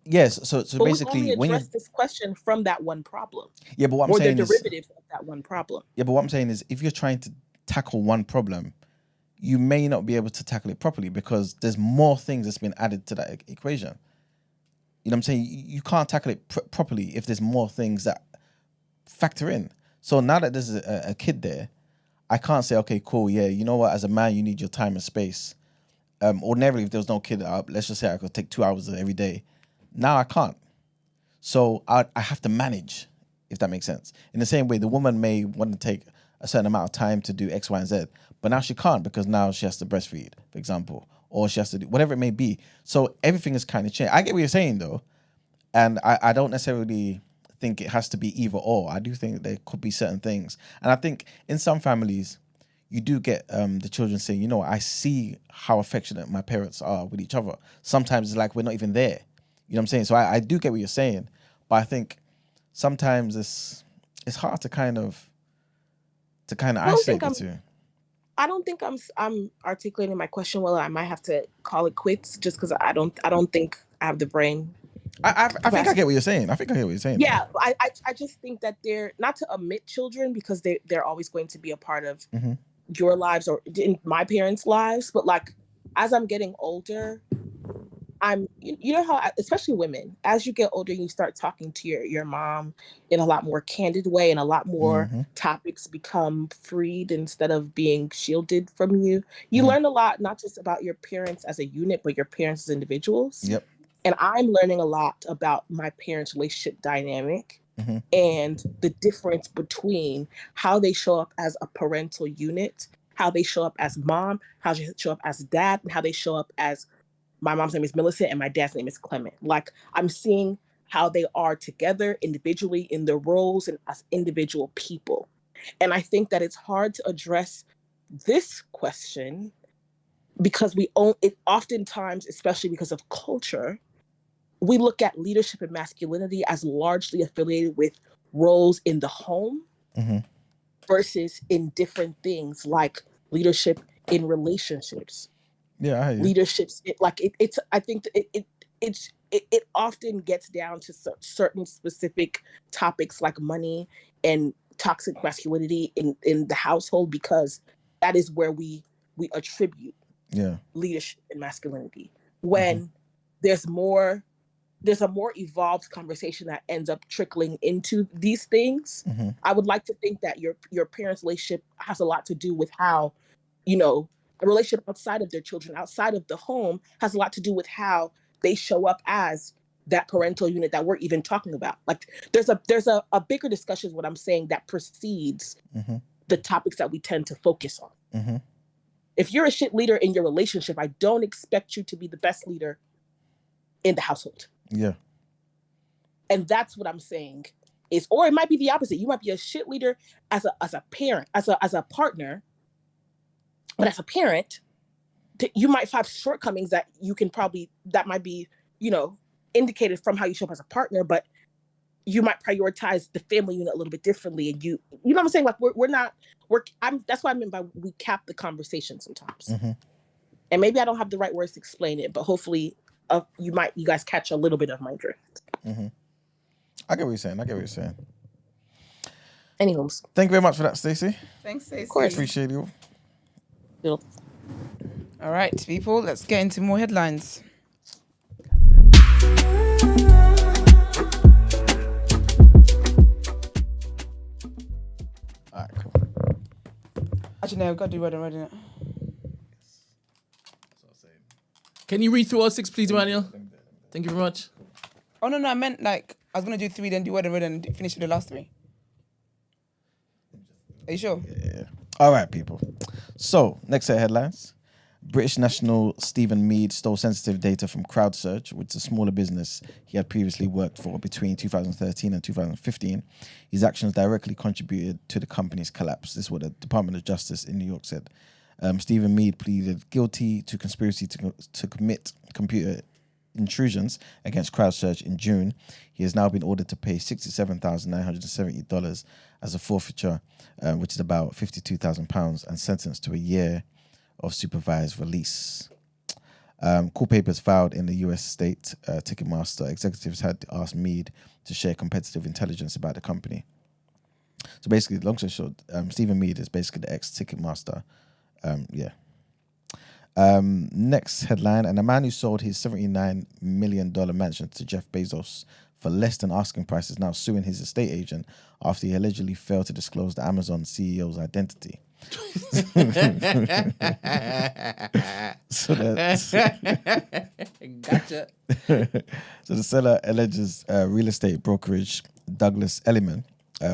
Yes, so but basically, we only when you address this question from that one problem. Yeah, but what I'm saying is, or the derivative of that one problem. Yeah, but what I'm saying is, if you're trying to tackle one problem, you may not be able to tackle it properly because there's more things that's been added to that equation. You know what I'm saying? You can't tackle it properly if there's more things that factor in. So now that there's a kid there, I can't say, okay, cool, yeah, you know what? As a man, you need your time and space. Ordinarily, if there was no kid, let's just say I could take 2 hours every day. Now I can't. So I have to manage, if that makes sense. In the same way, the woman may want to take a certain amount of time to do X, Y, and Z, but now she can't because now she has to breastfeed, for example, or she has to do whatever it may be. So everything is kind of changed. I get what you're saying, though, and I don't necessarily think it has to be either or. I do think there could be certain things. And I think in some families, you do get the children saying, you know, I see how affectionate my parents are with each other. Sometimes it's like we're not even there. You know what I'm saying? So I do get what you're saying, but I think sometimes it's hard to kind of isolate the two. I don't think I'm articulating my question well. I might have to call it quits just because I don't think I have the brain. I think I get what you're saying. Yeah, I just think that they're not to omit children because they're always going to be a part of your lives or in my parents' lives. But like as I'm getting older, you know how, especially women, as you get older, you start talking to your mom in a lot more candid way, and a lot more topics become freed instead of being shielded from you. You learn a lot, not just about your parents as a unit, but your parents as individuals. Yep. And I'm learning a lot about my parents' relationship dynamic and the difference between how they show up as a parental unit, how they show up as mom, how they show up as dad, and how they show up as my mom's name is Millicent and my dad's name is Clement. Like I'm seeing how they are together individually in their roles and as individual people. And I think that it's hard to address this question because it oftentimes, especially because of culture, we look at leadership and masculinity as largely affiliated with roles in the home versus in different things like leadership in relationships. Yeah, I hear you. Leaderships, I think it often gets down to certain specific topics like money and toxic masculinity in the household, because that is where we attribute leadership and masculinity. When there's a more evolved conversation that ends up trickling into these things. I would like to think that your parents' relationship has a lot to do with how, a relationship outside of their children, outside of the home, has a lot to do with how they show up as that parental unit that we're even talking about. Like there's a bigger discussion, is what I'm saying, that precedes the topics that we tend to focus on. If you're a shit leader in your relationship, I don't expect you to be the best leader in the household. Yeah. And that's what I'm saying or it might be the opposite. You might be a shit leader as a parent, as a partner, but as a parent, you might have shortcomings that might be, indicated from how you show up as a partner, but you might prioritize the family unit a little bit differently. And you know what I'm saying? Like that's what I mean by we cap the conversation sometimes. And maybe I don't have the right words to explain it, but hopefully you guys catch a little bit of my drift. I get what you're saying. Anyways. Thank you very much for that, Stacey. Thanks, Stacey. Of course. Appreciate you. Yep. All right, people, let's get into more headlines. All right, cool. Actually, no, I've got to do word on word, innit? Can you read through all 6, please, Emmanuel? Thank you very much. Oh, no, I meant like I was going to do 3, then do word on word and finish with the last 3. Are you sure? Yeah. All right, people. So, next set of headlines. British national Stephen Mead stole sensitive data from CrowdSurge, which is a smaller business he had previously worked for between 2013 and 2015. His actions directly contributed to the company's collapse. This is what the Department of Justice in New York said. Stephen Mead pleaded guilty to conspiracy to commit computer intrusions against CrowdSurge in June. He has now been ordered to pay $67,970 as a forfeiture, which is about £52,000, and sentenced to a year of supervised release. Court papers filed in the US state Ticketmaster executives had asked Mead to share competitive intelligence about the company. So basically, long story short, Stephen Mead is basically the ex-Ticketmaster. Next headline, and a man who sold his $79 million mansion to Jeff Bezos for less than asking price is now suing his estate agent after he allegedly failed to disclose the Amazon CEO's identity. Gotcha. So the seller alleges real estate brokerage Douglas Elliman,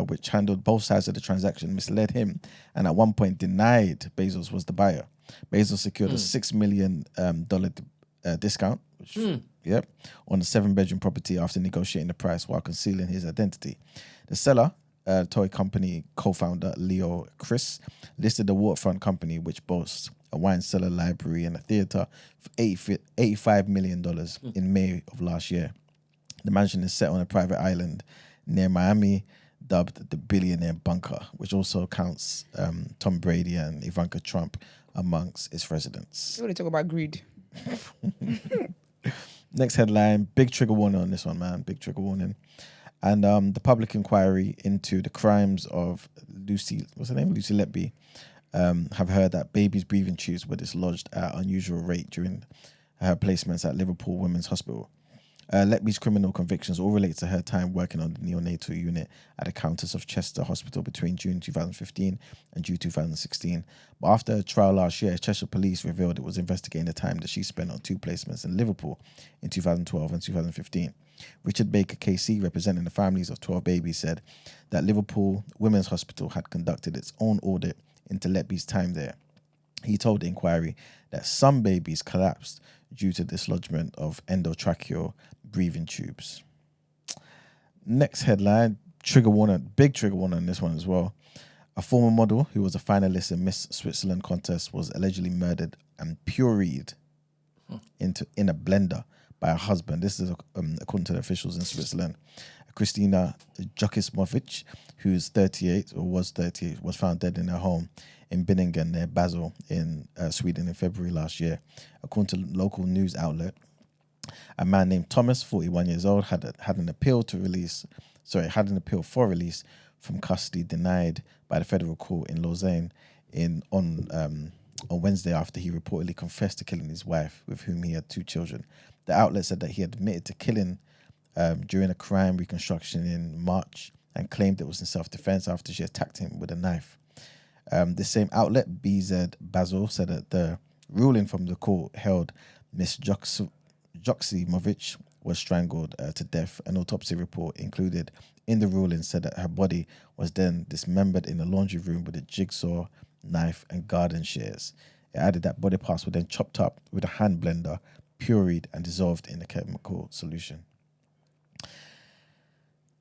which handled both sides of the transaction, misled him and at one point denied Bezos was the buyer. Bezos secured a $6 million discount, which, on a 7-bedroom property after negotiating the price while concealing his identity. The seller, toy company co-founder Leo Chris, listed the waterfront company, which boasts a wine cellar, library, and a theater for $85 million in May of last year. The mansion is set on a private island near Miami, dubbed the Billionaire Bunker, which also counts Tom Brady and Ivanka Trump amongst its residents. You want to talk about greed? Next headline, big trigger warning on this one, man. Big trigger warning. And the public inquiry into the crimes of Lucy Letby have heard that baby's breathing tubes were dislodged at an unusual rate during her placements at Liverpool Women's Hospital. Letby's criminal convictions all relate to her time working on the neonatal unit at the Countess of Chester Hospital between June 2015 and June 2016. But after a trial last year, Cheshire Police revealed it was investigating the time that she spent on 2 placements in Liverpool in 2012 and 2015. Richard Baker KC, representing the families of 12 babies, said that Liverpool Women's Hospital had conducted its own audit into Letby's time there. He told the inquiry that some babies collapsed due to dislodgement of endotracheal breathing tubes. Next headline, big trigger warning on this one as well. A former model who was a finalist in Miss Switzerland contest was allegedly murdered and pureed in a blender by her husband. This is according to the officials in Switzerland. Christina Jokismovic, who's 38 or was 38, was found dead in her home in Binningen near Basel in Sweden in February last year. According to a local news outlet, a man named Thomas, 41 years old, had an appeal for release from custody denied by the federal court in Lausanne on Wednesday after he reportedly confessed to killing his wife, with whom he had 2 children. The outlet said that he admitted to killing during a crime reconstruction in March and claimed it was in self-defense after she attacked him with a knife. The same outlet, BZ Basel, said that the ruling from the court held Miss Joksimovic was strangled to death. An autopsy report included in the ruling said that her body was then dismembered in the laundry room with a jigsaw, knife and garden shears. It added that body parts were then chopped up with a hand blender, pureed and dissolved in a chemical solution.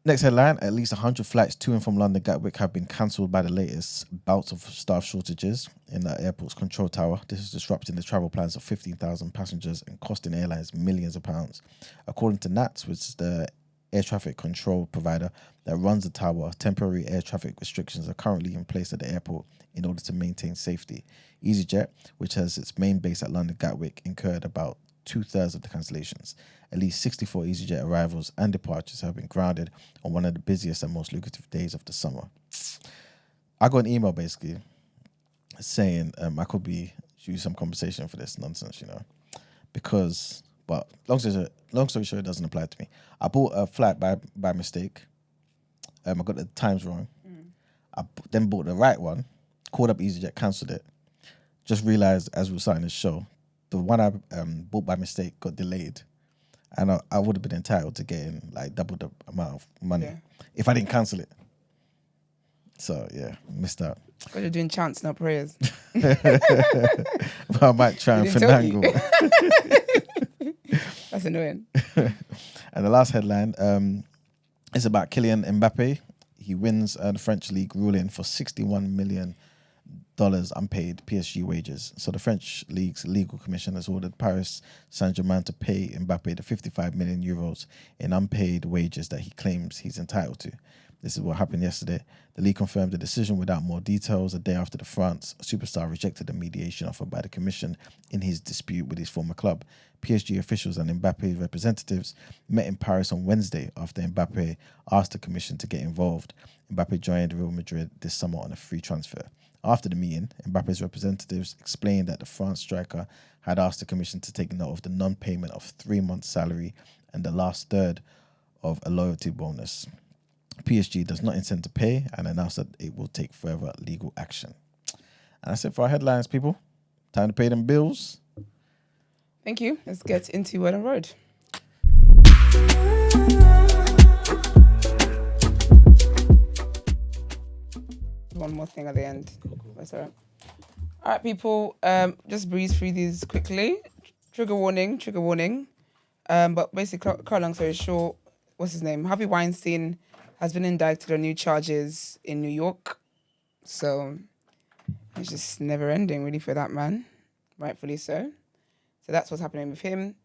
Next headline, at least 100 flights to and from London Gatwick have been cancelled by the latest bouts of staff shortages in the airport's control tower. This is disrupting the travel plans of 15,000 passengers and costing airlines millions of pounds. According to NATS, which is the air traffic control provider that runs the tower, temporary air traffic restrictions are currently in place at the airport in order to maintain safety. EasyJet, which has its main base at London Gatwick, incurred about 2/3 of the cancellations. At least 64 EasyJet arrivals and departures have been grounded on one of the busiest and most lucrative days of the summer. I got an email basically saying I could be due some compensation for this nonsense, because, but long story short, it doesn't apply to me. I bought a flight by mistake. I got the times wrong. I then bought the right one, called up EasyJet, cancelled it. Just realised as we were starting the show, the one I bought by mistake got delayed, and I would have been entitled to getting like double the amount of money if I didn't cancel it. So yeah, missed out. Because you're doing chants, not prayers. But I might try and finagle. That's annoying. And the last headline is about Kylian Mbappe. He wins the French league ruling for $61 million unpaid PSG wages. So the French league's legal commission has ordered Paris Saint-Germain to pay Mbappe the 55 million euros in unpaid wages that he claims he's entitled to. This is what happened yesterday. The league confirmed the decision without more details a day after the France superstar rejected the mediation offered by the commission in his dispute with his former club. PSG officials and Mbappe's representatives met in Paris on Wednesday after Mbappe asked the commission to get involved. Mbappe joined Real Madrid this summer on a free transfer. After the meeting, Mbappe's representatives explained that the France striker had asked the commission to take note of the non-payment of 3 months' salary and the last third of a loyalty bonus. PSG does not intend to pay and announced that it will take further legal action. And that's it for our headlines, people. Time to pay them bills. Thank you. Let's get into Word on Road. One more thing at the end. That's all right. All right, people. Just breeze through these quickly. Trigger warning. But basically, cut long story short, what's his name? Harvey Weinstein has been indicted on new charges in New York. So it's just never ending, really, for that man. Rightfully so. So that's what's happening with him.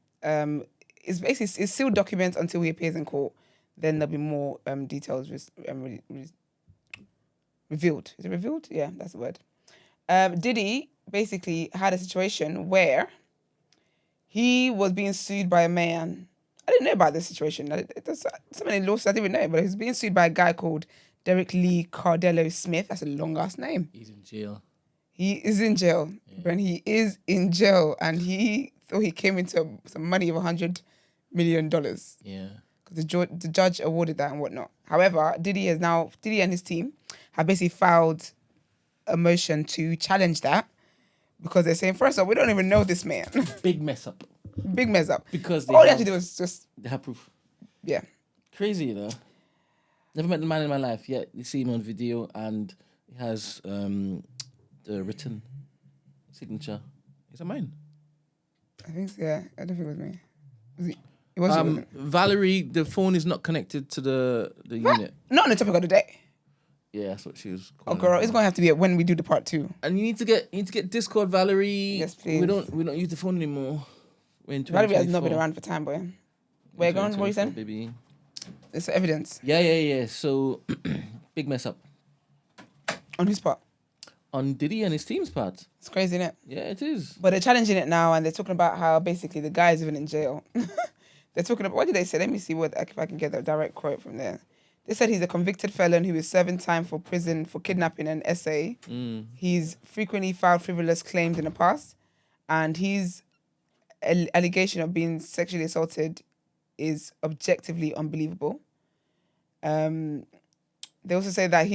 It's still documents until he appears in court. Then there'll be more details revealed. Is it revealed? Yeah, that's the word. Diddy basically had a situation where he was being sued by a man. I didn't know about this situation. There's so many lawsuits I didn't even know, but he was being sued by a guy called Derek Lee Cardello Smith. That's a long-ass name. He's in jail. He is in jail. Yeah. Brent, he is in jail, and he thought he came into some money of $100 million. Yeah. Because the judge awarded that and whatnot. However, Diddy and his team have basically filed a motion to challenge that because they're saying, first of all, we don't even know this man. Big mess up. Because all they had to do was just... They have proof. Yeah. Crazy, you know. Never met the man in my life yet. You see him on video and he has the written signature. Is that mine? I think so, yeah. I don't think it was me. Was it? It was Valerie, the phone is not connected to the unit. Not on the topic of the day. Yeah, that's what she was calling. Oh, girl, it's going to have to be when we do the part 2. And you need to get Discord, Valerie. Yes, please. We don't use the phone anymore. in Valerie has not been 2024. around for time, boy. Where going? What are you saying? Baby. It's evidence. Yeah. So, big mess up. On whose part? On Diddy and his team's part. It's crazy, isn't it? Yeah, it is. But they're challenging it now, and they're talking about how basically the guy is even in jail. They're talking about, what did they say? Let me see if I can get that direct quote from there. They said he's a convicted felon who is serving time for prison for kidnapping and SA. He's frequently filed frivolous claims in the past, and his allegation of being sexually assaulted is objectively unbelievable. They also say that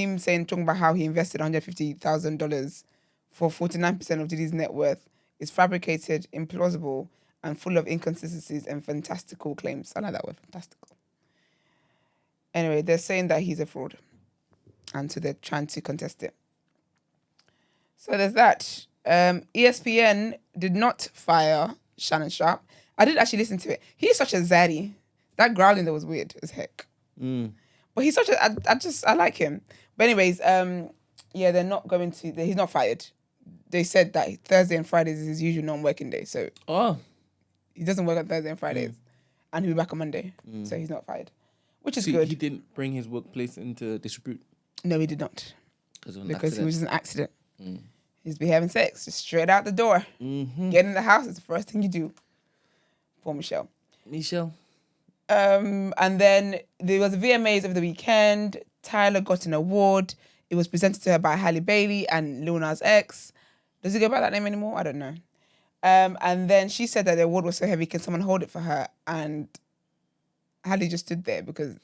talking about how he invested $150,000 for 49% of Diddy's net worth is fabricated, implausible, and full of inconsistencies and fantastical claims. I like that word, fantastical. Anyway, they're saying that he's a fraud, and so they're trying to contest it. So there's that. ESPN did not fire Shannon Sharpe. I did actually listen to it. He's such a zaddy. That growling there was weird as heck. But he's such a, I like him. But anyways, they're not going to, he's not fired. They said that Thursday and Fridays is his usual non-working day. So he doesn't work on Thursday and Fridays. And he'll be back on Monday. So he's not fired, which is good. He didn't bring his workplace into disrepute? No, he did not. Because it was just an accident. He's be having sex, just straight out the door. Get in the house, it's the first thing you do. Poor Michelle. And then there was the VMAs over the weekend. Tyla got an award. It was presented to her by Halle Bailey and Lil Nas X. Does it go by that name anymore? I don't know. And then she said that the award was so heavy, can someone hold it for her? And Halle just stood there because,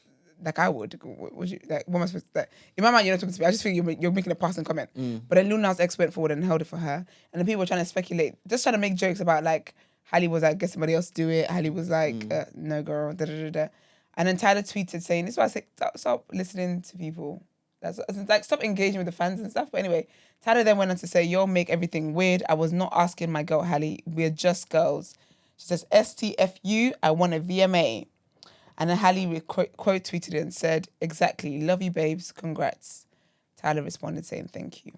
like I would. What am I supposed to, in my mind, you're not talking to me. I just think you're making a passing comment. But then Lil Nas X went forward and held it for her. And then people were trying to speculate, just trying to make jokes about like, Halle was like, get somebody else to do it. Halle was like, no girl, da-da-da-da. And then Tyler tweeted saying, this is why I say, stop listening to people. That's like, stop engaging with the fans and stuff. But anyway, Tyler then went on to say, y'all make everything weird. I was not asking my girl Halle. We're just girls. She says, STFU, I want a VMA. And then Halle quote tweeted it and said, exactly, love you babes, congrats. Tyler responded saying, thank you.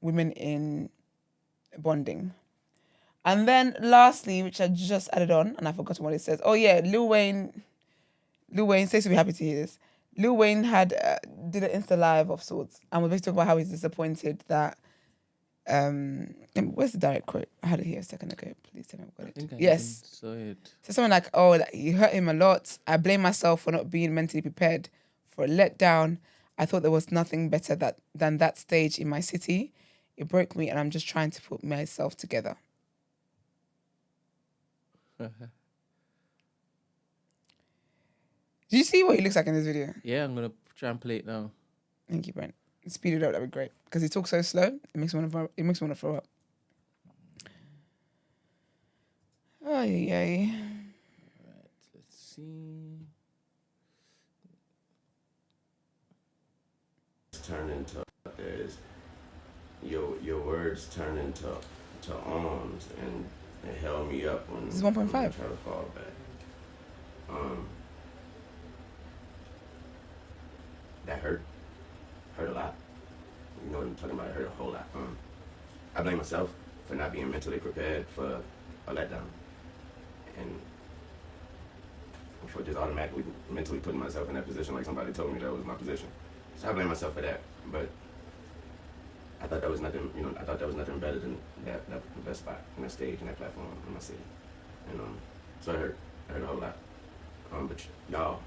Women in bonding. And then lastly, which I just added on, and I've forgotten what it says. Oh yeah, Lil Wayne says to be happy to hear this. Lil Wayne did an Insta Live of sorts and was basically talking about how he's disappointed that, where's the direct quote? I had it here a second ago. Please tell me I've got it. Yes. So something like, that you hurt him a lot. I blame myself for not being mentally prepared for a letdown. I thought there was nothing better than that stage in my city. It broke me and I'm just trying to put myself together. Do you see what he looks like in this video? Yeah, I'm going to try and play it now. Thank you, Brent. Speed it up, that'd be great. Because he talks so slow, it makes me want to throw up. Oh, yeah. Right, let's see. Turn into there's your words turn into arms and it held me up when this is 1.5. I tried to fall back. That hurt a lot. You know what I'm talking about? It hurt a whole lot. I blame myself for not being mentally prepared for a letdown and for just automatically mentally putting myself in that position like somebody told me that was my position. So I blame myself for that, but I thought that was nothing, I thought that was nothing better than the best spot in that stage, in that platform in my city. And so it hurt a whole lot. But y'all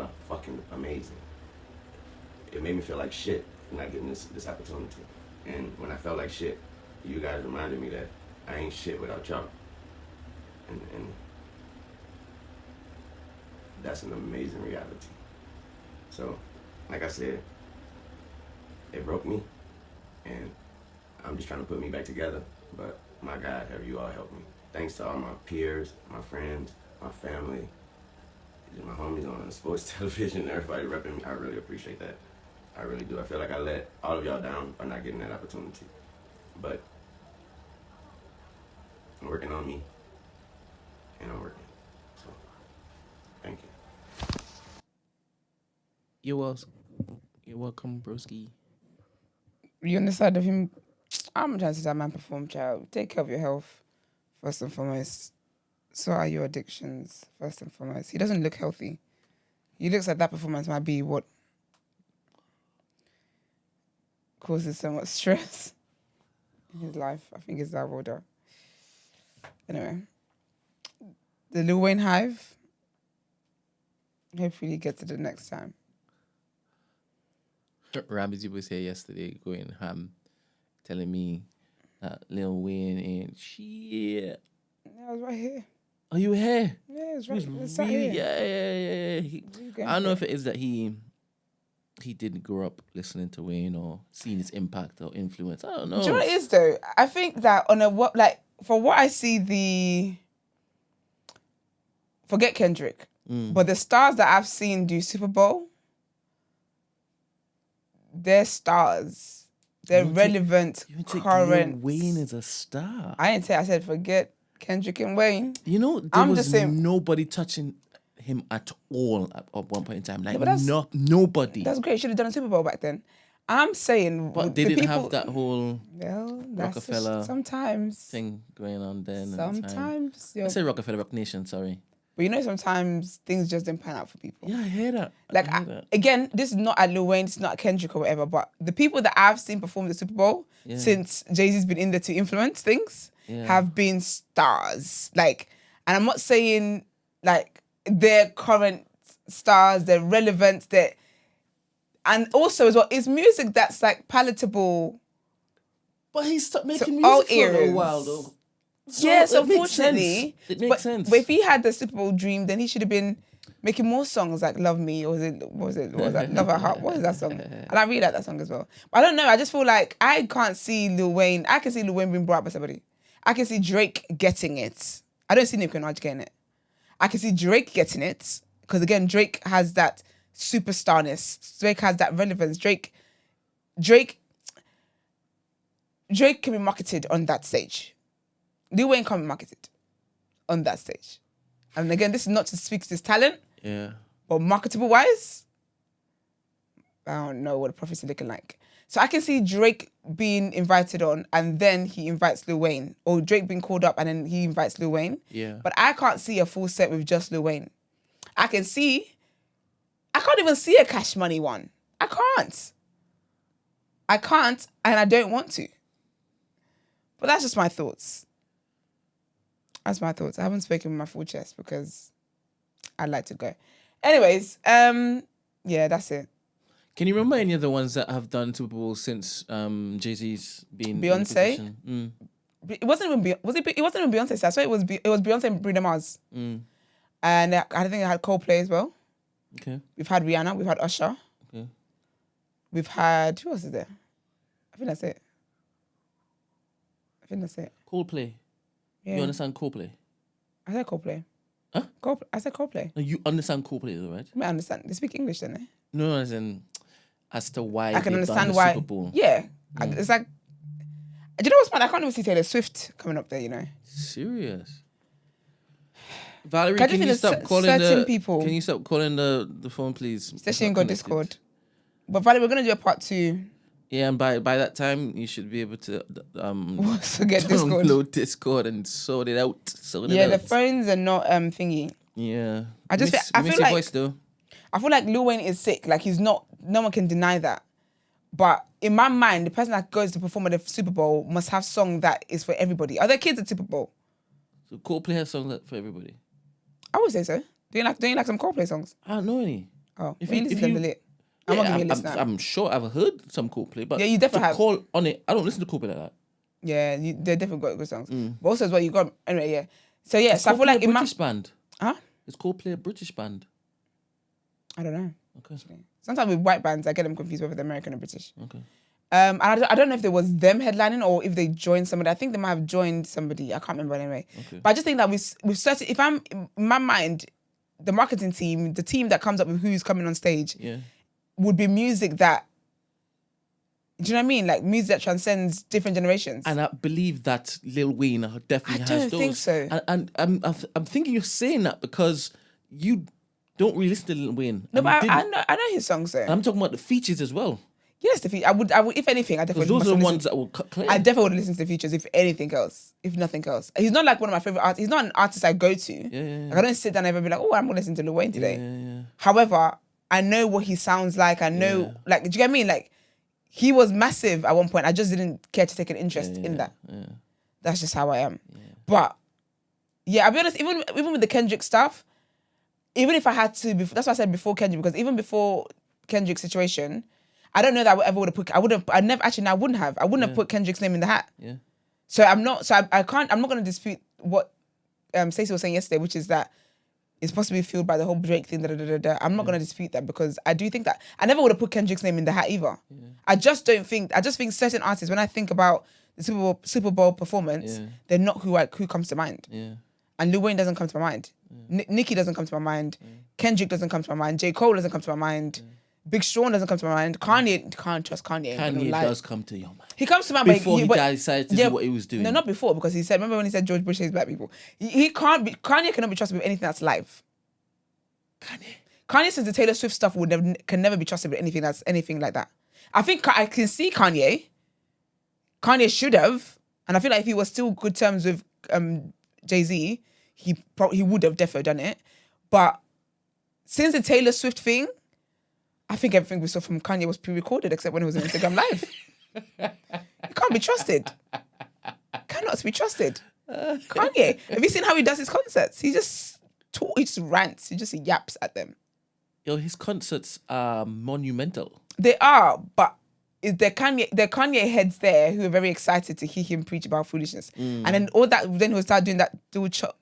are fucking amazing. It made me feel like shit not getting this opportunity. And when I felt like shit, you guys reminded me that I ain't shit without y'all. And that's an amazing reality. So, like I said, it broke me, and I'm just trying to put me back together. But my God, have you all helped me. Thanks to all my peers, my friends, my family, my homies on sports television, everybody repping me. I really appreciate that. I really do. I feel like I let all of y'all down by not getting that opportunity. But I'm working on me, and I'm working. So, thank you. You're welcome, broski. Were you on the side of him I'm trying to say that man perform, child. Take care of your health, first and foremost. So are your addictions, first and foremost. He doesn't look healthy. He looks like that performance might be what causes so much stress in his life. I think it's that order. Anyway, the Lil Wayne hive. Hopefully he gets to the next time. Ramsey was here yesterday going ham, telling me that Lil Wayne ain't shit. Yeah, I was right here. Are you here? Yeah, it's He right. was It's right here. Yeah. I don't know if it is that he didn't grow up listening to Wayne or seeing his impact or influence. I don't know. Do you know what it is though? I think that for what I see, forget Kendrick, but the stars that I've seen do Super Bowl, they're stars. They're relevant, current. Lil Wayne is a star. I said forget Kendrick and Wayne. You know, there was nobody touching him at all at one point in time. Like, nobody. That's great. Should have done a Super Bowl back then. I'm saying, but they didn't have that whole Rockefeller sometimes thing going on then. Sometimes, I say Rockefeller, Rock Nation. Sorry. But you know, sometimes things just don't pan out for people. Yeah, I hear that. Again, this is not at Lil Wayne, it's not at Kendrick or whatever, but the people that I've seen perform the Super Bowl since Jay-Z's been in there to influence things have been stars. And I'm not saying they're current stars, they're relevant, and also as well, it's music that's palatable. But he stopped making music for a little while though. So yes, unfortunately. It makes sense. But if he had the Super Bowl dream, then he should have been making more songs like Love Me, or what was that? Love at Heart. What is that song? And I really like that song as well. But I don't know. I just feel like I can't see Lil Wayne. I can see Lil Wayne being brought up by somebody. I can see Drake getting it. I don't see Nicki Minaj getting it. I can see Drake getting it. Because again, Drake has that superstarness. Drake has that relevance. Drake can be marketed on that stage. Lil Wayne can't be marketed on that stage. And again, this is not to speak to his talent. Yeah. But marketable wise, I don't know what the profits are looking like. So I can see Drake being invited on and then he invites Lil Wayne. Or Drake being called up and then he invites Lil Wayne. Yeah. But I can't see a full set with just Lil Wayne. I can't even see a Cash Money one. I can't, and I don't want to. But that's just my thoughts. That's my thoughts. I haven't spoken with my full chest because I'd like to go. Anyways, yeah, that's it. Can you remember any of the ones that have done Super Bowl since Jay-Z's been Beyonce? It wasn't even Beyonce. So I swear it was Beyonce and Bruno Mars. And I think I had Coldplay as well. Okay. We've had Rihanna. We've had Usher. Okay. We've had, who else is there? I think that's it. Coldplay. Yeah. You understand Coldplay? I said Coldplay. Huh? I said Coldplay. No, you understand Coldplay though, right? I mean, I understand. They speak English, don't they? No, as to why I can they've understand done the why. Super Bowl. Yeah. It's like, do you know what's fun? I can't even see Taylor Swift coming up there, you know. Serious. Valerie, can you stop calling people? Can you stop calling the phone, please? Especially in Discord. But Valerie, we're gonna do a part 2. Yeah, and by that time you should be able to get Discord. Download Discord and sort it out. The phones are not thingy. Yeah. I feel your like voice though. I feel like Lil Wayne is sick. Like he's not. No one can deny that. But in my mind, the person that goes to perform at the Super Bowl must have song that is for everybody. Are there kids at Super Bowl? So Coldplay has songs for everybody. I would say so. Do you like some Coldplay songs? I don't know any. Oh, if you listen to them, lit. I'm not giving you a list now. I'm sure I've heard some Coldplay, but yeah, you definitely have. Call on it. I don't listen to Coldplay like that. Yeah, they're definitely got good songs. But also as well, you got anyway. Yeah. So yeah, so I feel like in British band. Huh? It's Coldplay a British band? I don't know. Okay. Actually. Sometimes with white bands, I get them confused whether they're American or British. Okay. And I don't know if it was them headlining or if they joined somebody. I think they might have joined somebody. I can't remember anyway. Okay. But I just think that we've started. If I'm in my mind, the marketing team, the team that comes up with who's coming on stage, would be music that. Do you know what I mean? Like music that transcends different generations. And I believe that Lil Wayne definitely has those. I don't think so. And I'm thinking you're saying that because you don't really listen to Lil Wayne. No, but I know his songs though. And I'm talking about the features as well. Yes, the feature. I would. If anything, I definitely. Because those are the ones that will cut clear. I definitely would listen to the features if anything else, if nothing else. He's not like one of my favorite artists. He's not an artist I go to. Yeah. Like I don't sit down and ever be like, oh, I'm gonna listen to Lil Wayne today. Yeah. However, I know what he sounds like. I know, like, do you get me? Like, he was massive at one point. I just didn't care to take an interest in that. Yeah. That's just how I am. Yeah. But yeah, I'll be honest. Even with the Kendrick stuff, even if I had to, that's why I said before Kendrick, because even before Kendrick's situation, I don't know that I ever would have put. I wouldn't have. I wouldn't have put Kendrick's name in the hat. Yeah. So I'm not. So I can't. I'm not going to dispute what Stacey was saying yesterday, which is that it's possibly fueled by the whole Drake thing. I'm not going to dispute that because I do think that I never would have put Kendrick's name in the hat either. Yeah. I just think certain artists, when I think about the Super Bowl performance, they're not who comes to mind. Yeah. And Lil Wayne doesn't come to my mind. Nicki doesn't come to my mind. Kendrick doesn't come to my mind. J. Cole doesn't come to my mind. Big Sean doesn't come to my mind. Kanye, can't trust Kanye. Kanye does come to your mind. He comes to my mind before he decided to do what he was doing. No, not before, because he said. Remember when he said George Bush hates black people? Kanye cannot be trusted with anything that's live. Kanye says the Taylor Swift stuff can never be trusted with anything like that. I think I can see Kanye. Kanye should have, and I feel like if he was still good terms with Jay-Z, he would have definitely done it. But since the Taylor Swift thing, I think everything we saw from Kanye was pre-recorded except when it was on Instagram Live. He can't be trusted. Cannot be trusted. Kanye. Have you seen how he does his concerts? He just rants. He just yaps at them. Yo, his concerts are monumental. They are, but there are Kanye heads there who are very excited to hear him preach about foolishness. And then then he'll start doing that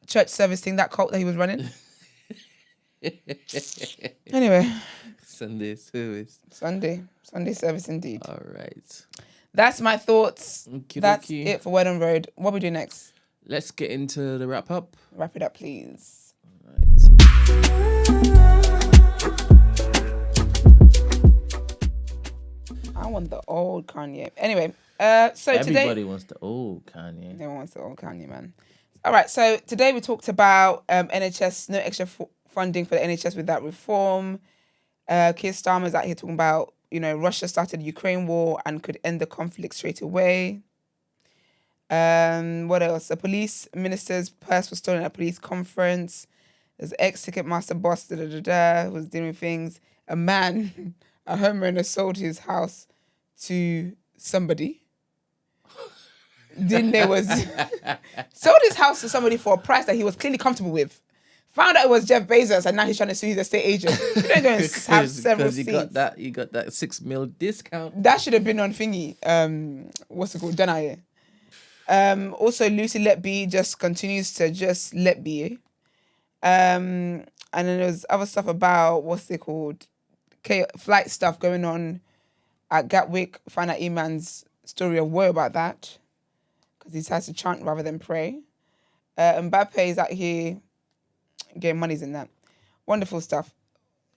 church service thing, that cult that he was running. Anyway. Sunday service. Sunday service indeed. All right. That's my thoughts. That's Okey-dokey. it for Word on Road. What we do next? Let's get into the wrap up. Wrap it up, please. All right. I want the old Kanye. Anyway, so everybody wants the old Kanye. Everyone wants the old Kanye, man. All right, so today we talked about NHS, no extra funding for the NHS without reform. Keir Starmer's out here talking about, Russia started the Ukraine war and could end the conflict straight away. What else? A police minister's purse was stolen at a police conference. There's ex-Ticketmaster boss, who was dealing with things. A man, a homeowner, sold his house to somebody. Didn't know was sold his house to somebody for a price that he was clearly comfortable with. Found out it was Jeff Bezos, and now he's trying to sue his estate agent. You don't go and have several seats. You got that $6 million discount. That should have been on thingy. What's it called? Danae. Also, Lucy Letby just continues to just Letby. And then there's other stuff about what's it called? Flight stuff going on at Gatwick. Find out Iman's story of woe about that because he has to chant rather than pray. Mbappe is out here getting monies in that. Wonderful stuff.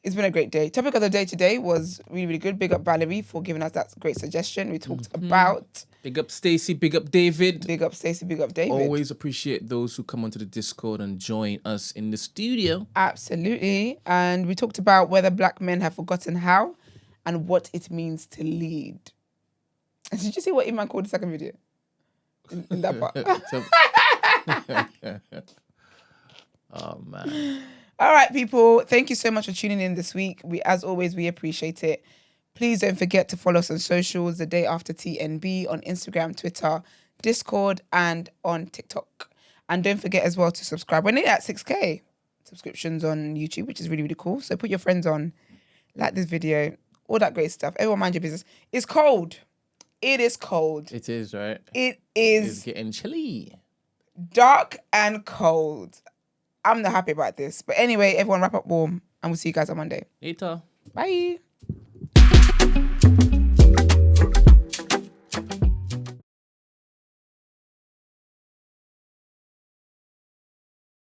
It's been a great day. Topic of the day today was really, really good. Big up Valerie for giving us that great suggestion. We talked about... Big up Stacey, big up David. Big up Stacey, big up David. Always appreciate those who come onto the Discord and join us in the studio. Absolutely. And we talked about whether black men have forgotten how and what it means to lead. And did you see what Iman called the second video? In that part. Oh, man. All right, people. Thank you so much for tuning in this week. As always, we appreciate it. Please don't forget to follow us on socials, The Day After TNB, on Instagram, Twitter, Discord, and on TikTok. And don't forget as well to subscribe. We're nearly at 6K subscriptions on YouTube, which is really, really cool. So put your friends on, like this video, all that great stuff. Everyone mind your business. It's cold. It is cold. It is, right? It is. It's getting chilly. Dark and cold. I'm not happy about this. But anyway, everyone wrap up warm and we'll see you guys on Monday. Later. Bye.